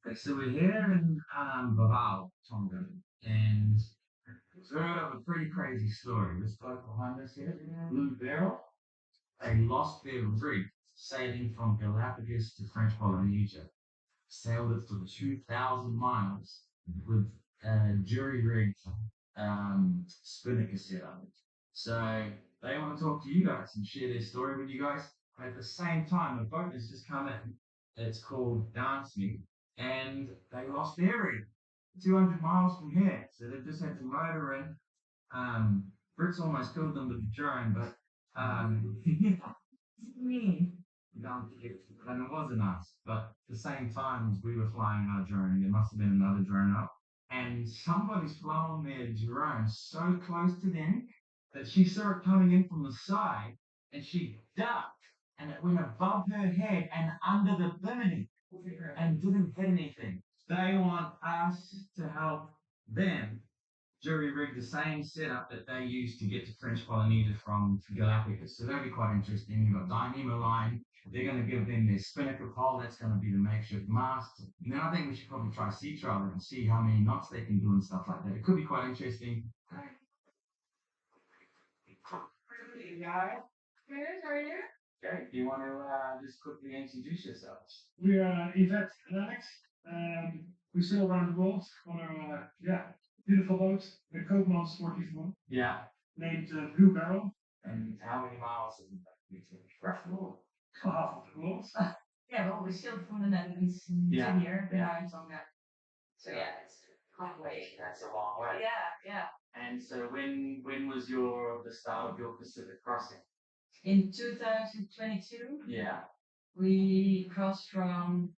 Okay, so we're here in Bavau, Tonga, and we've heard of a pretty crazy story. This guy behind us here, Blue Barrel, they lost their rig sailing from Galapagos to French Polynesia. Sailed it for 2,000 miles with a jury-rigged spinnaker setup. So they want to talk to you guys and share their story with you guys. At the same time, a boat has just come in. It's called Dance Me, and they lost their rig 200 miles from here. So they just had to motor in. Fritz almost killed them with the drone, but and it wasn't us. But at the same time as we were flying our drone, there must have been another drone up, and somebody's flown their drone so close to them that she saw it coming in from the side, and she ducked, and it went above her head and under the bimini, and didn't hit anything. They want us to help them jury rig the same setup that they used to get to French Polynesia from Galapagos. So that'll be quite interesting. You've got Dyneema line. They're going to give them their spinnaker pole. That's going to be the makeshift mast. And then I think we should probably try sea trial and see how many knots they can do and stuff like that. It could be quite interesting. Good, how are you? Okay, do you want to just quickly introduce yourselves? We are Yvette and Alex. We sail around the world on our beautiful boat, the Koopmans 44, Yeah. named Blue Barrel. And how many miles have you been? Roughly. Half of the world. Yeah, well, we sailed from the Netherlands Yeah, to here, yeah. now in Tonga. So yeah, it's quite a way. That's a long way. Yeah. And so when was the start of your Pacific crossing? In 2022, Yeah. we crossed from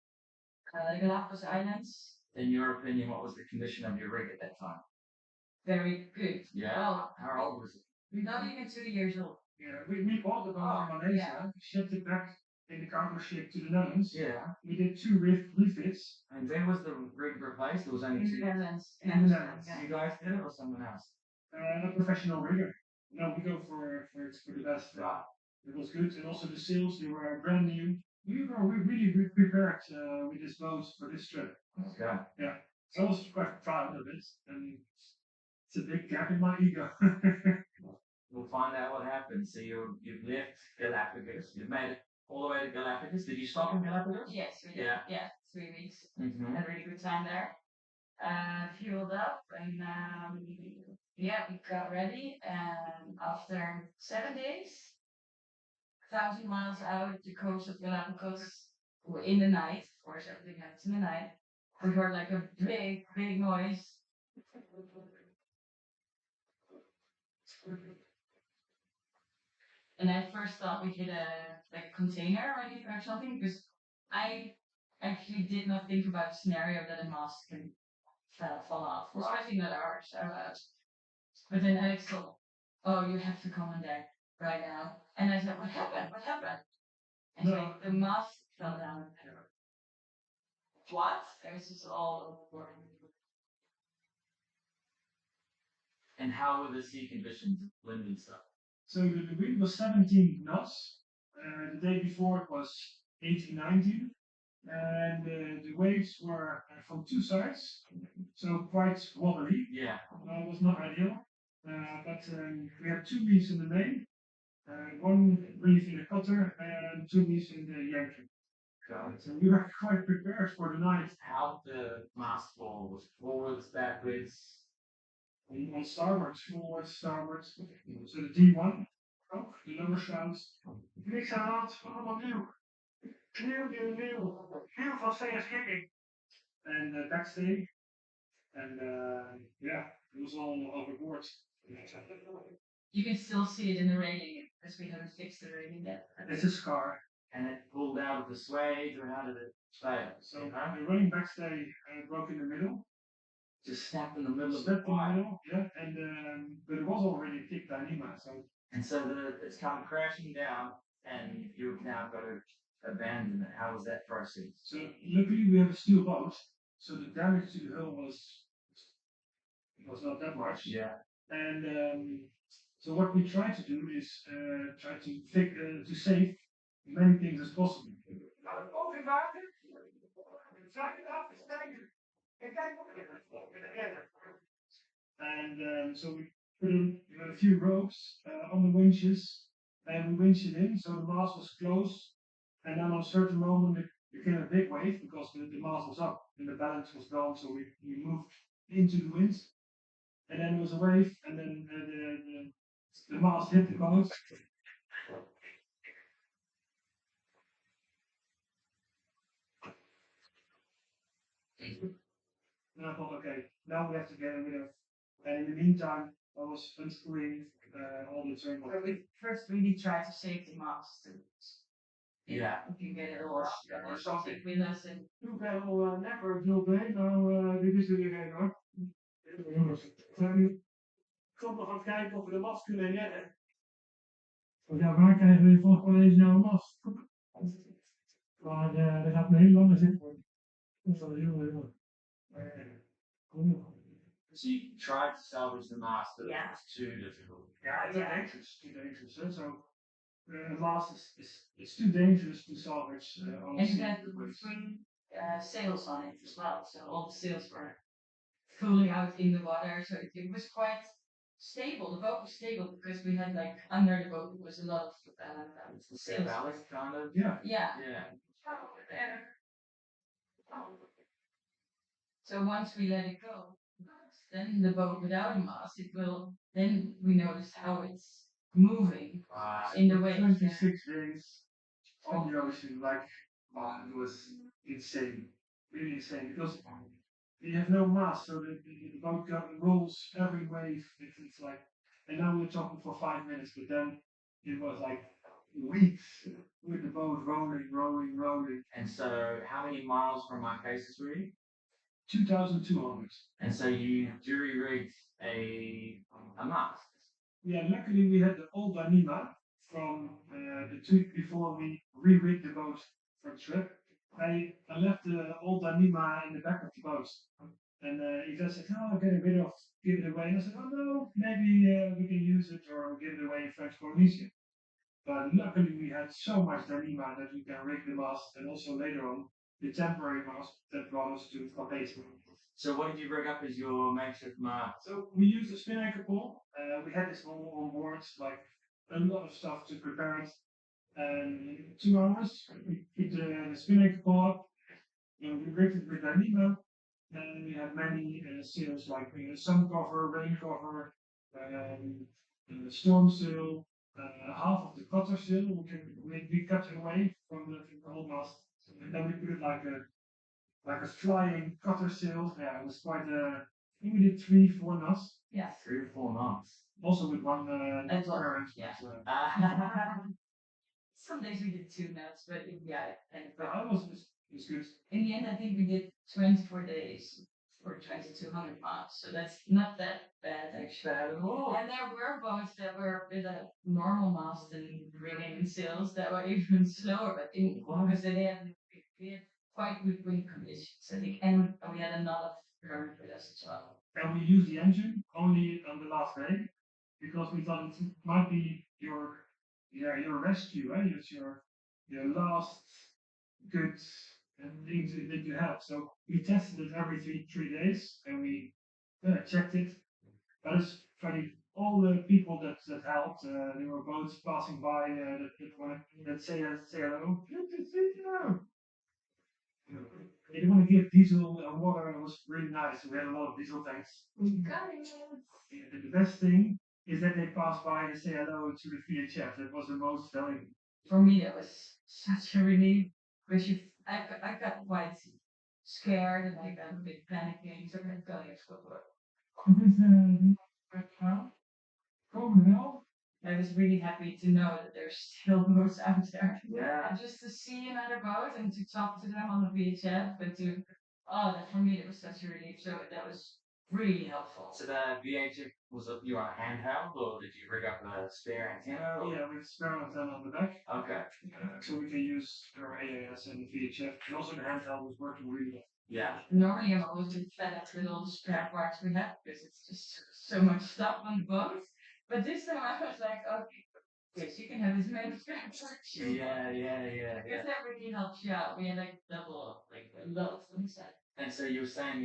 the Galapagos Islands. In your opinion, what was the condition of your rig at that time? Very good. Yeah. Well, How old was it? not even 2 years old. Yeah, we bought the boat from Malaysia, shipped it back in the cargo ship to the Netherlands. Yeah. We did 2 refits. And when was the rig replaced? It was only In 2 the Netherlands. In the Netherlands. Yeah. You guys did it or someone else? A professional rigger. No, we go for the best. Right. It was good, and also the sails, they were brand new. We were really prepared with this boat for this trip. Okay. Yeah, so I was quite proud of it, and it's a big gap in my ego. We'll find out what happened. So you've left Galapagos. You've made it all the way to Galapagos. Did you stop in Galapagos? Yes, we did. Yeah. Yeah, 3 weeks. Mm-hmm. Had a really good time there. Fueled up, and we got ready. And after 7 days, 1,000 miles out the coast of Galapagos, in the night, of course, everything happens in the night, we heard like a big noise. And I first thought we hit a container or something, because I actually did not think about the scenario that a mast can fall off, especially not ours. But then Alex said, "Oh, you have to come on deck right now." And I said, "What happened? What happened?" And he's like, "The mast fell down." What? It was just all over. And how were the sea conditions, wind and stuff? So the wind was 17 knots. The day before it was 18, 19. And the waves were from 2 sides, so quite wobbly. Yeah. It was not ideal. But we had 2 reefs in the main, 1 reef in the cutter, and 2 reefs in the Yankee. So we were quite prepared for the night. How the mast fall was forwards, backwards. On starboard, forward, starboard. So the D1, the lower shrouds. Niks aan de hand, allemaal nieuw. Nieuw van CSG. And backstay. And it was all overboard. You can still see it in the rating, because we haven't fixed the rating yet. It's a scar. And it pulled out of the sway, or how did it fail? So the running backstay broke in the middle. Just snapped in the middle of Snapped the in the fire. middle, yeah. And but it was already thick Dyneema, so. And so it's come crashing down, and you've now got to abandon it. How was that process? So luckily we have a steel boat, so the damage to the hull was not that much. Yeah. And so what we try to do is try to save many things as possible. And so we put a few ropes on the winches, and we winched it in, so the mast was close. And then on a certain moment, it became a big wave because the mast was up and the balance was gone, so we moved into the wind. And then there was a wave, and then the mast hit the boat. And I thought, okay, now we have to get rid of. And in the meantime, I was unscrewing all the terminals. But we first really try to save the mast. Yeah. If you get it all up, Or something. with us and Nu gaan we never veel bij, nou, dit is er weer een hoor. Jongens, we zijn nu nog aan het kijken of we de mast kunnen redden. Want ja, waar krijgen we volgens mij deze nou een mast? Maar er gaat een hele lange zit worden. Dat is wel heel. So you tried to salvage the mast, but Yeah. it was too difficult. Yeah, it's too dangerous. Huh? So last it's too dangerous to salvage on the and sea. it had three sails on it as well, so all the sails were fully out in the water, so it was quite stable. The boat was stable because we had like under the boat was a lot of sails. Ballast, kind of. Yeah. Yeah. Yeah. So once we let it go, then the boat without a mast, it will. Then we notice how it's moving in the waves. 26 days on the ocean, like it was insane, really insane. Because you have no mast, so the boat rolls every wave. It's like, and now we're talking for 5 minutes, but then it was like weeks with the boat rolling. And so, how many miles from Marquesas were you? 2,200. And so you jury rigged a mast. Yeah, luckily we had the old Danima from the trip before we re-rigged the boat for the trip. I left the old Danima in the back of the boat. And Yvette said, "Oh, give it away." And I said, "Oh no, maybe we can use it or give it away in French Polynesia." But luckily we had so much Danima that we can rig the mast, and also later on the temporary mast that brought us to Carpathian. So what did you rig up as your makeshift mast? So we used a spin anchor pole. We had this all on board, like a lot of stuff to prepare it. And in 2 hours, we put the spin anchor pole up, and we rigged it with Danima. And we had many sails like sun cover, rain cover, storm sail, half of the cutter sail. We cut it away from the whole mast, and then we put it like a flying cutter sail. Yeah, it was quite I think we did 3-4 knots. Yeah. 3 or 4 knots. Also with one That's what- current. yeah. So, Some days we did 2 knots, but yeah, and that was good. in the end, I think we did 24 days for 2,200 miles, so that's not that bad actually. And there were boats that were with a normal mast and rigging and sails that were even slower, but because we had quite good wind conditions, I think, and we had a lot of current with us as well. And we used the engine only on the last day because we thought it might be your rescue, right? It's your last good things that you have. So we tested it every three days and we checked it. But it's funny, all the people that helped, there were boats passing by that say hello. They want to give diesel and water. It was really nice. We had a lot of diesel tanks. And the best thing is that they pass by and say hello to the VHF. That was the most valuable. For me, that was such a relief because I got quite scared and I got a bit panicking. So I'm going to go. I was really happy to know that there's still boats out there. Yeah. And just to see another boat and to talk to them on the VHF, but that for me that was such a relief. So that was really helpful. So the VHF was you on a handheld, or did you rig up a spare antenna? Or? Yeah, with spare antenna on the back. Okay. So we can use our AAS and the VHF. And also the handheld was working really well. Yeah. Normally I'm always fed up with all the spare parts we have because it's just so much stuff on the boat. But this time I was like, okay, Okay, so you can have his manuscript. Yeah. I guess that really helps you out. We had like double, like loads of stuff. And so you were saying